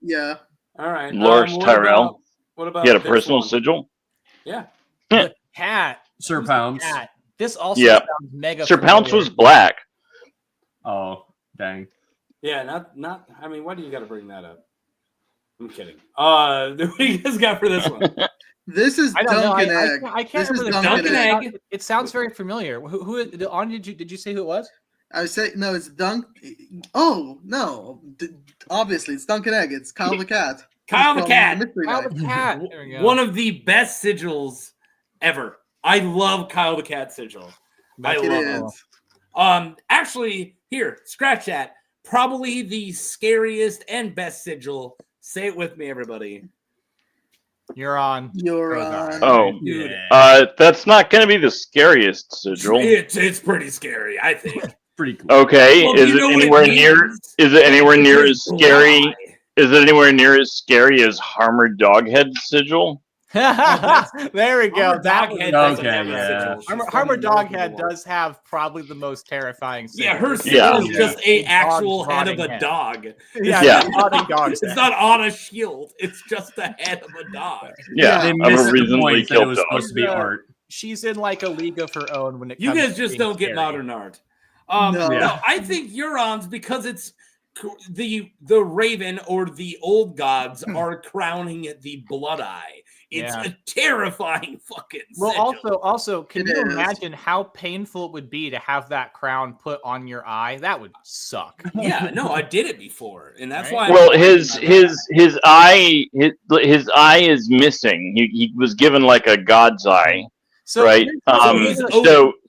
yeah. All right. Loris Tyrell. What about? He had a personal sigil. Yeah. The cat. Sir Pounce. This also sounds mega. Sir Pounce was black. Oh, dang. Yeah, not. I mean, why do you got to bring that up? I'm kidding. What do you guys got for this one? This is Duncan Egg. I can't remember the Duncan Egg. It sounds very familiar. Who did you say who it was? I say no. It's Dunk. Oh no! Obviously, it's Duncan Egg. It's Kyle the Cat. Kyle the Cat. Kyle the Cat. There we go. One of the best sigils ever. I love Kyle the Cat sigil. I love it. Actually, here, scratch that. Probably the scariest and best sigil. Say it with me, everybody. You're on. Oh, dude. That's not going to be the scariest sigil. It's pretty scary, I think. Pretty cool. Okay, well, is it anywhere near? Is it anywhere near as scary? Is it anywhere near as scary as Harmer Doghead sigil? There we go. Harmer Doghead does have probably the most terrifying sigil. Yeah, her sigil is just a actual head of a dog. It's not on a shield. It's just the head of a dog. Yeah, they missed the point that it was supposed to be art. She's in like a league of her own when it comes. You guys just don't get modern art. No, I think Euron's because it's the Raven or the old gods are crowning the Blood Eye. It's a terrifying fucking sigil. Well, also, can you imagine how painful it would be to have that crown put on your eye? That would suck. Yeah, no, I did it before, and that's why. Well, his eye is missing. He was given like a god's eye. So, right.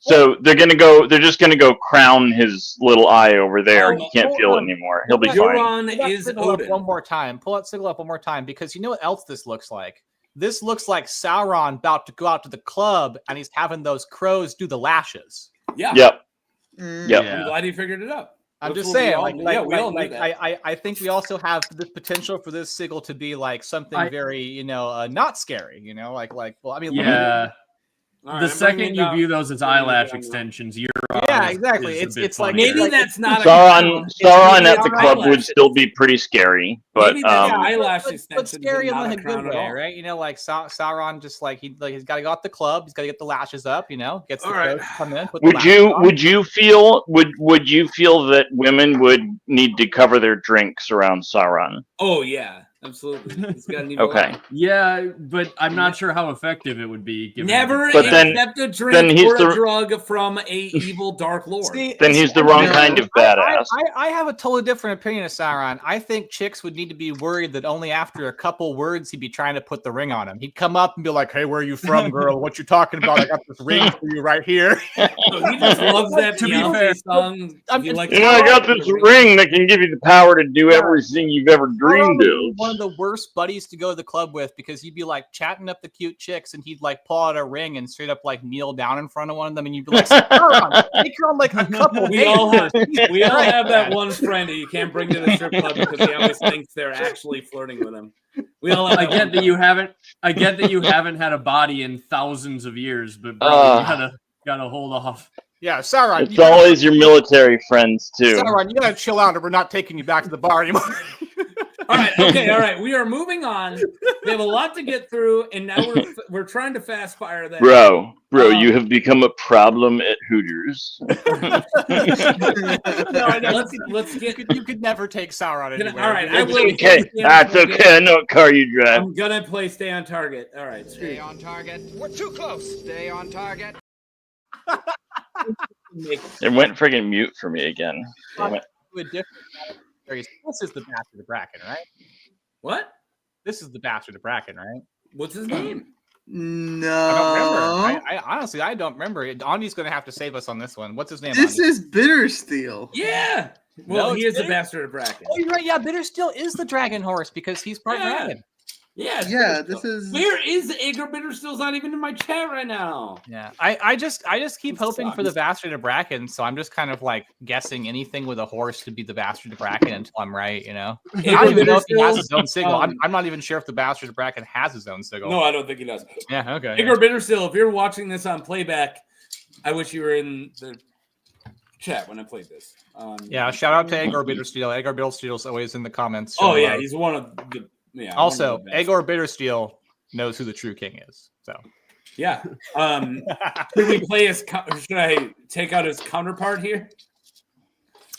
So they're just gonna go crown his little eye over there. He can't feel it anymore. He'll be fine. Euron is Odin. One more time. Pull that Sigil up one more time because you know what else this looks like. This looks like Sauron about to go out to the club and he's having those crows do the lashes. Yeah. Yep. I'm glad you figured it out. I'm just saying, I think we also have the potential for this sigil to be like something very, not scary. Well, I mean, All right, The I'm second bringing you it view up. those as Bringing it eyelash down. extensions, you're Yeah, exactly. It's like Maybe that's not a Sauron crown. at the Maybe club it's would still be pretty scary, but Maybe that's Yeah, eyelash but extensions scary and in not like a a crown good at way, all. right? You know, like Sauron, just like he's got to go out the club. He's got to get the lashes up. You know, gets the All right. coat, come in. Put the would you feel that women would need to cover their drinks around Sauron? Oh yeah, absolutely. He's got an evil Okay. eye. Yeah, but I'm not sure how effective it would be. Given Never But then- accept a then drink he's or a the- drug from a evil dark lord. Then he's the wrong kind of badass. I have a totally different opinion of Sauron. I think chicks would need to be worried that only after a couple words he'd be trying to put the ring on him. He'd come up and be like, "Hey, where are you from, girl? What you talking about? I got this ring for you right here." So he just loves that To be Beyonce fair, song. He likes I got this ring that can give you the power to do everything you've ever dreamed of. One of the worst buddies to go to the club with, because you'd be like chatting up the cute chicks and he'd like pull out a ring and straight up like kneel down in front of one of them and you'd be like, "Sauron, take her on like a couple We all have dates." that one friend who you can't bring to the strip club because he always thinks they're actually flirting with him. We all have I that get one that you haven't. I get that you haven't had a body in thousands of years, but bro, you gotta hold off. Yeah, Sauron. It's always your military friends too. Sauron, you gotta chill out or we're not taking you back to the bar anymore. All right. We are moving on. We have a lot to get through, and now we're trying to fast fire that. Bro, you have become a problem at Hooters. No, I know. Let's get. You could never take Sauron anywhere. All right, I It's will. okay. That's okay. I know what car you drive. I'm gonna play stay on target. All right. Stay on target. We're too close. Stay on target. It went friggin' mute for me again. Damn it. This is the Bastard of Bracken, right? What? This is the Bastard of Bracken, right? What's his name? No. I don't remember. I honestly, I don't remember. Andy's going to have to save us on this one. What's his name? This Andy? is Bittersteel. Yeah. Well, No, he it's is the Bitter- bastard of Bracken. Oh, you're right. Yeah, Bittersteel is the dragon horse because he's part dragon. Yeah. it's Yeah, Bittersteel. this is. Where is Aegor Bittersteel's not even in my chat right now? Yeah, I just keep It hoping for sucks. the Bastard of Bracken, so I'm just kind of like guessing anything with a horse to be the Bastard of Bracken until I'm right, you know. I don't even know if he has his own sigil. I'm not even sure if the Bastard of Bracken has his own sigil. No, I don't think he does. Yeah, okay. Aegor Bittersteel, if you're watching this on playback, I wish you were in the chat when I played this. Yeah, shout out to Aegor Bittersteel. Aegor Bittersteel's always in the comments. Oh showing yeah, love. he's one of the. Yeah. Also, one of the best. Aegor Bittersteel knows who the true king is. So Yeah. Should we play his? Should I take out his counterpart here?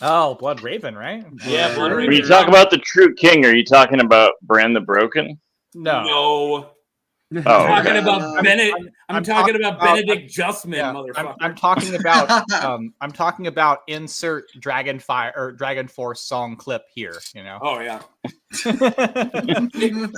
oh, Blood Raven, right? Yeah, Blood When Raven. you talk about the true king, are you talking about Bran the Broken? No. No. Oh, I'm talking okay. about Bennett. I'm talking about Benedict Justman, Yeah, motherfucker. I'm talking about I'm talking about insert Dragonfire or Dragon Force song clip here, you know. Oh yeah. Damon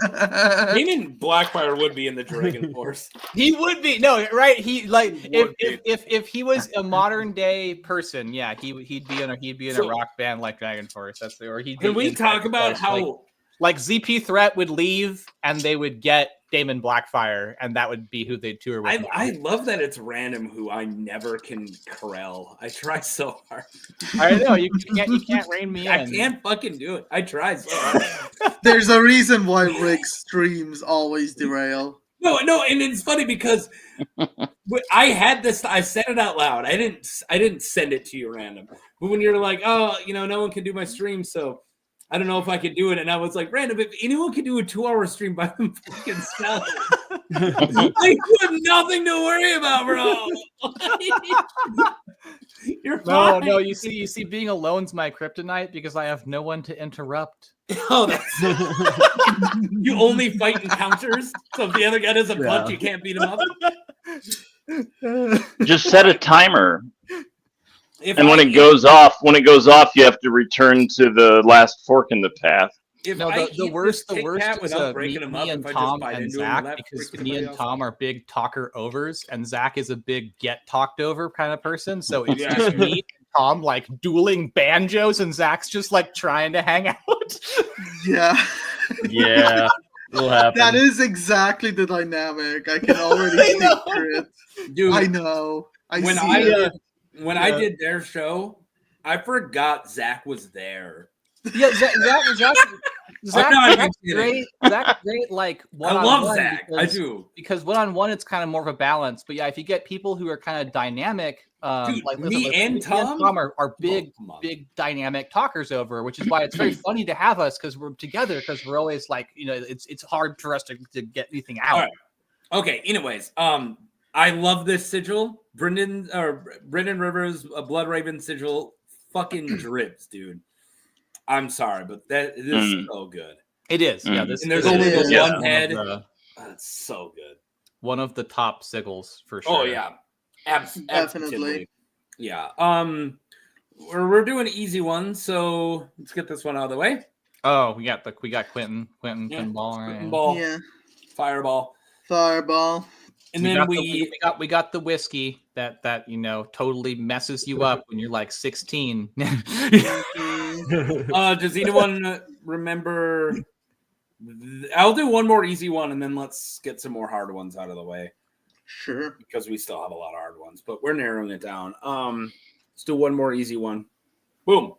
Blackfire would be in the Dragon Force. He would be right. He like Would if he was a modern day person, yeah, he'd be in a So- rock band like Dragon Force. That's or he'd. Can be we in talk Dragon about Force, how? like ZP Threat would leave and they would get Damon Blackfire, and that would be who they'd tour with. I love that it's random who I never can corral. I try so hard. I know you can't rein me in. I can't fucking do it. I try so hard. There's a reason why Rick's streams always derail. No, and it's funny because I had this. I said it out loud. I didn't send it to you random. But when you're like, oh, no one can do my stream, so I don't know if I could do it. And I was like, random, if anyone could do a 2-hour stream by them fucking self, I have nothing to worry about, bro. You're fine. No, you see, being alone's my kryptonite because I have no one to interrupt. Oh, that's you only fight encounters. So if the other guy doesn't punch, you can't beat him up. Just set a timer. And when it goes off, you have to return to the last fork in the path. The worst is without breaking him up, me and if I just Tom bite and into him Zach, without because freaking me and everybody else Tom are big talker overs, and Zach is a big get talked over kind of person. So it's Yeah. just me and Tom like dueling banjos, and Zach's just like trying to hang out. Yeah. Yeah. It'll happen. That is exactly the dynamic. I can already picture it. Dude, I know. When I did their show, I forgot Zach was there. Yeah, Zach's great. Zach's great. Like I love Zach. I do because one-on-one it's kind of more of a balance. But yeah, if you get people who are kind of dynamic, Dude, like me and Tom are big dynamic talkers over, which is why it's very funny to have us because we're together because we're always like it's hard for us to get anything out. All right. Okay. Anyways, I love this sigil. Brendan Rivers, a Blood Raven sigil, fucking drips, dude. I'm sorry, but this is so good. It is, yeah. And there's only one head. That's so good. One of the top sigils for sure. Oh yeah, Definitely. absolutely. Yeah. We're doing an easy one, so let's get this one out of the way. Oh, we got Quentin Ball, right? Quentin Ball. Yeah. Fireball. And then we got the whiskey that totally messes you up when you're like 16. Does anyone remember? I'll do one more easy one, and then let's get some more hard ones out of the way. Sure. Because we still have a lot of hard ones, but we're narrowing it down. Let's do one more easy one. Boom.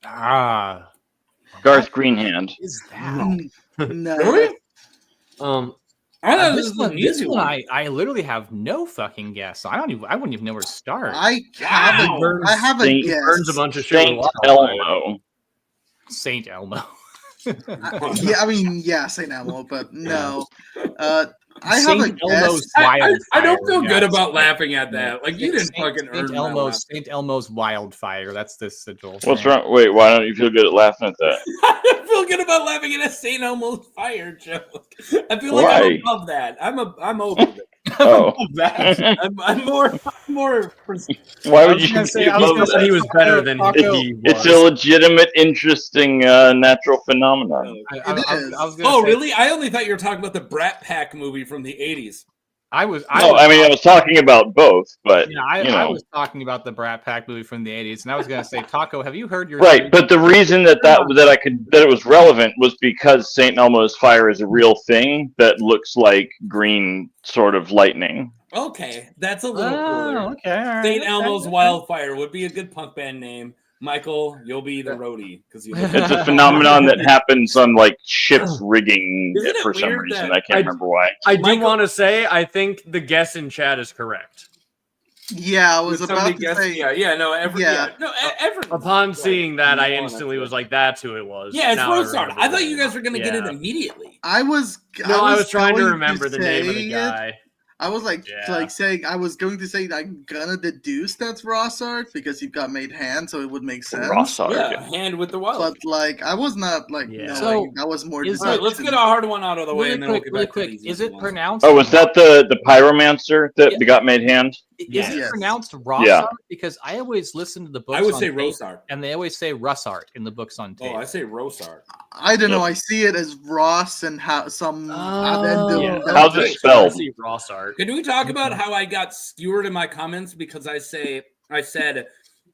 Garth Greenhand. Is that? No. Really? This one, I literally have no fucking guess. I wouldn't even know where to start. I haven't guessed. Burns a bunch of shit. Saint Elmo. Saint Elmo. Saint Elmo, but no. I haven't Elmo's guessed. I don't feel good about laughing at that. Like you didn't fucking earn Saint Elmo's Wildfire. That's this sigil. What's wrong? Wait, why don't you feel good at laughing at that? I feel good about laughing at a Saint Elmo's fire joke. I feel like I'm above that. I'm over it. Oh, I'm more. Why would you say he was better than he was? It's a legitimate, interesting natural phenomenon. Really? I only thought you were talking about the Brat Pack movie from the 80s. I was talking about both, but I was talking about the Brat Pack movie from the 80s, and I was going to say, Taco, have you heard your right? But the reason that it was relevant was because Saint Elmo's fire is a real thing that looks like green sort of lightning. Okay, that's a little cooler. Okay, all right, Saint Elmo's Wildfire would be a good punk band name. Michael, you'll be the roadie because it's a phenomenon that happens on like ships rigging for some reason. I can't remember why. I do want to say I think the guess in chat is correct. Yeah, I was about to say. Upon seeing that, I instantly was like, "That's who it was." Yeah, it's Rosard. I thought you guys were gonna get it immediately. I was trying to remember the name of the guy. I was saying I was going to say I'm gonna deduce that's Rossart because he got made hand, so it would make sense. Rossart, hand with the wild. But I was not So that was more. Let's get a hard one out of the way, and then really quick. Is it pronounced? Oh, was that the pyromancer that got made hand? Is it pronounced Rossart? Yeah. Because I always listen to the books. I would on say tape, Rossart, and they always say Russart in the books on tape. Oh, I say Rossart. I don't know. I see it as Ross and some. How's it spelled? Rossart. Can we talk about how I got skewered in my comments because I said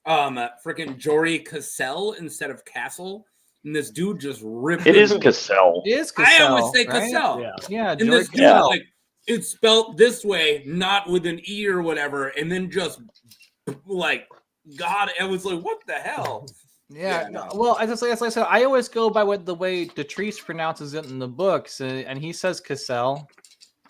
freaking Jory Cassell instead of Castle, and this dude just ripped it. Is Cassell? It is Cassell. I always say right? Cassell. Yeah. And this dude, it's spelled this way, not with an E or whatever, and then just God, it was like, what the hell? Yeah, well, as I said, I always go by the way Detrice pronounces it in the books, and he says Cassell.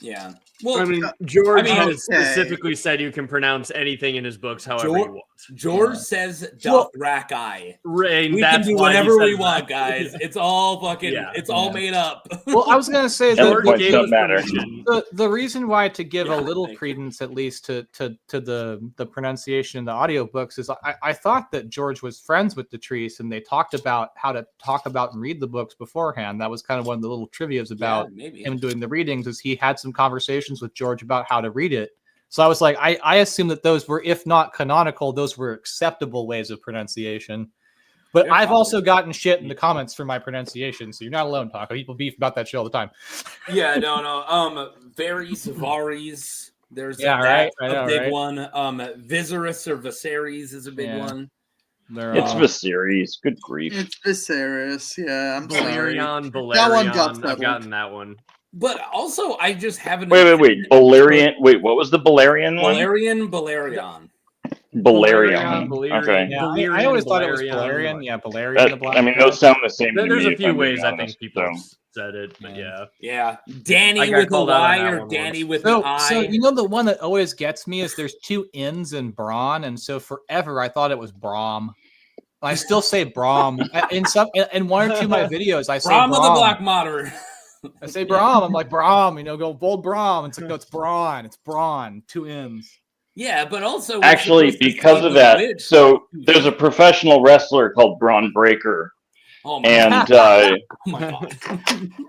Yeah. Well, I mean, George has specifically said you can pronounce anything in his books however you want. George says Dothraki. We can do whatever we want, guys. It's all fucking, all made up. Well, I was going to say that the reason why to give a little credence, at least to the pronunciation in the audiobooks, is I thought that George was friends with Detrice, and they talked about how to talk about and read the books beforehand. That was kind of one of the little trivias about him doing the readings, is he had some conversations with George about how to read it. So I was like, I assume that those were, if not canonical, those were acceptable ways of pronunciation. But I've also gotten shit in the comments for my pronunciation, so you're not alone, Taco. People beef about that shit all the time. Yeah, no. Varys. There's a big one. Viserys or Viserys is a big one. It's Viserys. Good grief. It's Viserys. Yeah, I'm sorry. Balerion. That one got I've gotten that one. But also, I just haven't. Wait. Balerion. Wait, what was the Balerion one? Balerion. Balerion. Balerion. Okay. Yeah, Balerion, I always thought it was Balerion. Valerian. Yeah, Valerian. The Black I mean, Hero. those sound the same. To There's me, a if few I'm being ways I honest, think people so. have said it, but yeah. Yeah, I Danny got with a called out on Y that or one Danny once. with an So I. you know the one that always gets me is there's two N's in Braun, and so forever I thought it was Braum. I still say Braum. In one or two of my videos, I say Brom of the Braum. Black Moderate. I say Braum. I'm like Braum. Go bold Braum. It's like no, it's Braun. It's Braun. Two N's. Yeah, but also we're Actually, supposed to because say of the that, witch. so there's a professional wrestler called Braun Breaker. Oh my And oh my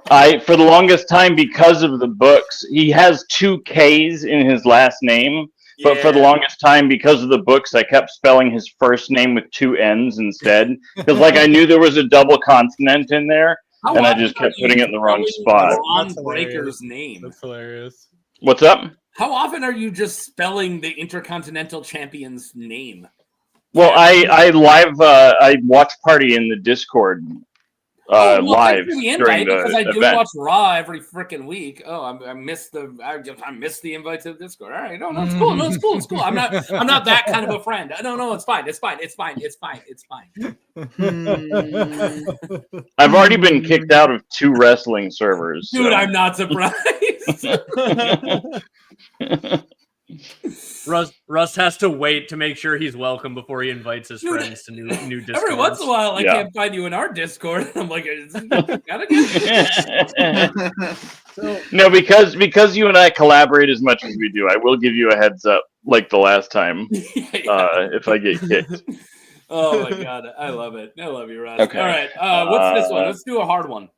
god. for the longest time, because of the books, he has 2 K's in his last name. But for the longest time, because of the books, I kept spelling his first name with 2 N's instead. Because I knew there was a double consonant in there, and I just kept putting it in the wrong spot. Braun Breaker's name. That's hilarious. What's up? How often are you just spelling the Intercontinental Champion's name? Well, I watch party in the Discord live during the because I do event. watch Raw every freaking week. Oh, I missed the invite to the Discord. All right, no, it's cool. No, it's cool. It's cool. I'm not that kind of a friend. No, it's fine. It's fine. It's fine. It's fine. It's fine. I've already been kicked out of 2 wrestling servers. Dude, so. I'm not surprised. Russ has to wait to make sure he's welcome before he invites his friends to new Discords. Every once in a while, I can't find you in our Discord. I'm like, gotta get No, because you and I collaborate as much as we do, I will give you a heads up, like the last time, if I get kicked. Oh my god, I love it. I love you, Russ. Okay. All right, what's this one? Let's do a hard one.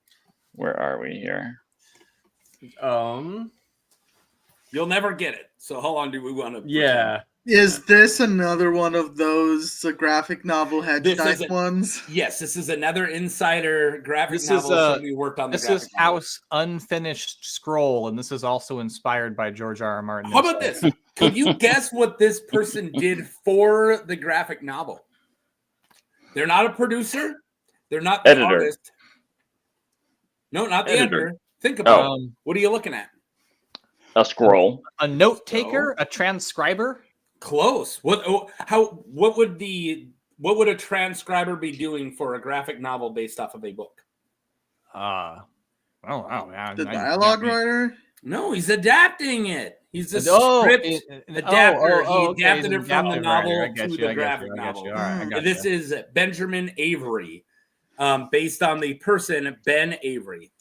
Where are we here? You'll never get it. So how long do we want to? Yeah. Is this another one of those graphic novel Hedge Knights ones? Yes, this is another insider graphic novel that we worked on. This is House Unfinished Scroll, and this is also inspired by George R. R. Martin. How about this? Can you guess what this person did for the graphic novel? They're not a producer. They're not the editor. artist. No, not the editor. Think about it. What are you looking at? A scroll. A note taker, a transcriber. Close. What would a transcriber be doing for a graphic novel based off of a book? Oh wow, man. The dialogue writer? No, he's adapting it. He's a script adapter. He adapted it from the novel to the graphic novel. This is Benjamin Avery, based on the person Ben Avery.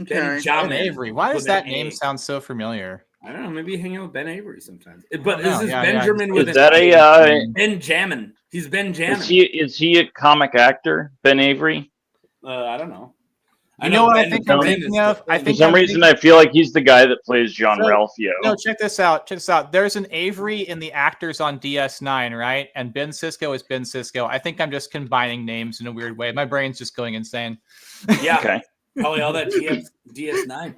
Okay. Ben Avery. Why does that name sound so familiar? I don't know. Maybe you hang out with Ben Avery sometimes. But this is Benjamin with is that Benjamin. He's Benjamin. Is he a comic actor, Ben Avery? I don't know. You know what I think I'm thinking of? For some reason, I feel like he's the guy that plays John Ralphio. No, check this out. There's an Avery in the actors on DS9, right? And Ben Sisko is Ben Sisko. I think I'm just combining names in a weird way. My brain's just going insane. Yeah. Okay. Probably all that DS9.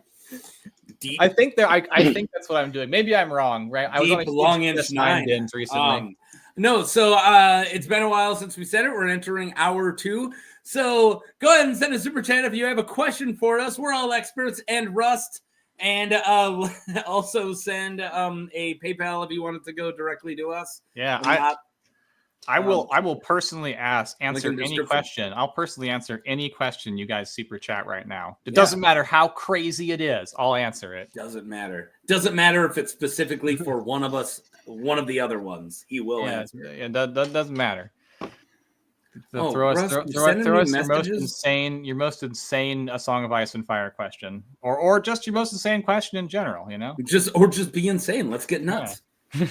I think I think that's what I'm doing. Maybe I'm wrong, right? I was only long inch 9 bins recently. No, so it's been a while since we said it. We're entering hour 2. So go ahead and send a super chat if you have a question for us. We're all experts and Rust. And also send a PayPal if you wanted to go directly to us. Yeah, I will personally answer any question. I'll personally answer any question you guys super chat right now. It doesn't matter how crazy it is. I'll answer it. Doesn't matter. Doesn't matter if it's specifically for one of us, one of the other ones. He will answer. Yeah, that doesn't matter. So throw us your most insane A Song of Ice and Fire question, or just your most insane question in general. You know, just be insane. Let's get nuts. All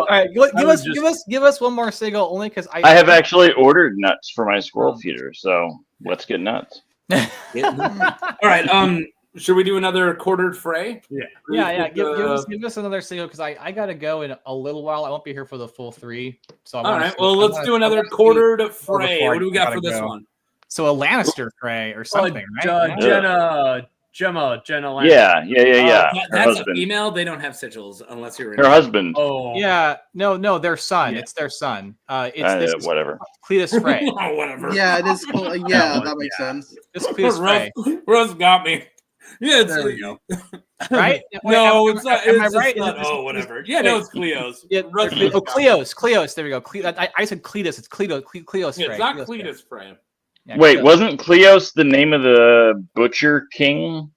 right, give us one more Sigil, only because I have actually ordered nuts for my squirrel feeder, so let's get nuts. All right, should we do another quartered fray? Yeah. Give us another Sigil because I gotta go in a little while. I won't be here for the full 3. So all right, let's do another quartered fray. What do we got for this one? So a Lannister fray or something, right? Jenna Lannister. Yeah. That's a female. They don't have sigils unless you're in her husband. Oh, yeah. No, their son. Yeah. It's their son. It's whatever. Cletus Frey. Whatever. Yeah, it is. Yeah, that makes sense. This Cletus Frey. Russ got me. Yeah, There we go. Right? No, it's not. Am I It's right? just not. Oh, whatever. Yeah, no, it's Cleo's. Yeah, Cleos. There we go. I said Cletus. It's Cleos. Yeah, it's not Cletus Frey. Yeah, Wait, Cleos. wasn't Cleos the name of the butcher king?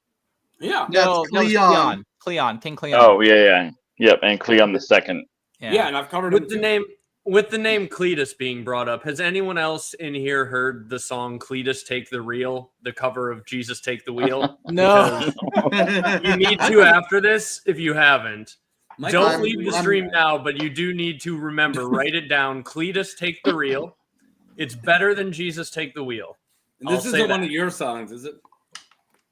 Yeah. No, Cleon. Cleon. King Cleon. Oh, yeah. Yep, and Cleon the Second. Yeah, and I've covered with him the too. name. With the name Cletus being brought up, has anyone else in here heard the song Cletus Take the Reel, the cover of Jesus Take the Wheel? No. You need to after this if you haven't. Michael, Don't leave the stream now, but you do need to remember, write it down. Cletus Take the Reel. It's better than Jesus Take the Wheel. And this isn't one of your songs, is it?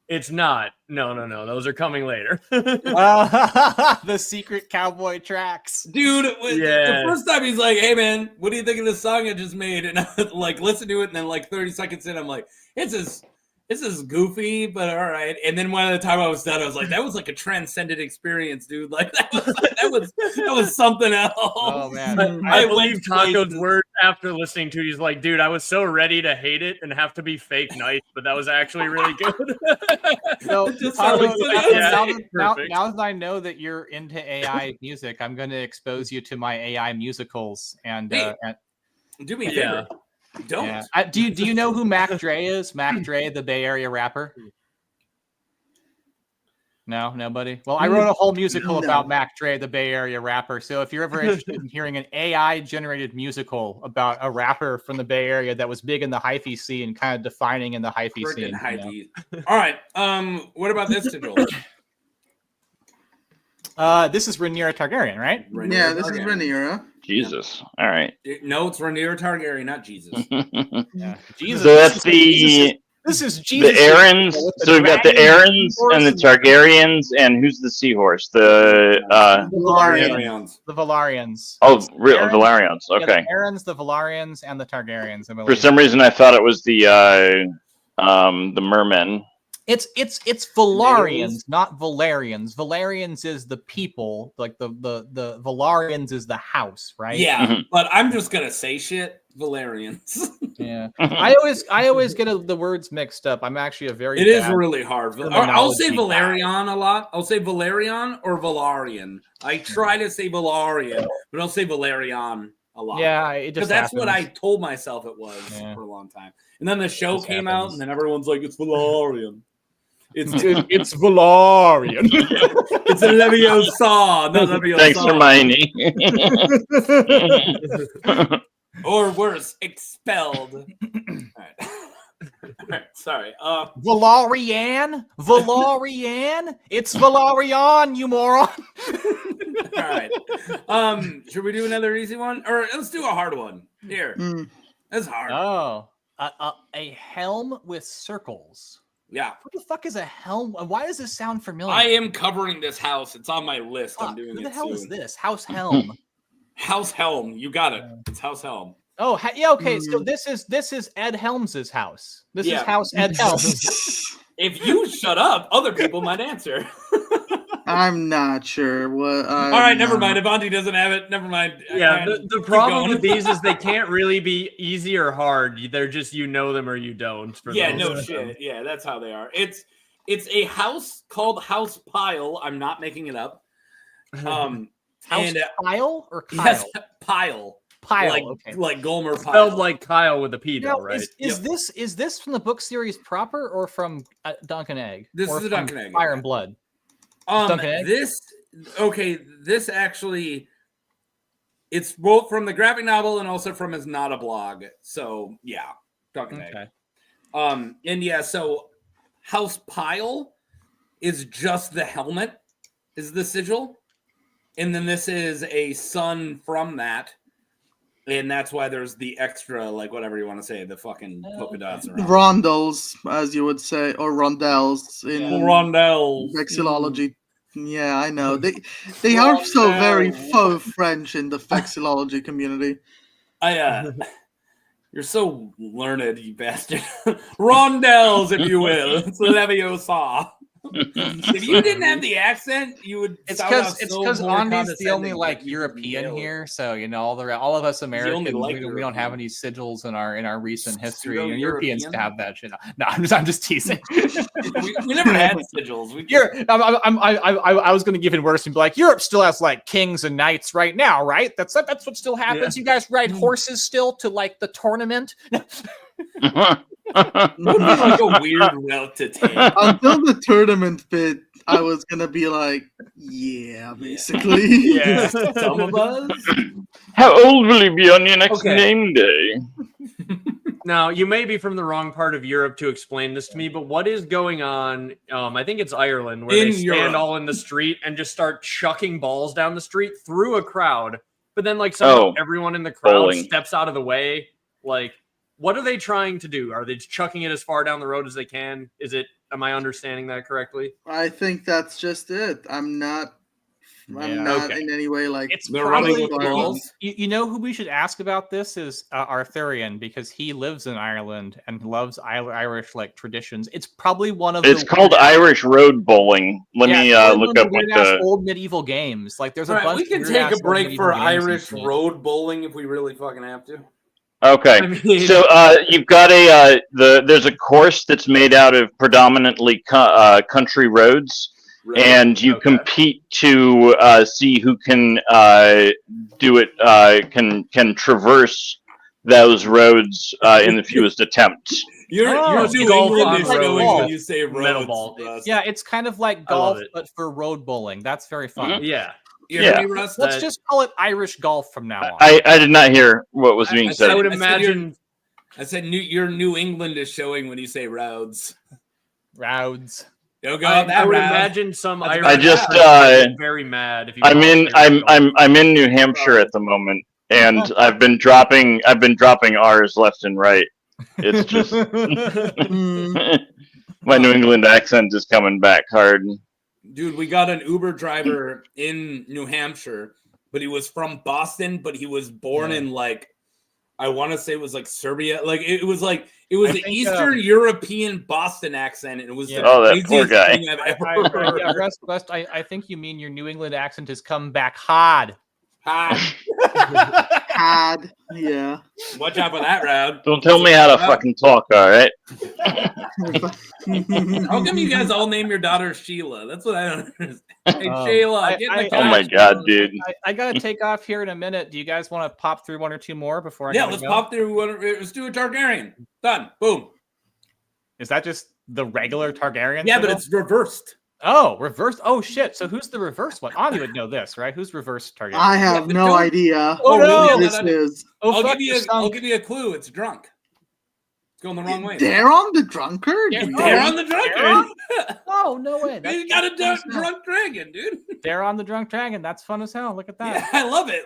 It's not. No. Those are coming later. The secret cowboy tracks. Dude, the first time he's like, hey, man, what do you think of this song I just made? And I like listen to it, and then like 30 seconds in, I'm like, this is goofy, but all right. And then by the time I was done, I was like, that was like a transcendent experience, dude. Like that was something else. Oh man. I believe Taco's words after listening to it. He's like, dude, I was so ready to hate it and have to be fake nice, but that was actually really good. So, Taco, now that I know that you're into AI music, I'm going to expose you to my AI musicals. And do me a favor. Don't. Yeah. Do you know who Mac Dre is? Mac Dre, the Bay Area rapper? No, nobody. Well, I wrote a whole musical about Mac Dre, the Bay Area rapper. So if you're ever interested in hearing an AI-generated musical about a rapper from the Bay Area that was big in the hyphy scene and kind of defining in the hyphy scene. All right. What about this sigil? This is Rhaenyra Targaryen, right? Yeah, this is Rhaenyra. Jesus. All right. No, it's Rhaenyra Targaryen, not Jesus. Yeah. Jesus. So that's This is Jesus. The Aarons. So we've got the Aarons and the Targaryens, and who's the seahorse? The Valarians. The Valarians. Oh, real Valarians. Okay. Yeah, the Aarons, the Valarians, and the Targaryens. For some reason, I thought it was the mermen. It's Valarians, not Valerians. Valerians is the people, like the Valarians is the house, right? Yeah, but I'm just gonna say shit. Valerians. Yeah, I always get the words mixed up. I'm actually a very. It is really hard. I'll say guy. Valerian a lot. I'll say Valerian or Valarian. I try to say Valarian, but I'll say Valerian a lot. Yeah, it just because that's what I told myself it was for a long time. And then the show came out, and then everyone's like, "It's Valarian." It's Valarian. It's a Leviosa, not Leviosa. Thanks, Hermione. Or worse, expelled. All right. Sorry. Valarian? It's Valarian, you moron. All right. Should we do another easy one? Or let's do a hard one. Here. That's hard. Oh. A helm with circles. Yeah. What the fuck is a helm? Why does this sound familiar? I am covering this house. It's on my list. I'm doing it soon. Who the hell is this? House Helm. House Helm. You got it. It's House Helm. Oh, yeah. Okay. So this is Ed Helms' house. This is House Ed Helms. If you shut up, other people might answer. I'm not sure what. All right, never mind. If Auntie doesn't have it, never mind. Yeah, the problem with these is they can't really be easy or hard. They're just you know them or you don't. Yeah, no shit. Yeah, that's how they are. It's a house called House Pile. I'm not making it up. House Pile or Kyle? Yes, Pile. Pile, like Gomer Pyle. Spelled like Kyle with a P, now, though, right? Is this from the book series proper or from Duncan Egg? This is a Duncan Egg. Fire and Blood. This actually, it's both from the graphic novel and also from his not a blog. So yeah, Duncan Egg. And yeah, so House Pile is just the helmet, is the sigil, and then this is a son from that. And that's why there's the extra, like, whatever you want to say, the fucking polka dots around. Rondels, as you would say, or rondelles in rondelles. Vexillology. Yeah, I know. They are so very faux French in the vexillology community. You're so learned, you bastard. Rondelles, if you will. It's Leviosa. If you didn't have the accent, you would. It's because Andy's the only like European here, so all of us Americans we don't have any sigils in our recent history. Europeans have that shit. No, I'm just teasing. we never had sigils. I was going to give it worse and be like, Europe still has like kings and knights right now, right? That's what still happens. You guys ride horses still to like the tournament. That would be like a weird route to take. Until the tournament bit, I was gonna be like, yeah, basically. Yeah, some of us. How old will you be on your next name day? Now, you may be from the wrong part of Europe to explain this to me, but what is going on? I think it's Ireland, where they stand all in the street and just start chucking balls down the street through a crowd. But then, like, somehow everyone in the crowd steps out of the way. Like, what are they trying to do? Are they just chucking it as far down the road as they can? Am I understanding that correctly? I think that's just it. I'm not in any way like it's probably you know who we should ask about this is Arthurian, because he lives in Ireland and loves Irish like traditions. It's probably one of it's called Irish road bowling. Let me look up what the old medieval games. Like there's a bunch. We can take a break for Irish road bowling if we really fucking have to. Okay, so you've got there's a course that's made out of predominantly country roads, and you compete to see who can do it, can traverse those roads in the fewest attempts. You're New England is showing when you say roads. Yeah, it's kind of like golf, but for road bowling. That's very fun. Mm-hmm. Yeah. Let's just call it Irish golf from now on. I did not hear what was being said. I would imagine. I said your New England is showing when you say roads. Roads. I would imagine some Irish. I just very mad if you. I'm in New Hampshire at the moment, and I've been dropping R's left and right. It's just my New England accent is coming back hard. Dude, we got an Uber driver in New Hampshire, but he was from Boston, but he was born in like, I want to say it was like Serbia. Like it was an Eastern European Boston accent. And it was the that poor guy. thing I've ever heard. West, I think you mean your New England accent has come back hard. Hard, yeah. Watch out for that, Round. Don't tell me how to fucking talk, all right? How come you guys all name your daughter Sheila? That's what I don't understand. Hey, Sheila, get in the car. Oh my god, dude. I gotta take off here in a minute. Do you guys want to pop through one or two more before I let's pop through one. Let's do a Targaryen. Done. Boom. Is that just the regular Targaryen? Yeah, but it's reversed. Oh, reversed. Oh shit. So who's the reverse one? Anya would know this, right? Who's reverse Targaryen? I have no idea. Oh no, this is. I'll give you a clue. It's drunk. It's going the wrong way. They're on the drunkard. They're on the drunkard. Oh no way! You got a drunk dragon, dude. They're on the drunk dragon. That's fun as hell. Look at that. Yeah, I love it.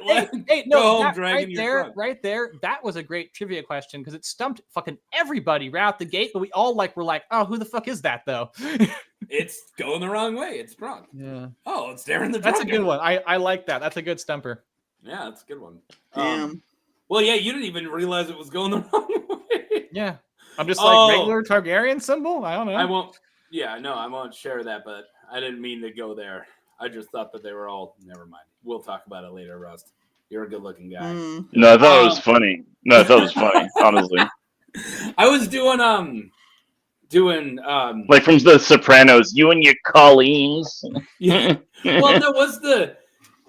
Hey, no, right there. That was a great trivia question because it stumped fucking everybody right out the gate. But we all were like, oh, who the fuck is that though? It's going the wrong way. It's drunk. Yeah. Oh, it's there in the. That's a good one. I like that. That's a good stumper. Yeah, that's a good one. Damn. Well, yeah, you didn't even realize it was going the wrong way. Yeah. I'm just like regular Targaryen symbol. I don't know. I won't. Yeah, no, I won't share that. But I didn't mean to go there. I just thought that they were all. Never mind. We'll talk about it later, Rust. You're a good-looking guy. No, I thought it was funny. No, I thought it was funny. Honestly, I was doing like from The Sopranos. You and your Colleens. Yeah. Well, no, was the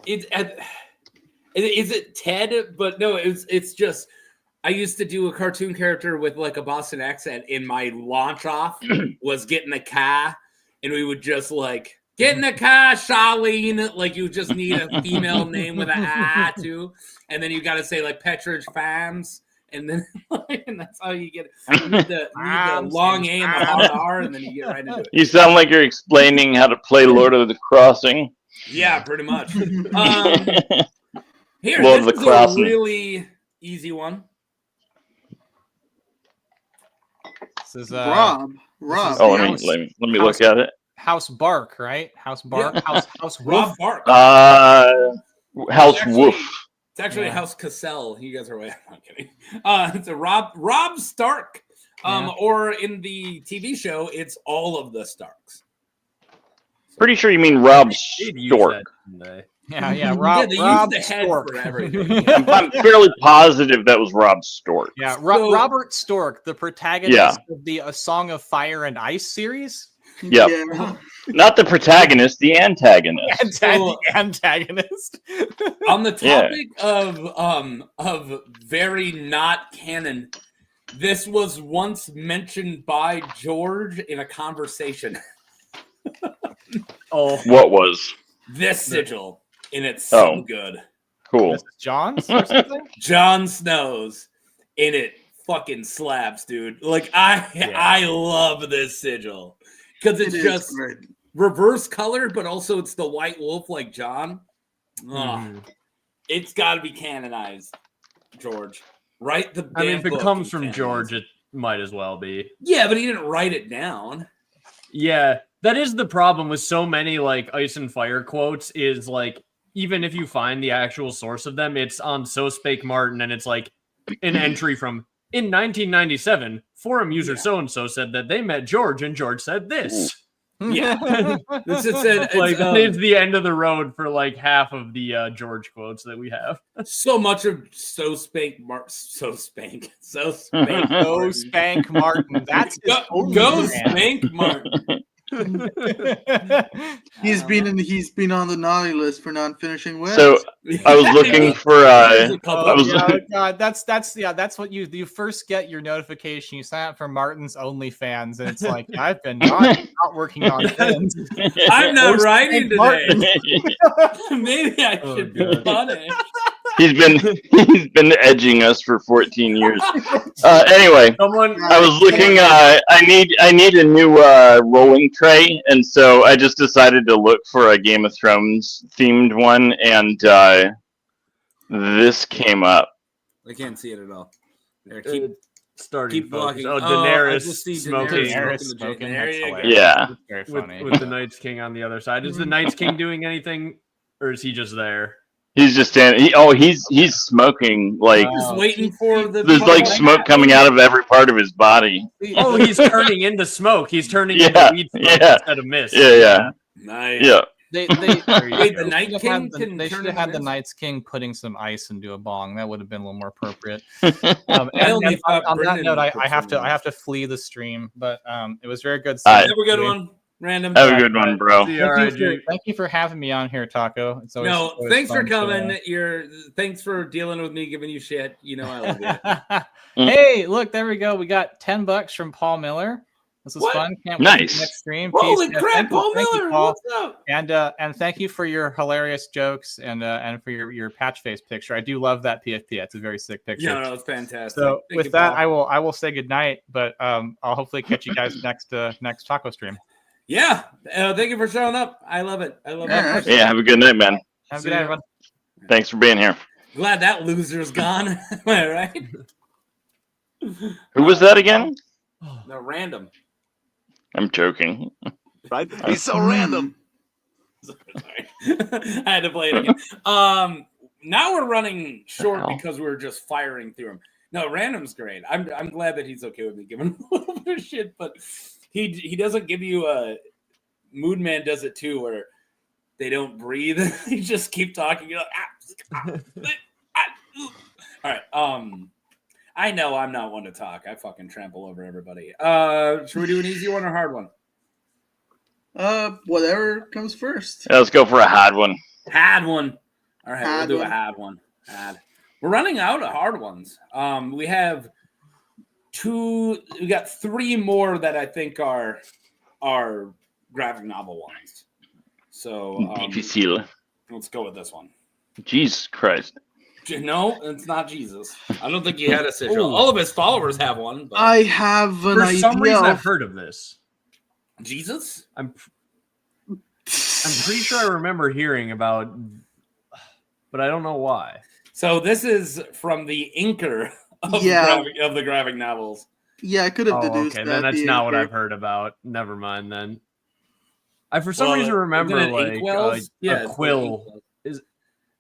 is it Ted? But no, it's just. I used to do a cartoon character with like a Boston accent. In my launch off was get in the car, and we would just like get in the car, Charlene. Like you just need a female name with an A too, and then you got to say like Petridge Farms, and then and that's how you get it. You need the long A and the hard R, and then you get right into it. You sound like you're explaining how to play Lord of the Crossing. Yeah, pretty much. Here, Lord of the this is Crossing. a really easy one. This is Rob. Oh, let me look at it. House Bark, right? House Bark. Yeah. House Rob Wolf. Bark. House Wolf. It's actually House Cassell. You guys are way. I'm kidding. It's a Rob Stark. Or in the TV show, it's all of the Starks. Pretty sure you mean Rob They'd use Stork. that, didn't they? Yeah, Rob. they Rob use the head Stork. for everything. I'm fairly positive that was Rob Stork. Yeah, So- Robert Stork, the protagonist of the A Song of Fire and Ice series. Yep. Yeah. Not the protagonist, the antagonist. The antagonist. On the topic of very not canon, this was once mentioned by George in a conversation. Oh, What was? This sigil, and it's so good. Cool. This is John's or something? Jon Snow's, and it fucking slaps, dude. Like I love this sigil because it's just great. reverse color, but also it's the white wolf like John. It's got to be canonized, George. Write the. I mean, damn if it book comes and from canonize George, it. it might as well be. Yeah, but he didn't write it down. Yeah, that is the problem with so many like Ice and Fire quotes is like, even if you find the actual source of them, it's on So Spake Martin, and it's like an entry from in 1997, forum user so-and-so said that they met George, and George said this. Yeah. This is it. Like, it's the end of the road for like half of the George quotes that we have. So much of So Spank Martin. That's his Go Spank Martin. He's been on the naughty list for not finishing wins. So I was looking for God, that's what you first get your notification. You sign up for Martin's OnlyFans, and it's like, I've been not working on things. I'm not writing Martin. today. Maybe I should be punished. He's been edging us for 14 years. Anyway, I was looking. I need a new rolling tray, and so I just decided to look for a Game of Thrones themed one, and this came up. I can't see it at all. There, Keep blocking. Oh, Daenerys I just see smoking. Daenerys smoking. There That's you go. hilarious. Yeah. That's very funny. With the Night's King on the other side. Is the Night's King doing anything, or is he just there? He's just standing. He's smoking like Just waiting for the. there's like smoke coming out of every part of his body. Oh, he's turning into smoke. He's turning into weed smoke instead of mist. Yeah. Nice. Yeah. Wait, the Night King they should have had the night. Night's King putting some ice into a bong. That would have been a little more appropriate. I And only thought on that Brendan note, would put I have some to flee the stream, but it was very good. Have a good one, random. Have a good one, bro. Thank you for having me on here, Taco. It's always, thanks for fun coming. Thanks for dealing with me, giving you shit. You know I love you. Hey, look, there we go. We got $10 from Paul Miller. This was fun. Can't wait for the next stream. Holy Peace. crap, Thank you, Paul thank you, Miller! Paul. What's up? And thank you for your hilarious jokes and for your patch face picture. I do love that PFP. It's a very sick picture. Yeah, no, it's fantastic. So Thank with you, that, Paul. I will say goodnight. But I'll hopefully catch you guys next taco stream. Yeah, thank you for showing up. I love it. I love it. Yeah, have a good night, man. Have a good night, everyone. Thanks for being here. Glad that loser's gone. Am I right? Who was that again? No, random. I'm joking. Right? He's so random. I had to play it again. Now we're running short Wow. because we're just firing through him. No, random's great. I'm glad that he's okay with me giving him a little bit of shit, but he doesn't give you a Mood Man does it too, where they don't breathe. They just keep talking. You're like, all right. I know I'm not one to talk. I fucking trample over everybody. Should we do an easy one or hard one? Whatever comes first. Yeah, let's go for a hard one. Had one. All right, Had we'll do one. a had one. Had. We're running out of hard ones. We have we got 3 more that I think are graphic novel ones. So Difficile. let's go with this one. Jesus Christ. No, it's not Jesus. I don't think he had a sigil. All of his followers have one. But I have an For idea. some reason, I've heard of this. Jesus? I'm pretty sure I remember hearing about, but I don't know why. So this is from the inker of the graphic novels. Yeah, I could have deduced okay, that. then that's the not what anchor. I've heard about. Never mind then. I for some Well, reason remember isn't it like inkwells? Yeah, a it's quill. inkwells. Is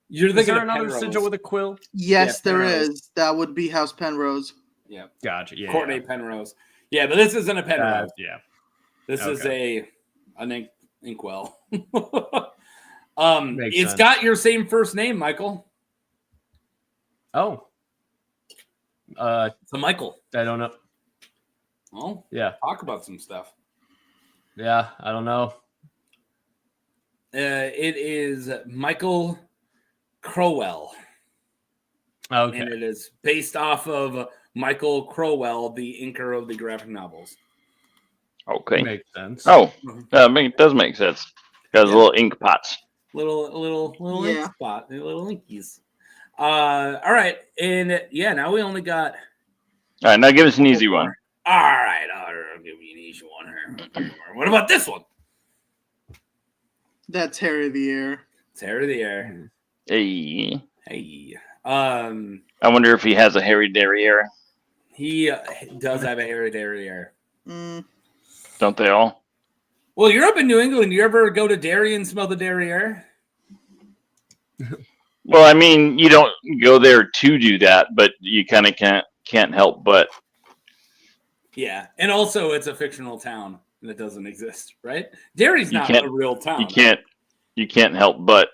You're thinking there of another Penrose. sigil with a quill? Yes, Yeah, there Penrose. is. That would be House Penrose. Yeah. Gotcha. Yeah. Courtney Penrose. Yeah, but this isn't a Penrose. Yeah. This is an Inkwell. Makes It's sense. got your same first name, Michael. Oh. So Michael. I don't know. Well, Yeah. talk about some stuff. Yeah, I don't know. It is Michael Crowell. Okay. And it is based off of Michael Crowell, the inker of the graphic novels. Okay. Makes sense. Oh, it does make sense. Got little ink pots. Little ink spot, little inkies. All right, and now we only got. All right, now give us an easy one. All right, I'll give you an easy one here. What about this one? That's Harry the Air. It's Harry the Air. Hey. I wonder if he has a hairy derriere. He does have a hairy derriere. Don't they all? Well, you're up in New England. You ever go to Derry and smell the derriere? Well, I mean, you don't go there to do that, but you kind of can't help but. Yeah, and also it's a fictional town that doesn't exist, right? Derry's not a real town. You can't help but.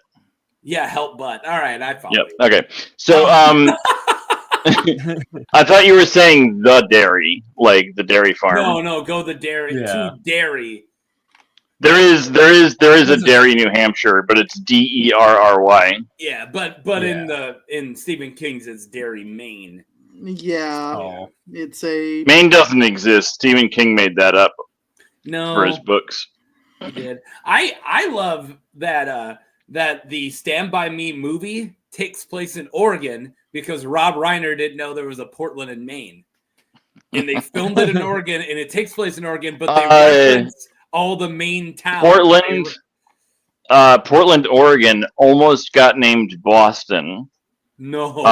Yeah, help but. All right, I follow. Yep. Okay. So, I thought you were saying the dairy, like the dairy farm. No, go the Derry to Derry. There is a dairy, New Hampshire, but it's Derry. Yeah, but in Stephen King's it's Derry, Maine. Yeah, it's a Maine doesn't exist. Stephen King made that up. No, for his books. He did. I love that that the Stand By Me movie takes place in Oregon because Rob Reiner didn't know there was a Portland in Maine, and they filmed it in Oregon, and it takes place in Oregon, but they reference all the Maine towns. Portland, Oregon almost got named Boston. No.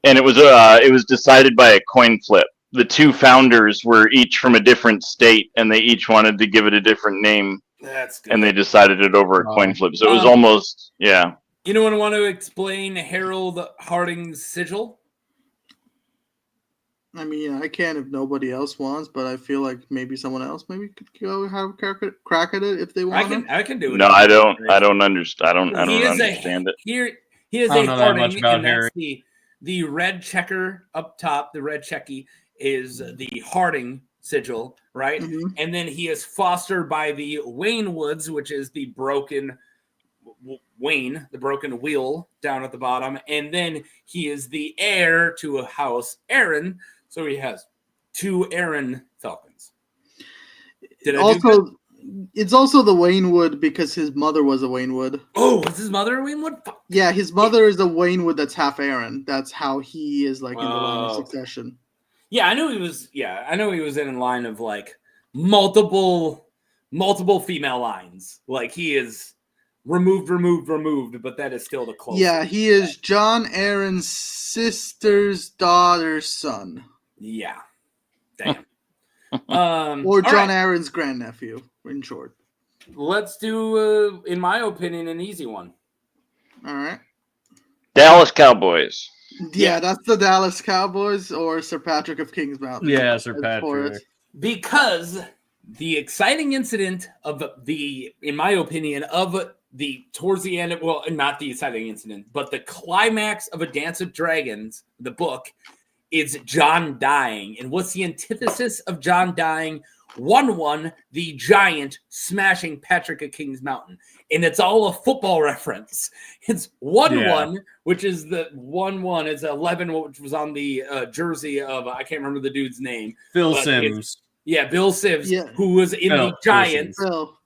And it was decided by a coin flip. The two founders were each from a different state, and they each wanted to give it a different name. That's good. And they decided it over a coin flip. So it was almost, yeah. Anyone want to explain Harold Harding's sigil? I mean, I can if nobody else wants, but I feel like maybe someone else could go have a crack at it if they want. I can do it. No, I don't understand. I don't understand it. He is a Harding, and that's the red checker up top. The red checky is the Harding sigil, right? Mm-hmm. And then he is fostered by the Wayne Woods, which is the broken Wayne, the broken wheel down at the bottom. And then he is the heir to a house Aaron. So he has two Aaron Falcons. It's also the Waynwood because his mother was a Waynwood. Oh, is his mother a Waynwood? Yeah, his mother is a Waynwood that's half Aaron. That's how he is like in the line of succession. Yeah, I know he was. Yeah, I know he was in line of like multiple female lines. Like he is removed, but that is still the closest. Yeah, he is John Aaron's sister's daughter's son. Yeah, damn. Or John Aaron's grandnephew, in short. Let's do, in my opinion, an easy one. All right. Dallas Cowboys. Yeah, that's the Dallas Cowboys or Sir Patrick of Kings Mountain. Yeah, Sir Patrick. Because the exciting incident of in my opinion, towards the end, well, not the exciting incident, but the climax of A Dance with Dragons, the book, is Jon dying. And what's the antithesis of Jon dying? 1-1, the giant smashing Patrick of Kings Mountain. And it's all a football reference. It's 1-1, which is the 1-1. It's 11, which was on the jersey of, I can't remember the dude's name. Phil Simms. Yeah, Bill Sims, who was in the Giants.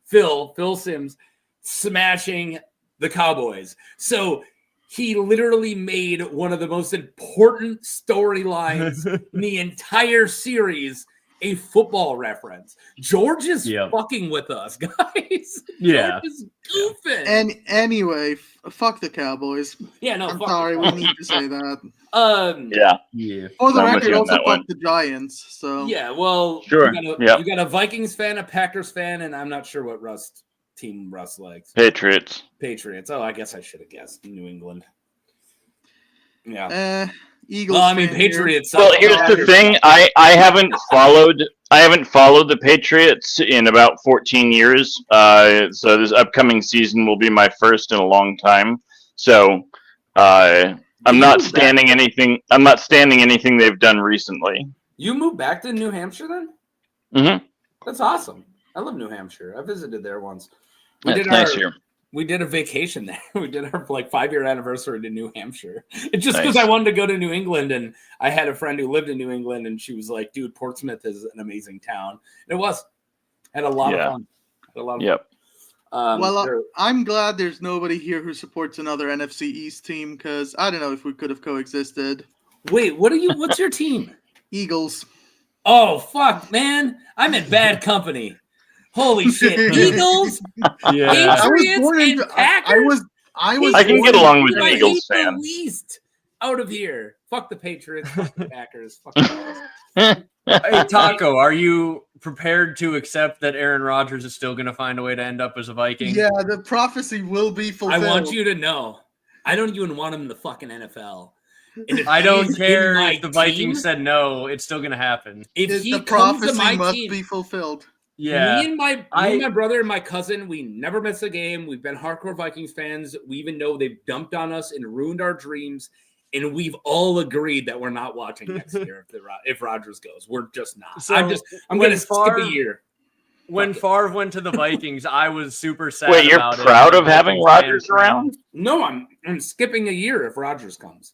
Phil Simms smashing the Cowboys. So he literally made one of the most important storylines in the entire series a football reference. George is fucking with us, guys. Yeah. George is goofing. And anyway, fuck the Cowboys. Yeah, no, I'm sorry, we need to say that. Yeah. For the record, also fuck the Giants. So yeah, well, sure. You got a Vikings fan, a Packers fan, and I'm not sure what team Russ likes. Patriots. Oh, I guess I should have guessed New England. Yeah. Eagles. Well, I mean, fan here. Patriots. Well, here's the thing. I haven't followed the Patriots in about 14 years. So this upcoming season will be my first in a long time. So I'm not standing anything. I'm not standing anything they've done recently. You moved back to New Hampshire then? Mm-hmm. That's awesome. I love New Hampshire. I visited there once. It's nice here. We did a vacation there. We did our 5-year anniversary to New Hampshire. It's just Nice. because I wanted to go to New England, and I had a friend who lived in New England, and she was like, "Dude, Portsmouth is an amazing town." And it was. Had a lot of fun. Had a lot of Yep. fun. Well, I'm glad there's nobody here who supports another NFC East team because I don't know if we could have coexisted. Wait, what's your team? Eagles. Oh fuck, man! I'm in bad company. Holy shit! Eagles, Yeah. Patriots, and Packers. I can get along with an Eagles fan. The least out of here. Fuck the Patriots. Fuck the Packers. Fuck the Hey, Taco, are you prepared to accept that Aaron Rodgers is still going to find a way to end up as a Viking? Yeah, the prophecy will be fulfilled. I want you to know, I don't even want him in the fucking NFL. And if I don't he's care in my if the Vikings team, said no; it's still going to happen. If he the comes to prophecy my must team, be fulfilled. Yeah, me and my brother and my cousin, we never miss a game. We've been hardcore Vikings fans. We even know they've dumped on us and ruined our dreams. And we've all agreed that we're not watching next year if Rodgers goes. We're just not. So I'm going to skip a year. When Favre went to the Vikings, I was super sad. Wait, you're about proud it. of having Rodgers around? No, I'm skipping a year if Rodgers comes.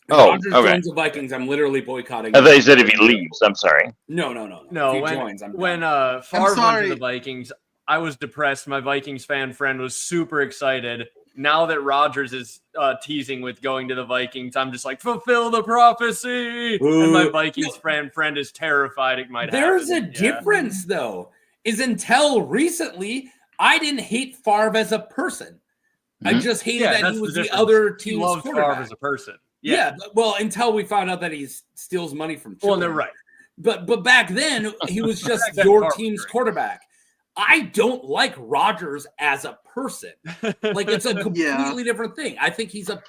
If Oh, Rodgers okay. joins the Vikings, I'm literally boycotting. I thought you said if he leaves. I'm sorry. No. No, If he joins, I'm when done. Favre went to the Vikings, I was depressed. My Vikings fan friend was super excited. Now that Rodgers is teasing with going to the Vikings, I'm just like, fulfill the prophecy. And my Vikings friend is terrified it might happen. There's a difference, though. Is until recently, I didn't hate Favre as a person. I just hated that that's he was the difference. other He team's loves quarterback. Favre as a person. Yeah, well, until we found out that he steals money from children. Well, they're right. But back then, he was just then your Favre team's was great. quarterback. I don't like Rodgers as a person. Like, it's a completely different thing. I think he's a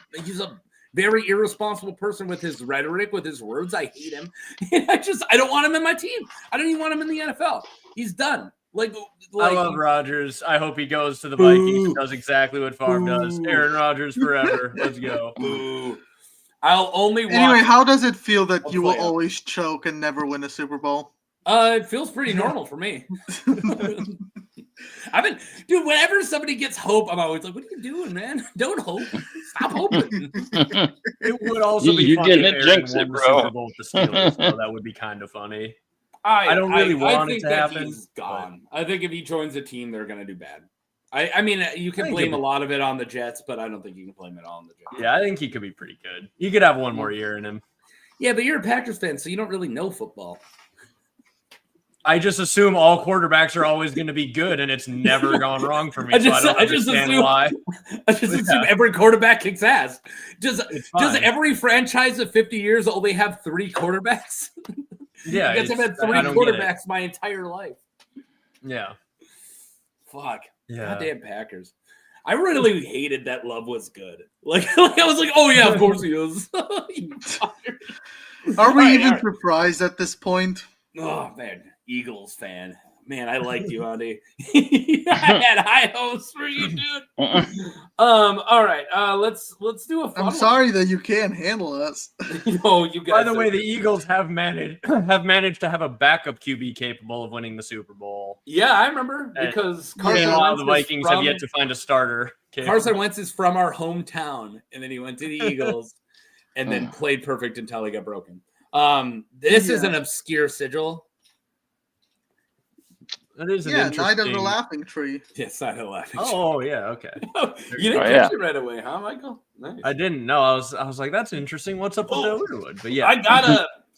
very irresponsible person with his rhetoric, with his words. I hate him. I don't want him in my team. I don't even want him in the NFL. He's done. Like I love Rodgers. I hope he goes to the Vikings and does exactly what Favre does. Aaron Rodgers forever. Let's go. Boo. I'll only watch. Anyway, how does it feel that you will playoff. always choke and never win a Super Bowl? It feels pretty normal for me. Dude, whenever somebody gets hope, I'm always like, what are you doing, man? Don't hope. Stop hoping. It would also be You funny didn't if jinx Aaron it, won the bro. Super Bowl with the Steelers, though. That would be kind of funny. I don't really want think it to that happen. He's gone. I think if he joins the team, they're going to do bad. I mean, you can blame a lot of it on the Jets, but I don't think you can blame it all on the Jets. Yeah, I think he could be pretty good. You could have one more year in him. Yeah, but you're a Packers fan, so you don't really know football. I just assume all quarterbacks are always going to be good, and it's never gone wrong for me. I don't understand why. I just assume every quarterback kicks ass. Does every franchise of 50 years only have 3 quarterbacks? Yeah, I guess I've had 3 quarterbacks my entire life. Yeah. Fuck. Yeah. Goddamn Packers. I really hated that Love was good. Like I was like, oh yeah, of course he is. Are we even surprised at this point? Oh man, Eagles fan. Man, I liked you, Andy. I had high hopes for you, dude. All right. Let's do a fun I'm sorry that you can't handle us. No, you guys. By the way, the Eagles have managed to have a backup QB capable of winning the Super Bowl. Yeah, I remember because Meanwhile, the Vikings have yet to find a starter. Carson Wentz is from our hometown, and then he went to the Eagles, and then played perfect until he got broken. This is an obscure sigil. That is Night of the Laughing Tree. Yes, Night of the Laughing Tree. Oh yeah, okay. You didn't catch it right away, huh, Michael? Nice. I didn't know. I was like, that's interesting. What's up with the Underwood? But yeah,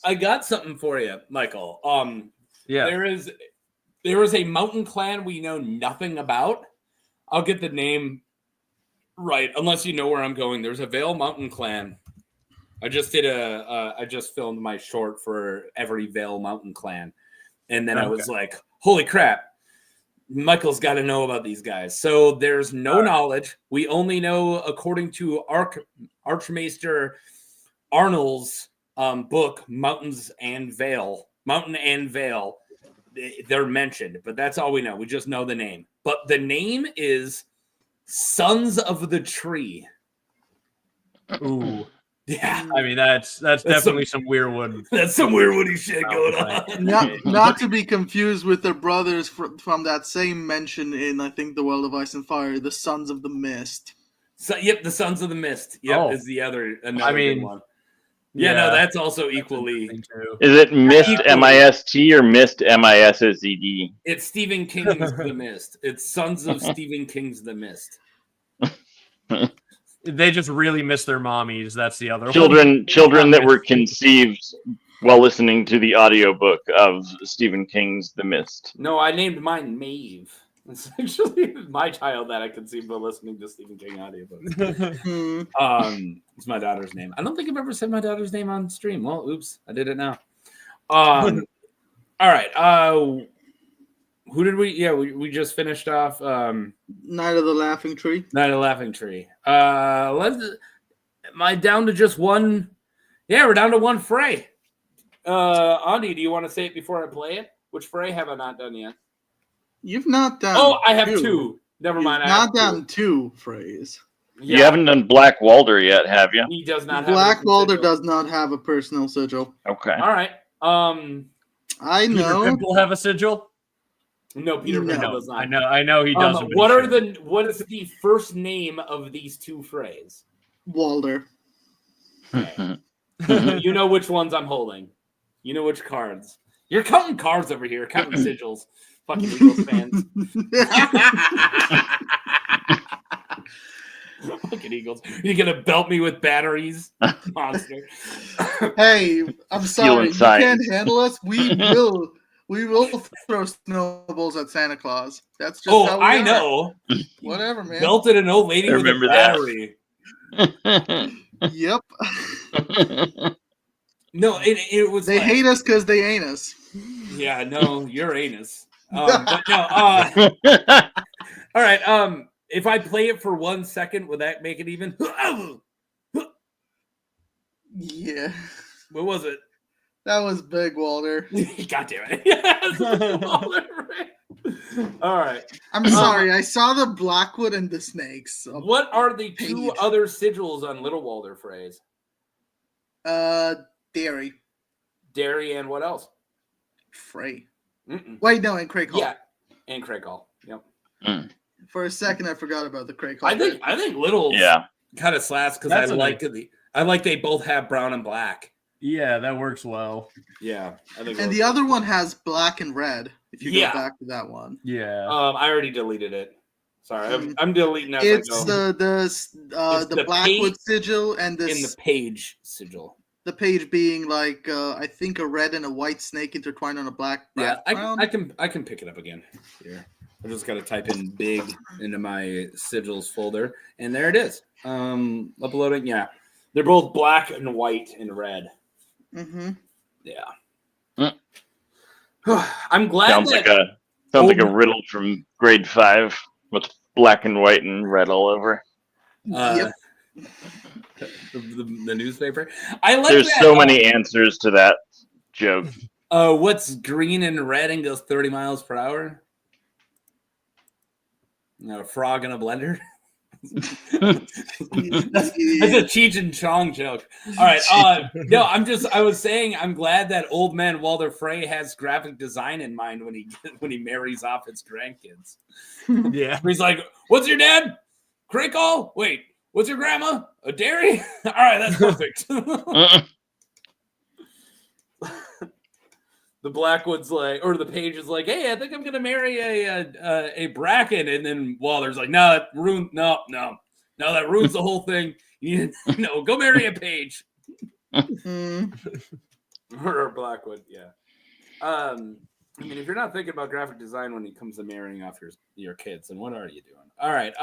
I got something for you, Michael. Yeah, there is a mountain clan we know nothing about. I'll get the name right, unless you know where I'm going. There's a Vale Mountain clan. I just filmed my short for every Vale Mountain clan, and then I was like, holy crap, Michael's got to know about these guys. So there's no knowledge. We only know, according to Archmaester Arnold's book, Mountain and Vale, they're mentioned, but that's all we know. We just know the name. But the name is Sons of the Tree. Ooh. Yeah. I mean, that's definitely some weirwood. That's some weirwoody shit going on. Not to be confused with their brothers from that same mention in, I think, The World of Ice and Fire, the Sons of the Mist. So, yep, the Sons of the Mist. Yep, is the other good one. Yeah, no, that's also equally. Is it Mist M-I-S-T or Mist M-I-S-S-E-D? It's Stephen King's The Mist. It's Sons of Stephen King's The Mist. They just really miss their mommies. That's the other children that were conceived while listening to the audiobook of Stephen King's The Mist. No, I named mine Maeve. It's actually my child that I conceived while listening to Stephen King audiobooks. It's my daughter's name. I don't think I've ever said my daughter's name on stream. Well, oops, I did it now. All right. Who did we? Yeah, we just finished off. Night of the Laughing Tree. Night of the Laughing Tree. Am I down to just one? Yeah, we're down to one fray. Andy, do you want to say it before I play it? Which fray have I not done yet? You've not done. Oh, I have two. Never mind. You've not done two frays. Yeah. You haven't done Black Walder yet, have you? He does not. Black Walder does not have a personal sigil. Okay. All right. I know. Peter Pimple have a sigil? No, Peter Pimple does not. I know he doesn't. What is the first name of these two frays? Walder. You know which ones I'm holding. You know which cards. You're counting cards over here, counting sigils. Fucking Eagles fans. Fucking Eagles. You're gonna belt me with batteries, monster. Hey, I'm sorry. You can't handle us. We will throw snowballs at Santa Claus. That's just how we are. Know. Whatever, man. Belted an old lady with a battery. Yep. No, it was. They hate us because they ain't us. Yeah, no, you're anus. But no. All right. If I play it for 1 second, would that make it even? Yeah. What was it? That was Big Walder. God damn it. Yes, Walder. All right. I'm sorry. I saw the Blackwood and the snakes. So. What are the two other sigils on Little Walder phrase? Dairy. Dairy and what else? Frey. Mm-mm. Wait, no, and Craig Hall. Yeah, and Craig Hall. Yep. For a second, I forgot about the Craig Hall. I think Little's kind of slaps because I like they both have brown and black. Yeah, that works well. Yeah, I think. And the other one has black and red. If you go back to that one. Yeah. I already deleted it. Sorry, I'm deleting that. It's the Blackwood sigil and this in the page sigil. The page being like I think a red and a white snake intertwined on a black background. I can pick it up again. Here, I just got to type in big into my sigils folder, and there it is. Uploading. Yeah, they're both black and white and red. Mm-hmm. Yeah. I'm glad. Sounds like a riddle from grade 5 with black and white and red all over. Yep. The newspaper. I like. There's so many answers to that joke. What's green and red and goes 30 miles per hour? A frog in a blender. That's a Cheech and Chong joke. All right. No, I was saying I'm glad that old man Walder Frey has graphic design in mind when he marries off his grandkids. Yeah. He's like, "What's your dad? Crickle? Wait, what's your grandma? A dairy? All right, that's perfect." The Blackwood's like, or the page is like, "Hey, I think I'm gonna marry a Bracken," and then Walder's like, "No, that ruins that ruins the whole thing. No, go marry a Page." Or Blackwood, yeah. I mean, if you're not thinking about graphic design when it comes to marrying off your kids, then what are you doing? All right.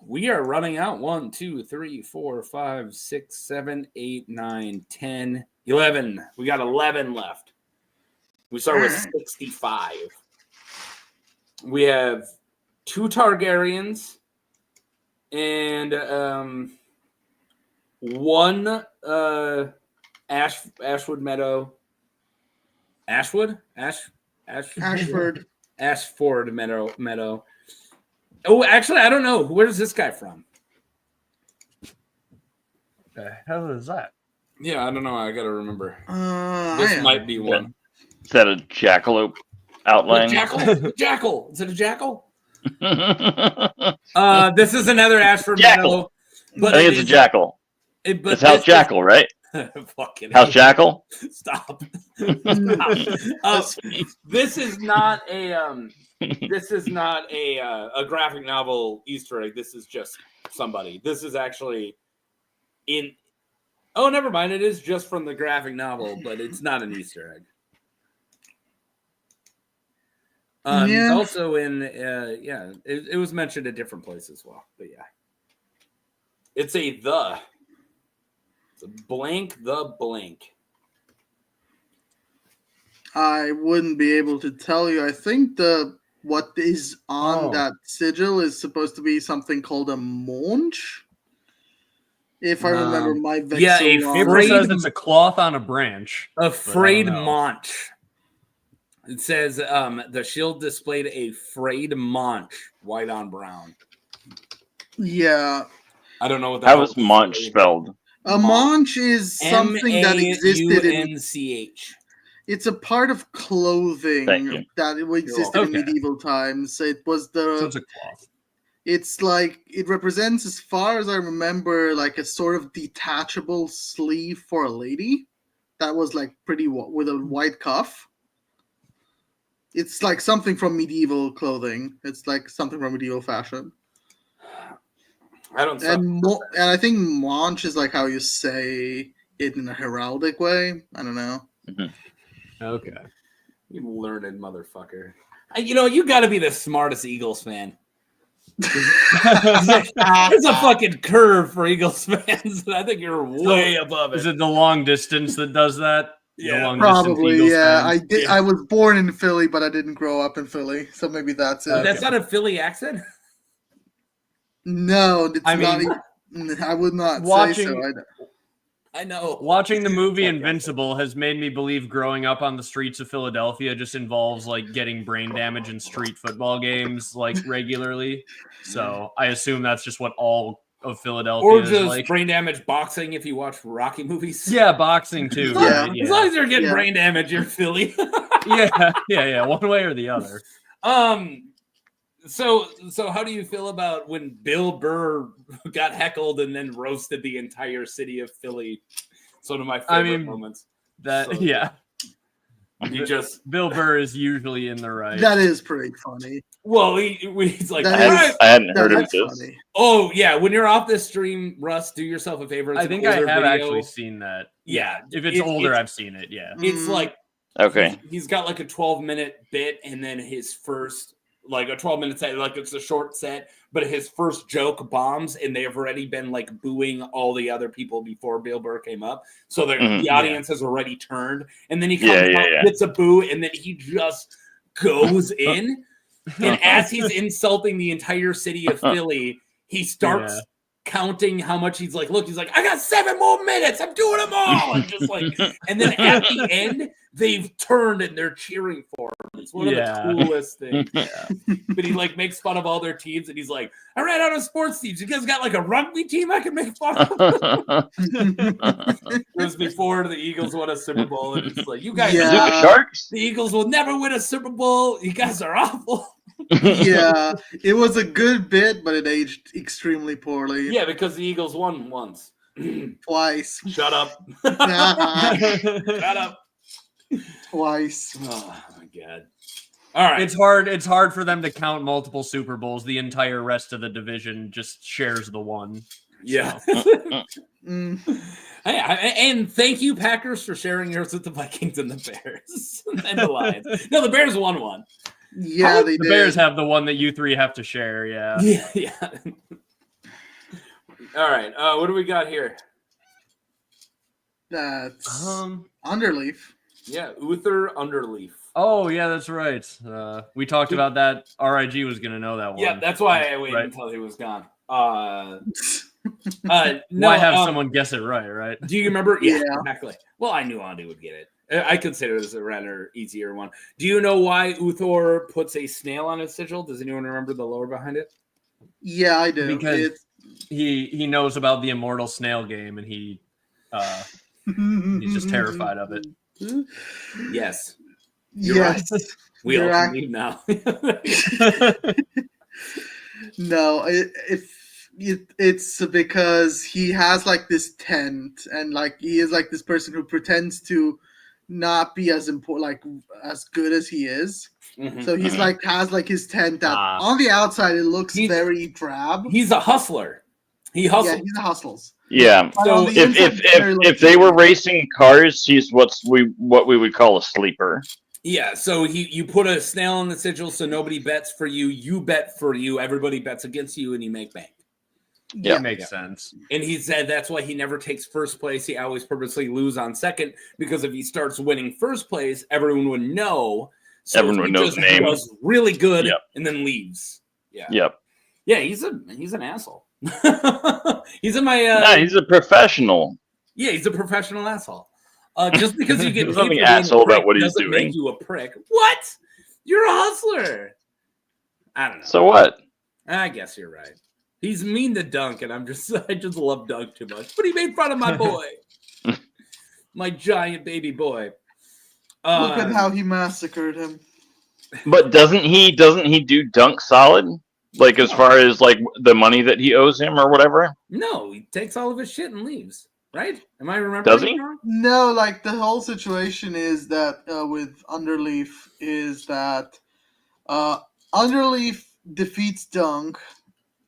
We are running out. 1, 2, 3, 4, 5, 6, 7, 8, 9, 10, 11. We got 11 left. We start with 65. We have 2 Targaryens and one Ashwood Meadow. Ashford Meadow. Oh, actually, I don't know. Where's this guy from? The hell is that? Yeah, I don't know. I gotta remember. This might be one. Is that a jackalope outline? Jackal. Is it a jackal? This is another Ashford Jackal. Meadow. I think it's a jackal. It's House Jackal, right? Fucking House Jackal. Stop. This is not a graphic novel Easter egg. This is just somebody. This is actually in. Oh, never mind. It is just from the graphic novel, but it's not an Easter egg. He's also in. It was mentioned at different places as well, but yeah, it's a the. It's a blank the blank. I wouldn't be able to tell you. I think what is on that sigil is supposed to be something called a maunch. If I remember my Vexillon. Yeah, April says it's a cloth on a branch. A frayed maunch. It says the shield displayed a frayed maunch, white on brown. Yeah. I don't know what that How is maunch spelled? A maunch is something that existed in M-A-U-N-C-H. It's a part of clothing that existed in medieval times. It was So it's a cloth. It's like it represents, as far as I remember, like a sort of detachable sleeve for a lady that was like pretty with a white cuff. It's like something from medieval clothing. It's like something from medieval fashion. And I think maunch is like how you say it in a heraldic way. I don't know. Okay. You learned motherfucker. You got to be the smartest Eagles fan. It's a fucking curve for Eagles fans. I think you're way above it. Is it the long distance that does that? Yeah, probably. Yeah, I did. I was born in Philly, but I didn't grow up in Philly, so maybe that's it. That's not a Philly accent. No, it's not. I would not say so. I know. Watching the movie Invincible has made me believe growing up on the streets of Philadelphia just involves like getting brain damage in street football games like regularly. So I assume that's just what all of Philadelphia or is just like. Brain damage boxing if you watch Rocky movies. Yeah, boxing too. Yeah. Right? As long as you're getting brain damage, you're Philly. yeah, one way or the other. So how do you feel about when Bill Burr got heckled and then roasted the entire city of Philly? It's one of my favorite moments. Bill Burr is usually in the right. That is pretty funny. Well, he's like, I hadn't heard of this. Funny. Oh yeah, when you're off this stream, Russ, do yourself a favor. I think I have actually seen that. Yeah, if it's older, I've seen it. Yeah, it's like he's got like a 12-minute bit, and then his first. Like a 12-minute set, like it's a short set, but his first joke bombs, and they have already been like booing all the other people before Bill Burr came up. So the audience has already turned, and then he comes up, gets a boo, and then he just goes in. And as he's insulting the entire city of Philly, he starts counting how much he's like, look, he's like, I got 7 more minutes, I'm doing them all. And just like, and then at the end, they've turned and they're cheering for him. It's one of the coolest things. But he like makes fun of all their teams, and he's like, I ran out of sports teams. You guys got like a rugby team I can make fun of? It was before the Eagles won a Super Bowl, and it's like, you guys, the Eagles will never win a Super Bowl. You guys are awful. Yeah, it was a good bit, but it aged extremely poorly. Yeah, because the Eagles won once. Twice. Shut up. Shut up. Twice. Oh my god. All right. It's hard for them to count multiple Super Bowls. The entire rest of the division just shares the one. Yeah. And thank you, Packers, for sharing yours with the Vikings and the Bears and the Lions. No, the Bears won one. Yeah, they the did. Bears have the one that you three have to share. Yeah. All right. What do we got here? That's Underleaf. Yeah, Uther Underleaf. Oh yeah, that's right. We talked about that. RIG was gonna know that one. Yeah, that's why I waited until he was gone. No, Why have someone guess it right? Do you remember? Yeah, Yeah. exactly. Well, I knew Andy would get it. I consider this a rather easier one. Do you know why Uthor puts a snail on his sigil? Does anyone remember the lore behind it? Yeah, I do. Because he knows about the immortal snail game, and he's just terrified of it. Yes. You're Yes. right. We all can leave now. No, it's because he has like this tent, and like he is like this person who pretends to not be as important, like as good as he is. Mhm. So he's like has like his tent that on the outside it looks very drab. He's a hustler. He hustles. Yeah, he's a hustles. Yeah. So if they were racing cars, he's what we would call a sleeper. Yeah, so you put a snail on the sigil so nobody bets for you. You bet for you. Everybody bets against you, and you make bank. Yeah, makes sense. And he said that's why he never takes first place. He always purposely lose on second, because if he starts winning first place, everyone would know. So everyone would know the name. Does really good, and then leaves. Yeah. Yep. Yeah, he's an asshole. He's in my. He's a professional. Yeah, he's a professional asshole. Just because you get There's paid nothing for being asshole a prick about what he's doesn't doing. make you a prick. What? You're a hustler. I don't know. So what? I guess you're right. He's mean to Dunk, and I just love Dunk too much. But he made fun of my boy, my giant baby boy. Look at how he massacred him. But doesn't he do Dunk solid? Like as far as like the money that he owes him or whatever? No, he takes all of his shit and leaves. Right? Am I remembering? Does he? Wrong? No, like the whole situation is that with Underleaf is that Underleaf defeats Dunk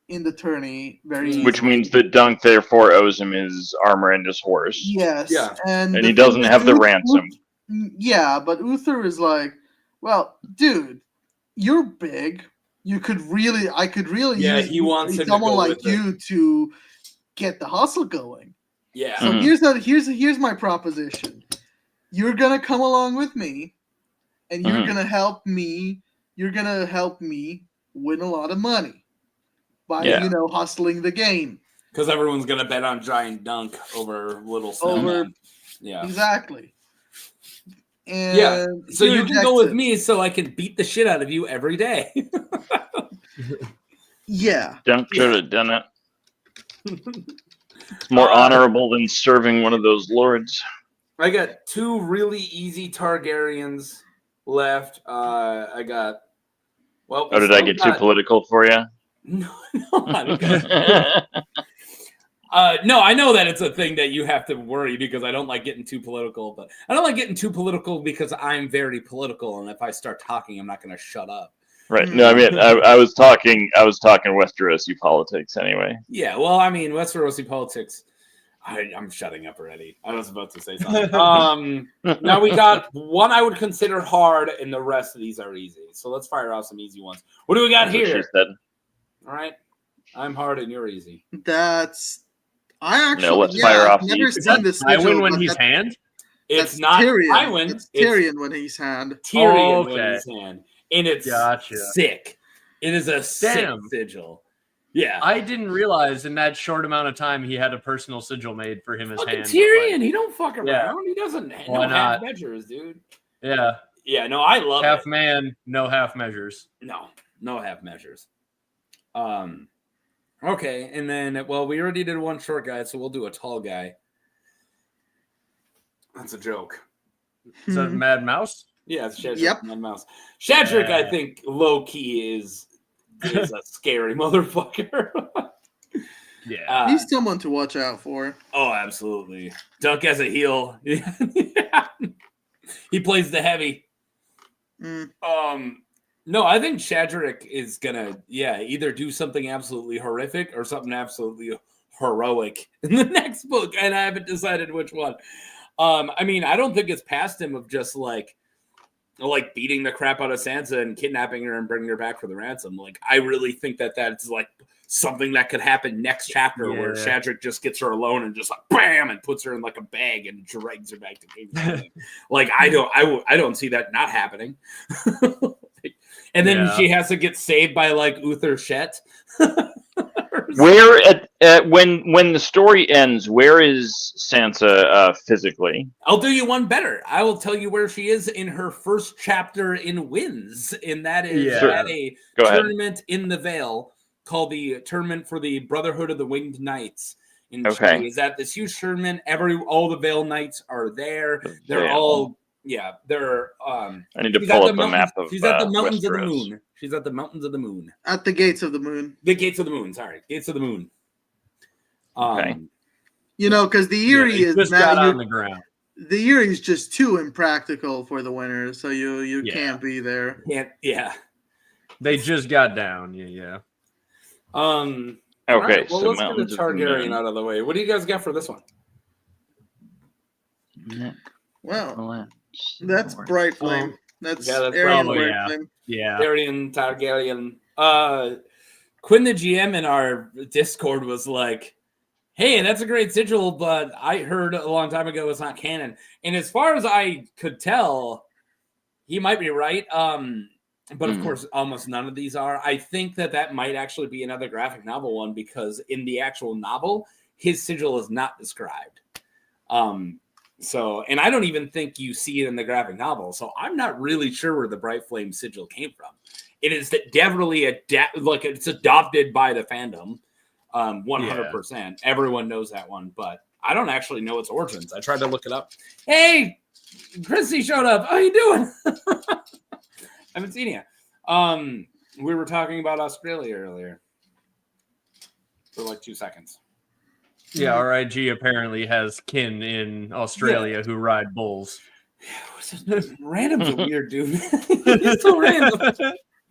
in the tourney very easily. Which means that Dunk therefore owes him his armor and his horse. Yes. Yeah. And he doesn't have the ransom. Yeah, but Uther is like, well, dude, you're big. I could really Yeah, use he wants him to someone go like with it. you to get the hustle going. Yeah. So here's my proposition. You're gonna come along with me, and you're gonna help me. You're gonna help me win a lot of money by hustling the game. Because everyone's gonna bet on Giant Dunk over Little Snowman. Yeah. Exactly. And yeah. So he you can go with rejects it. me, so I can beat the shit out of you every day. Yeah. Dunk should have done it. It's more honorable than serving one of those lords. I got two really easy Targaryens left. I got. Well, Oh, did I get too political for you? No, no, I know that it's a thing that you have to worry because I don't like getting too political, but I don't like getting too political because I'm very political, and if I start talking, I'm not going to shut up. Right. No, I mean, I was talking Westerosi politics anyway. Yeah. Well, I mean, Westerosi politics. I'm shutting up already. I was about to say something. Now we got one I would consider hard, and the rest of these are easy. So let's fire off some easy ones. What do we got here? She said. All right. I'm hard and you're easy. I actually let's fire off. I've never Is seen that this. Tywin when he's hand? It's not Tyrion. Tywin. It's Tyrion when he's hand. Tyrion when he's hand. And it's Gotcha. sick. It is a sick sigil. Yeah. I didn't realize in that short amount of time he had a personal sigil made for him as Fucking hand. Tyrion, he don't fuck around. Yeah. He doesn't Why no half not? measures, dude. Yeah. Yeah, no, I love Half it. man, no half measures. No half measures. Okay, and then we already did one short guy, so we'll do a tall guy. That's a joke. Is that Mad Mouse? Yeah, it's Shadrick. Yep. Mad Mouse. Shadrick, I think, low key is a scary motherfucker. Yeah. He's someone to watch out for. Oh, absolutely. Dunk as a heel. Yeah. He plays the heavy. No, I think Shadrick is gonna, either do something absolutely horrific or something absolutely heroic in the next book, and I haven't decided which one. I mean, I don't think it's past him of just like beating the crap out of Sansa and kidnapping her and bringing her back for the ransom. Like, I really think that that's like something that could happen next chapter where Shadrick just gets her alone and just like bam and puts her in like a bag and drags her back to King's Landing. Like, I don't see that not happening. And then she has to get saved by like Uther Shet or Where when the story ends, where is Sansa physically? I'll do you one better. I will tell you where she is in her first chapter in Winds, and that is at a tournament in the Vale called the Tournament for the Brotherhood of the Winged Knights. And she is at this huge tournament. All the Vale Knights are there. They're all they're I need to pull up a map of she's at the mountains Westeros. of the moon. She's at the mountains of the moon. At the gates of the moon. The gates of the moon, sorry. Gates of the moon. You know, because the Eyrie is just got on the ground. The Eyrie is just too impractical for the winners, so you can't be there. They just got down. Yeah. Okay, right, well, so let's get the Targaryen out of the way. What do you guys got for this one? Well, that's Bright Flame. That's Bright Flame. Aryan Targaryen. Quinn, the GM in our Discord, was like, hey, that's a great sigil, but I heard a long time ago it's not canon. And as far as I could tell, he might be right. But of course, almost none of these are. I think that might actually be another graphic novel one, because in the actual novel, his sigil is not described. So, and I don't even think you see it in the graphic novel. So I'm not really sure where the Bright Flame sigil came from. It is definitely it's adopted by the fandom. 100%. Everyone knows that one, but I don't actually know its origins. I tried to look it up. Hey, Chrissy showed up. How you doing? I haven't seen you. We were talking about Australia earlier for like 2 seconds. Yeah, RIG apparently has kin in Australia who ride bulls. Random's a weird dude. He's so random.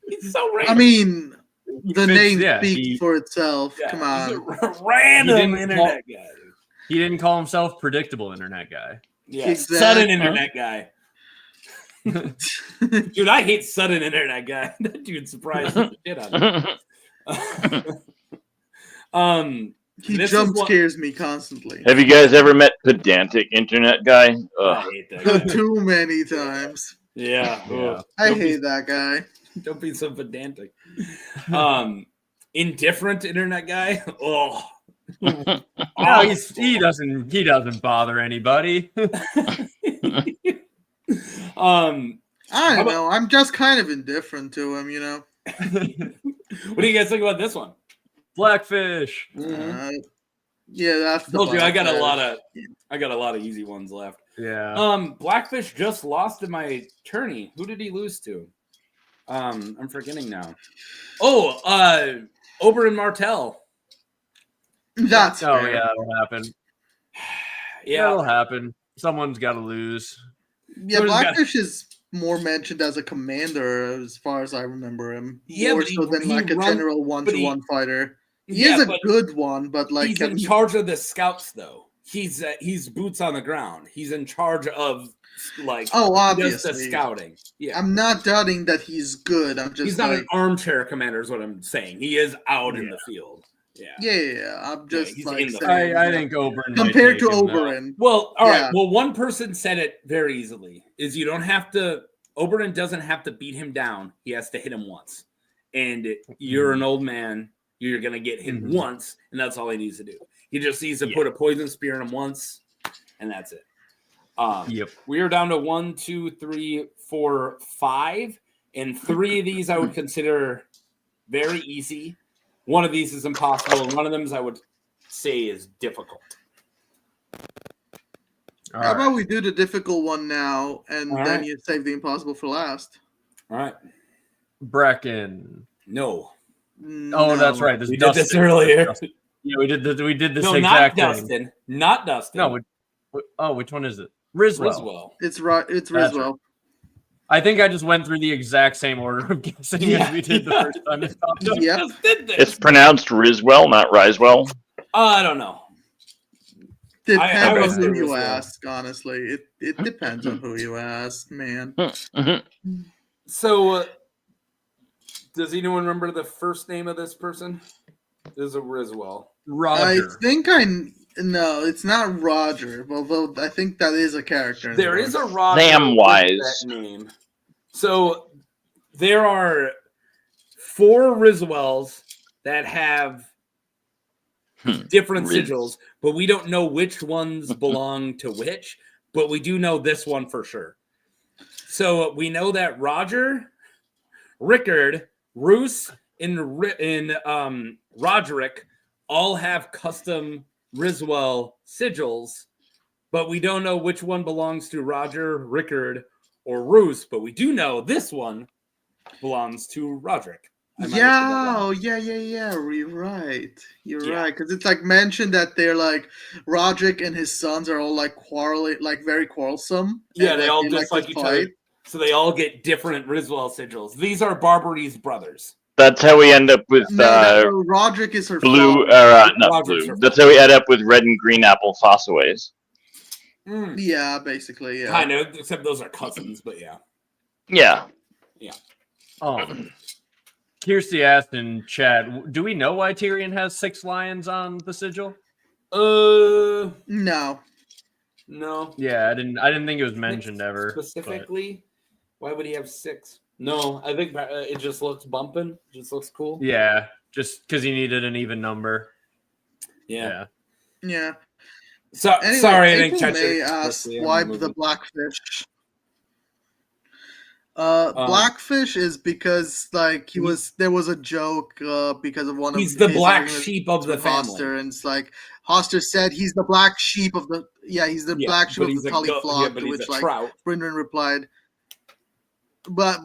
He's so random. I mean, the name speaks for itself. Come on. He's a random internet guy. He didn't call himself predictable internet guy. Yeah, sudden internet guy. Dude, I hate sudden internet guy. That dude surprised the shit out of me. He jump scares me constantly. Have you guys ever met pedantic internet guy? I hate that guy. Too many times. Yeah. I hate that guy. Don't be so pedantic. Indifferent internet guy. Oh. No, he doesn't bother anybody. I don't know. I'm just kind of indifferent to him, you know. What do you guys think about this one? Blackfish. Yeah, that's the told you I got a lot of easy ones left. Yeah. Blackfish just lost to my tourney. Who did he lose to? I'm forgetting now. Oh, Oberyn Martell. That's yeah, that'll happen. Yeah, it'll happen. Someone's got to lose. Yeah, Blackfish is more mentioned as a commander, as far as I remember him. Yeah, more so than like a general one-to-one fighter. He is a good one, but like he's in charge of the scouts, though. He's boots on the ground. He's in charge of obviously just the scouting. Yeah, I'm not doubting that he's good. I'm just he's not an armchair commander, is what I'm saying. He is out in the field. Yeah. I'm just I think Oberyn compared to Oberyn. Well, all right. Well, one person said it very easily: is you don't have to. Oberyn doesn't have to beat him down. He has to hit him once, and you're an old man. You're gonna get hit once, and that's all he needs to do. He just needs to put a poison spear in him once, and that's it. We are down to 1, 2, 3, 4, 5, and 3 of these I would consider very easy. One of these is impossible, and one of them I would say is difficult. How about we do the difficult one now, and then you save the impossible for last? All right. Bracken. No. Oh, that's right. We did this earlier. Yeah, we did this no, exact not thing. Dustin. Not Dustin. No, which one is it? Riswell. Riswell. It's Riswell. Right. I think I just went through the exact same order of guessing as we did the first time. It's pronounced Riswell, not Riswell. I don't know. Depends on who you ask, honestly. It depends on who you ask, man. So, does anyone remember the first name of this person? This is a Riswell. Roger. I think no, it's not Roger, although I think that is a character. There is a Roger. Samwise. That name. So, there are 4 Riswells that have different Riz. sigils, but we don't know which ones belong to which, but we do know this one for sure. So we know that Roger, Rickard, Roose, and Roderick all have custom Riswell sigils, but we don't know which one belongs to Roger, Rickard, or Roose, but we do know this one belongs to Roderick. Yeah, you're right. You're right, because it's like mentioned that they're like Roderick and his sons are all like quarreling, like very quarrelsome. Yeah, and, they all to dislike each other, so they all get different Riswell sigils. These are Barbary's brothers. That's how we end up with Roderick is her blue. father. Not blue. That's how we end up with red and green apple fossaways. Yeah, basically, yeah. Kind of, except those are cousins, but yeah. Yeah. Kirsty asked in chat, do we know why Tyrion has 6 lions on the sigil? No. Yeah, I didn't think it was mentioned ever. Specifically, why would he have 6? No, I think it just looks bumping. It just looks cool. Yeah, just because he needed an even number. Yeah. So, anyway, sorry, I didn't catch May it. asked why the blackfish. Blackfish is because like there was a joke because of one of he's the his black arguments sheep of the with family. Hoster, and it's like Hoster said he's the black sheep of the black sheep of the Tully flock, to which like Brynden replied, but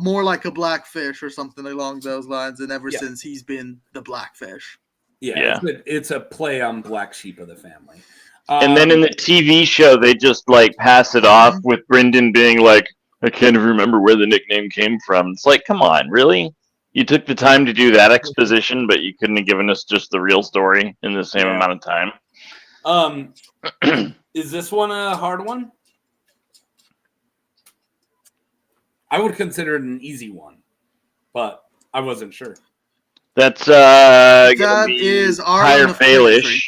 more like a blackfish or something along those lines, and ever since he's been the blackfish. It's a play on black sheep of the family. And then in the TV show, they just like pass it off with Brynden being like, I can't even remember where the nickname came from. It's like, come on, really? You took the time to do that exposition, but you couldn't have given us just the real story in the same amount of time. Is this one a hard one? I would consider it an easy one, but I wasn't sure. That's That is Tyre Baelish.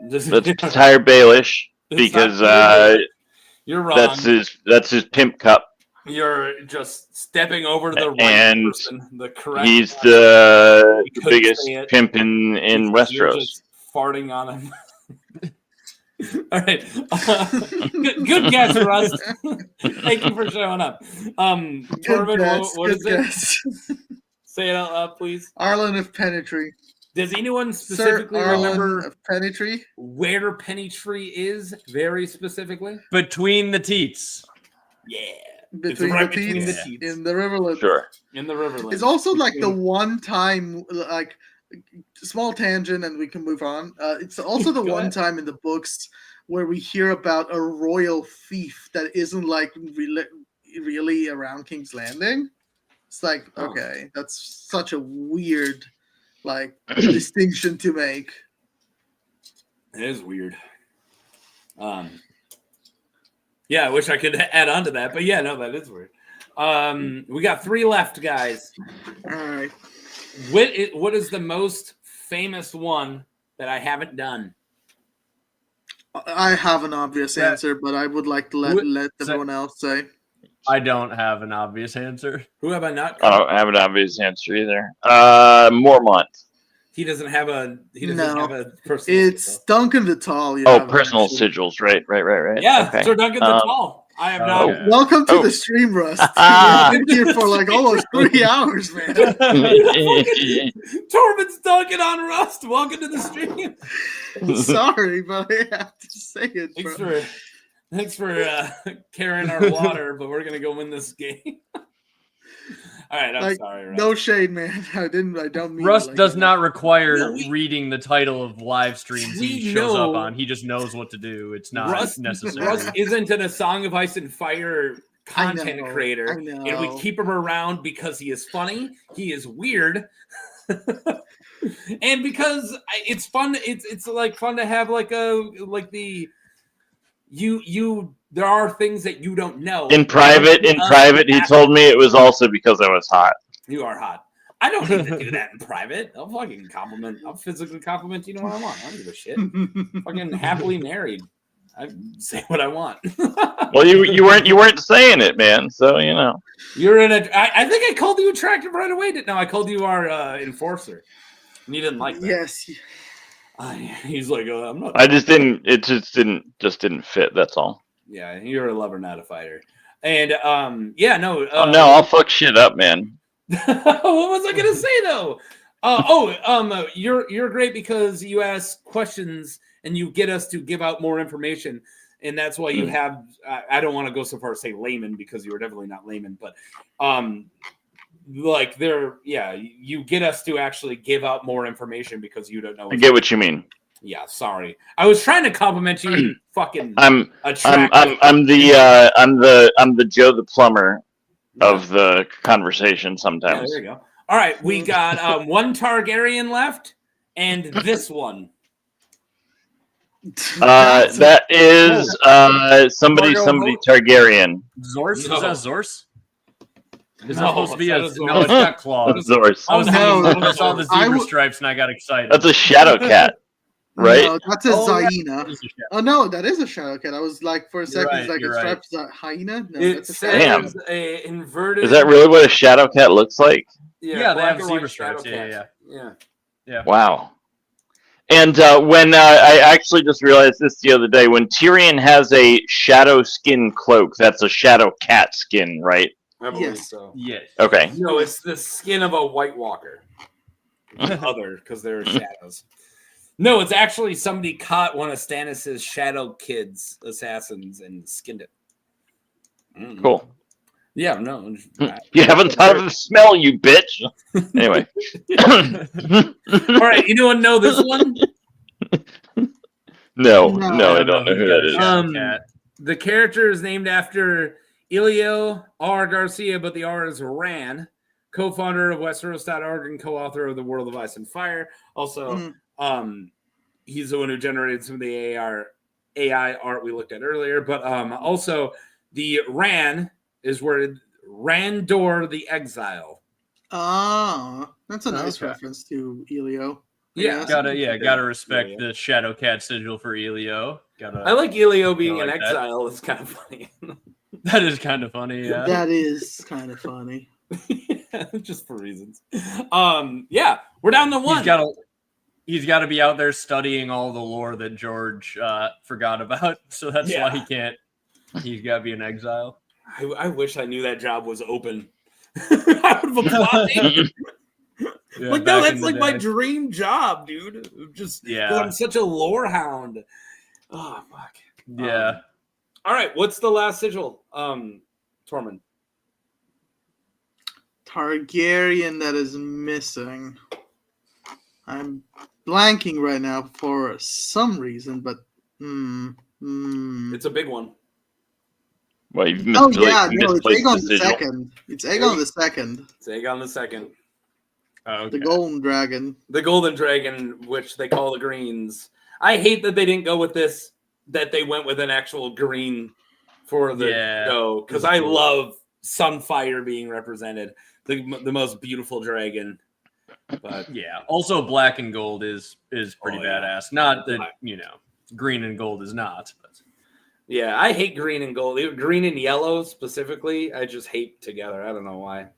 That's Tyre Baelish because you're wrong. That's his pimp cup. You're just stepping over to the right and person. The correct. He's the biggest pimp in Westeros. You're just farting on him. All right. Good guess, Rust. Thank you for showing up. Tormund, what is it? Say it out loud, please. Arlen of Penetry. Does anyone specifically remember of Penetry? Where Penetry is very specifically? Between the teats. Yeah. Between the teats in the Riverlands. Sure. In the Riverlands. It's also like the one time, like, small tangent, and we can move on. It's also the one time in the books where we hear about a royal fief that isn't like really around King's Landing. It's like, okay, that's such a weird, like, distinction to make. It is weird. Yeah, I wish I could add on to that, but yeah, no, that is weird. We got 3 left, guys. All right. What is the most famous one that I haven't done? I have an obvious answer, but I would like to let everyone else say. I don't have an obvious answer. Who have I not? I don't have an obvious answer either. Mormont. He doesn't have a. He doesn't have a personal. It's Duncan the Tall. Personal sigils. Right. Yeah, okay. Sir Duncan the Tall. I have not. Welcome to the stream, Rust. We've been here for like almost 3 hours, man. Tormund's dunking on Rust. Welcome to the stream. Sorry, but I have to say it. Thanks for carrying our water, but we're gonna go win this game. All right, I'm sorry, Rust. No shade, man. I don't mean Rust does not require reading the title of live streams he shows up on. He just knows what to do. It's not necessary. Rust isn't a Song of Ice and Fire content creator, and we keep him around because he is funny, he is weird, and because it's fun. It's like fun to have there are things that you don't know. In private, he told me it was also because I was hot. You are hot. I don't need to do that in private. I'll fucking compliment. I'll physically compliment you know what I want. I don't give a shit. Fucking happily married. I say what I want. Well, you weren't saying it, man. So you know. You're in a. I think I called you attractive right away. No, I called you our enforcer. And you didn't like that. Yes. He's like, I'm not. I just didn't. It just didn't fit. That's all. Yeah, you're a lover, not a fighter. And yeah, no. Oh no, I'll fuck shit up, man. What was I gonna say though? You're great because you ask questions and you get us to give out more information, and that's why you have. I don't want to go so far as say layman because you were definitely not layman, but like you get us to actually give out more information because you don't know. I get what you mean. Yeah, sorry. I was trying to compliment you. Fucking. I'm the Joe the plumber of the conversation sometimes. Yeah, there you go. All right, we got one Targaryen left, and this one. That is somebody Targaryen. Zorse? No. Is that Zorse? Is that No, supposed to be a... that is No, it's got claws. Zorse. I saw the I zebra w- stripes and I got excited. That's a shadow cat, right? No, that's a hyena. It's a shadow. Oh no, that is a shadow cat. I was like for a second, right, like you're a right. striped hyena. No, It that's a shadow. Damn. says a inverted. Is that really what a shadow cat looks like? Yeah, they black have and white zebra shadow stripes. cats. Yeah. Wow. And when I actually just realized this the other day, when Tyrion has a shadow skin cloak, that's a shadow cat skin, right? I believe Yes. so. Yes. Okay. No, it's the skin of a White Walker. Other, because they're shadows. No, it's actually somebody caught one of Stannis' shadow kids, assassins, and skinned it. Cool. Yeah, no. You haven't thought of the smell, you bitch. Anyway. All right, anyone know this one? No, No. I don't know who that is. The character is named after Elio R. Garcia, but the R is Ran, co-founder of Westeros.org and co-author of The World of Ice and Fire. Also, he's the one who generated some of the AI art we looked at earlier. But also, the Ran is where Randor the Exile. Ah, that's a nice Okay. reference to Elio. I Yeah. guess. Gotta respect the Shadow Cat sigil for Elio. I like Elio being like an that. exile. It's kind of funny. That is kind of funny, yeah. That is kind of funny. Just for reasons. Yeah, we're down to one. He's got to be out there studying all the lore that George forgot about, so that's why he can't. He's got to be in exile. I wish I knew that job was open. I would have applied. Yeah, Like, no, back that's in the like my day. dream job, dude. Just I'm such a lore hound. Oh fuck. Yeah. All right, what's the last sigil? Tormund. Targaryen that is missing. I'm blanking right now for some reason, but It's a big one. Well, you've oh yeah, no, it's misplaced Aegon the the sigil. second. It's Aegon the second. It's Aegon the Second. Oh, The Golden Dragon. The Golden Dragon, which they call the Greens. I hate that they didn't go with this, that they went with an actual green for the show, because I love Sunfire being represented. The most beautiful dragon. But yeah. Also, black and gold is pretty badass. Not that, green and gold is not. But. Yeah, I hate green and gold. Green and yellow specifically, I just hate together. I don't know why.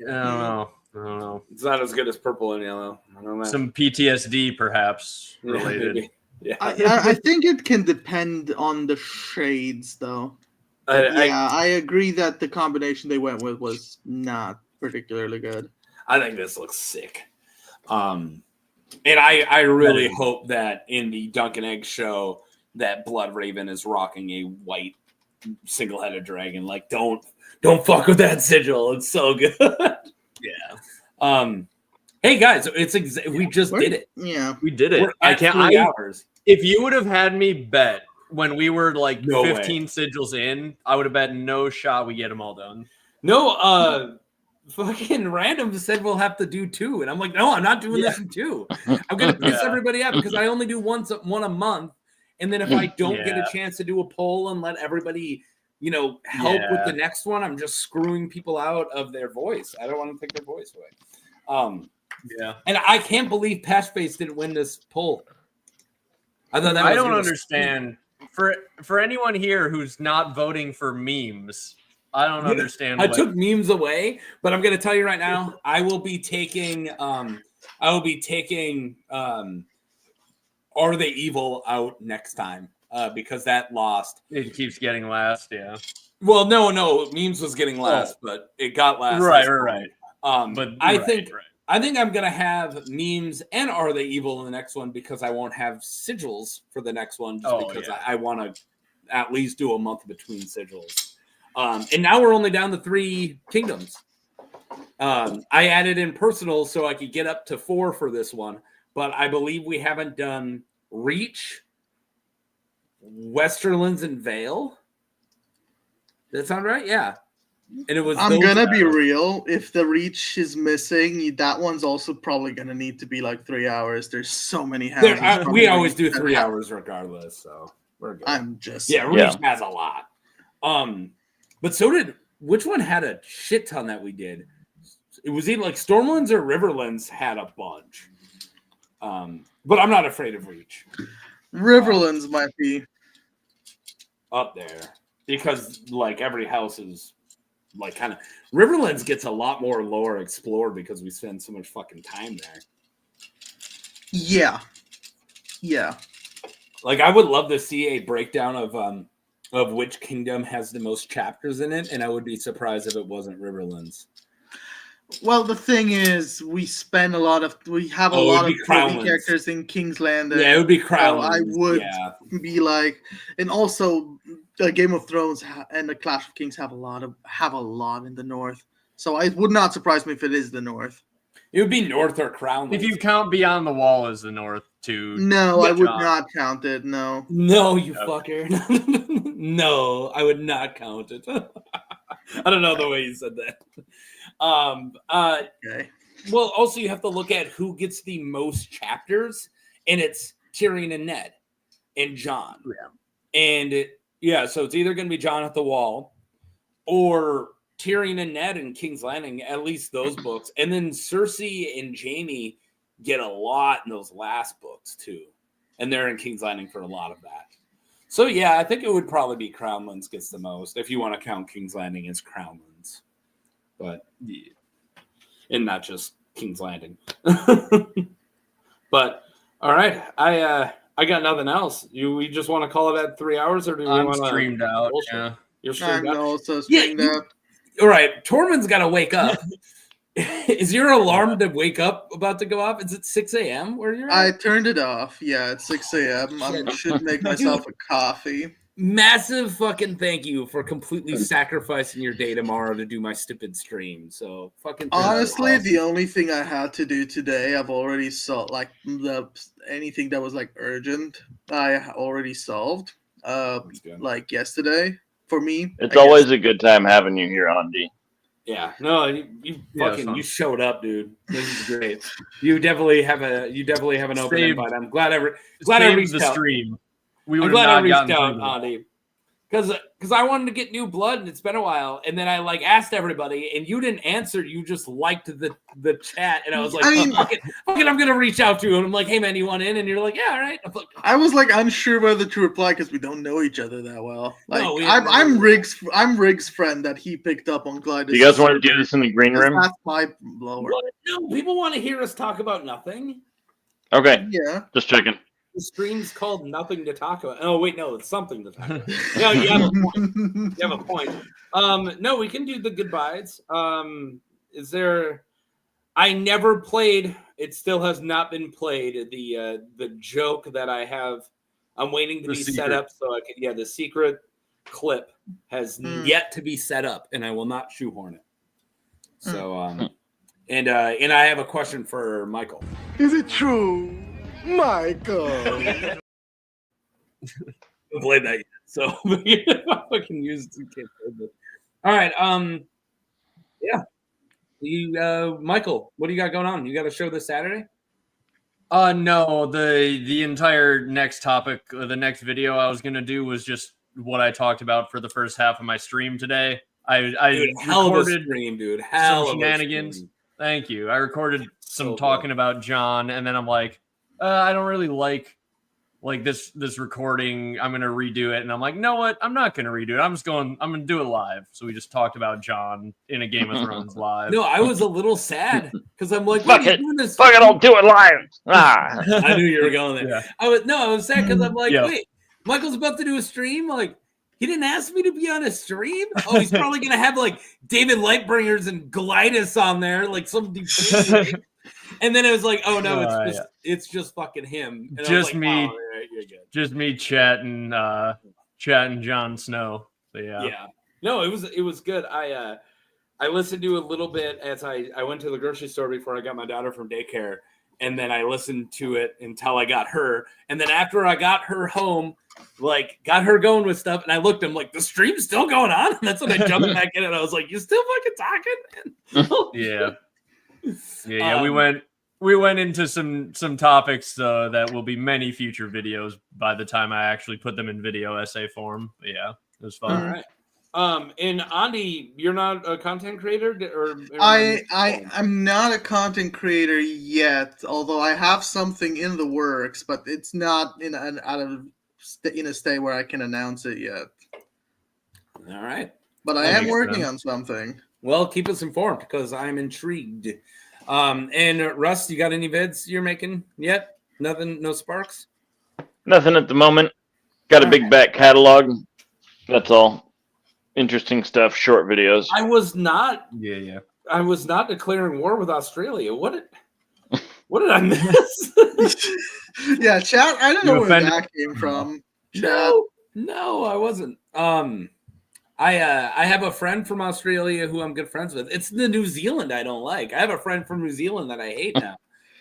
I don't know. It's not as good as purple and yellow. I don't know. Some PTSD perhaps related. Yeah, I think it can depend on the shades, though. I agree that the combination they went with was not particularly good. I think this looks sick. And I really hope that in the Duncan Egg show that Blood Raven is rocking a white single-headed dragon. Like, don't fuck with that sigil. It's so good. Yeah. Hey guys, we just did it. Yeah, we did it. We're at 3 hours. If you would have had me bet when we were like No 15 sigils in, I would have bet no shot we get them all done. No, fucking random said we'll have to do 2, and I'm like, no, I'm not doing this in 2. I'm gonna piss everybody out because I only do one a month, and then if I don't get a chance to do a poll and let everybody, help with the next one, I'm just screwing people out of their voice. I don't want to take their voice away. And I can't believe Patchface didn't win this poll. I don't understand. For anyone here who's not voting for memes, I don't understand. I took memes away, but I'm going to tell you right now, I will be taking Are They Evil out next time? Because that lost. It keeps getting last, yeah. Well, no, memes was getting last, but it got last. Right. But I think I'm gonna have memes and Are They Evil in the next one because I won't have sigils for the next one just because I want to at least do a month between sigils. And now we're only down to 3 kingdoms. I added in personal so I could get up to 4 for this one, but I believe we haven't done Reach, Westerlands, and Vale. Does that sound right? Yeah. And it was. I'm gonna be real. If the Reach is missing, that one's also probably gonna need to be like 3 hours. There's so many houses. We always do 3 hours regardless, so we're good. Reach has a lot. But so did which one had a shit ton that we did? It was either like Stormlands or Riverlands had a bunch. But I'm not afraid of Reach. Riverlands might be up there because like every house is like kind of Riverlands gets a lot more lore explored because we spend so much fucking time there. Yeah. Like I would love to see a breakdown of which kingdom has the most chapters in it, and I would be surprised if it wasn't Riverlands. Well, the thing is, we have a lot of characters in King's Landing. Yeah, it would be Crownlands. So I would be like, and also the Game of Thrones and the Clash of Kings have a lot in the north. So it would not surprise me if it is the north. It would be north or Crownlands. If you count Beyond the Wall as the north too. No, I would not count it. No, you fucker. No, I would not count it. I don't know the way you said that. Okay. Well, also you have to look at who gets the most chapters, and it's Tyrion and Ned and Jon. Yeah. So it's either going to be Jon at the Wall or Tyrion and Ned in King's Landing, at least those books. And then Cersei and Jaime get a lot in those last books too. And they're in King's Landing for a lot of that. So yeah, I think it would probably be Crownlands gets the most if you want to count King's Landing as Crownlands. But yeah. And not just King's Landing. But all right, I got nothing else. We just want to call it at 3 hours, or do we want to streamed out? Yeah, you're streamed out. Also streamed out. All right, Tormund's got to wake up. Is your alarm to wake up about to go off? Is it 6 a.m. where you're at? I turned it off. Yeah, it's 6 a.m. I should make myself a coffee. Massive fucking thank you for completely sacrificing your day tomorrow to do my stupid stream. So fucking honestly, the only thing I had to do today, I've already solved. Like anything that was like urgent, I already solved. Like yesterday for me. It's always a good time having you here, Andy. Yeah, no, you showed up, dude. This is great. You definitely have an open invite. I'm glad I reached out. Stream. I'm glad I reached out, Andy, because I wanted to get new blood, and it's been a while. And then I asked everybody, and you didn't answer. You just liked the chat, and I was like, fuck it, I'm gonna reach out to you. And I'm like, hey man, you want in? And you're like, yeah, all right. I was like unsure whether to reply because we don't know each other that well. Like I'm Riggs' friend that he picked up on Glide. Do you guys want to do this in the green room? That's my blower. No, people want to hear us talk about nothing. Okay. Yeah. Just checking. The stream's called Nothing to Talk About. Oh, wait, no, it's Something to Talk About. No, you have a point. You have a point. No, we can do the goodbyes. Is there... I never played, it still has not been played, the joke that I have. I'm waiting to be set up so I can... Yeah, the secret clip has yet to be set up, and I will not shoehorn it. So, and I have a question for Michael. Is it true? Michael. Played that yet, so I can use it. All right, yeah. You, Michael, what do you got going on? You got a show this Saturday? No. The entire next topic, the next video I was gonna do was just what I talked about for the first half of my stream today. I hell of a stream, dude. Hell some shenanigans. Thank you. I recorded some talking about Jon, and then I'm like. I don't really like like this recording, I'm gonna redo it, and I'm like, you know what? I'm not gonna redo it. I'm gonna do it live. So we just talked about John in a Game of Thrones live. No, I was a little sad because I'm like, Fuck it. Fuck it, I'll do it live. Ah. I knew you were going there. Yeah. I was sad because I'm like, Yeah. wait, Michael's about to do a stream? Like, he didn't ask me to be on a stream? Oh, he's probably gonna have like David Lightbringers and Glytis on there, like some and then it was like, oh no, it's just fucking him. And just I was like, me. oh, right, you're good. Just me chatting Jon Snow. So, yeah. Yeah. No, it was good. I listened to a little bit as I went to the grocery store before I got my daughter from daycare, and then I listened to it until I got her. And then after I got her home, like got her going with stuff, and I looked, I'm like, the stream's still going on? And that's when I jumped back in and I was like, you still fucking talking? Yeah. Yeah, we went into some topics that will be many future videos by the time I actually put them in video essay form. But yeah, it was fun. All right. And Andy, you're not a content creator, or I'm not a content creator yet, although I have something in the works, but it's not in a state where I can announce it yet. All right. But I am working on something. Well, keep us informed because I'm intrigued. And Russ, you got any vids you're making yet? Nothing, no sparks? Nothing at the moment. Got a big back catalog. That's all. Interesting stuff, short videos. I was not. Yeah. I was not declaring war with Australia. What did I miss? Yeah, chat. I don't know where that came from. No, I wasn't. I have a friend from Australia who I'm good friends with. It's the New Zealand I don't like. I have a friend from New Zealand that I hate now.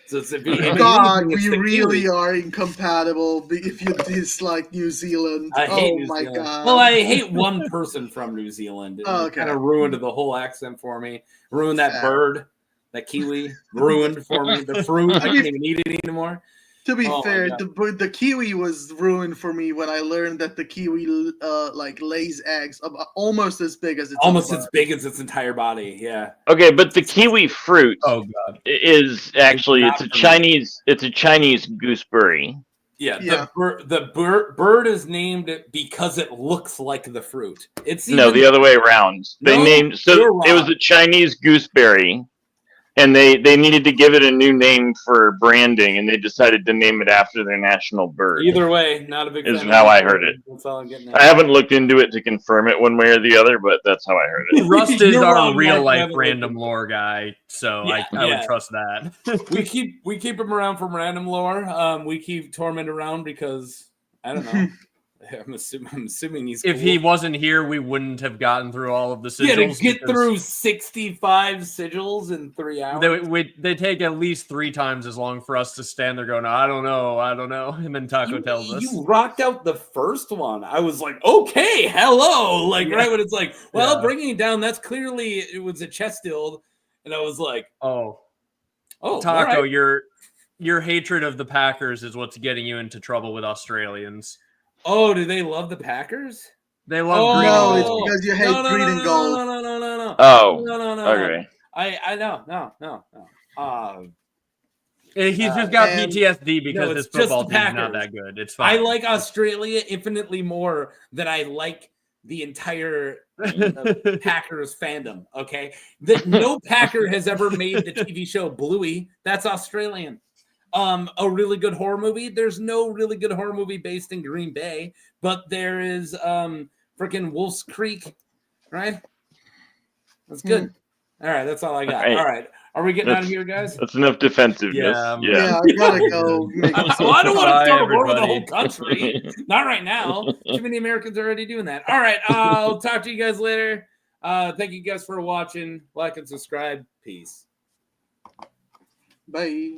So it's God, we really are incompatible if you dislike New Zealand. I hate New my Zealand. God. Well, I hate one person from New Zealand. It kind of ruined the whole accent for me. Ruined that bird, that kiwi. Ruined for me. The fruit. I can't even eat it anymore. To be fair, the kiwi was ruined for me when I learned that the kiwi lays eggs almost as big as its entire body. Yeah. Okay, but the kiwi fruit is actually it's a Chinese gooseberry. Yeah. The bird is named because it looks like the fruit. It's the other way around. It was a Chinese gooseberry. And they needed to give it a new name for branding, and they decided to name it after their national bird. Either way, not a big fan. Is how I heard it. That's all I'm getting at. I haven't looked into it to confirm it one way or the other, but that's how I heard it. Rust is our real life random lore guy, so I would trust that. we keep him around for random lore. We keep Tormund around because I don't know. I'm assuming he's. If he wasn't here, we wouldn't have gotten through all of the sigils. Yeah, to get through 65 sigils in 3 hours. They take at least 3 times as long for us to stand there going, I don't know. And then Taco tells us. You rocked out the first one. I was like, okay, hello. Right when it's like, well, bringing it down, that's clearly, it was a chest build. And I was like, oh, right. Taco, your hatred of the Packers is what's getting you into trouble with Australians. Oh, do they love the Packers? They love green. No, it's because you hate green and gold. No. Oh, no. Okay. I no. He's just got PTSD because his football team's not that good. It's fine. I like Australia infinitely more than I like the entire Packers fandom. Okay, no Packer has ever made the TV show Bluey. That's Australian. A really good horror movie. There's no really good horror movie based in Green Bay, but there is freaking Wolf's Creek, right? That's good. All right, that's all I got. All right. Are we getting out of here, guys? That's enough defensiveness. Yeah, I gotta go. I don't want to start a war with the whole country. Not right now. Too many Americans are already doing that. All right, I'll talk to you guys later. Thank you guys for watching. Like and subscribe. Peace. Bye.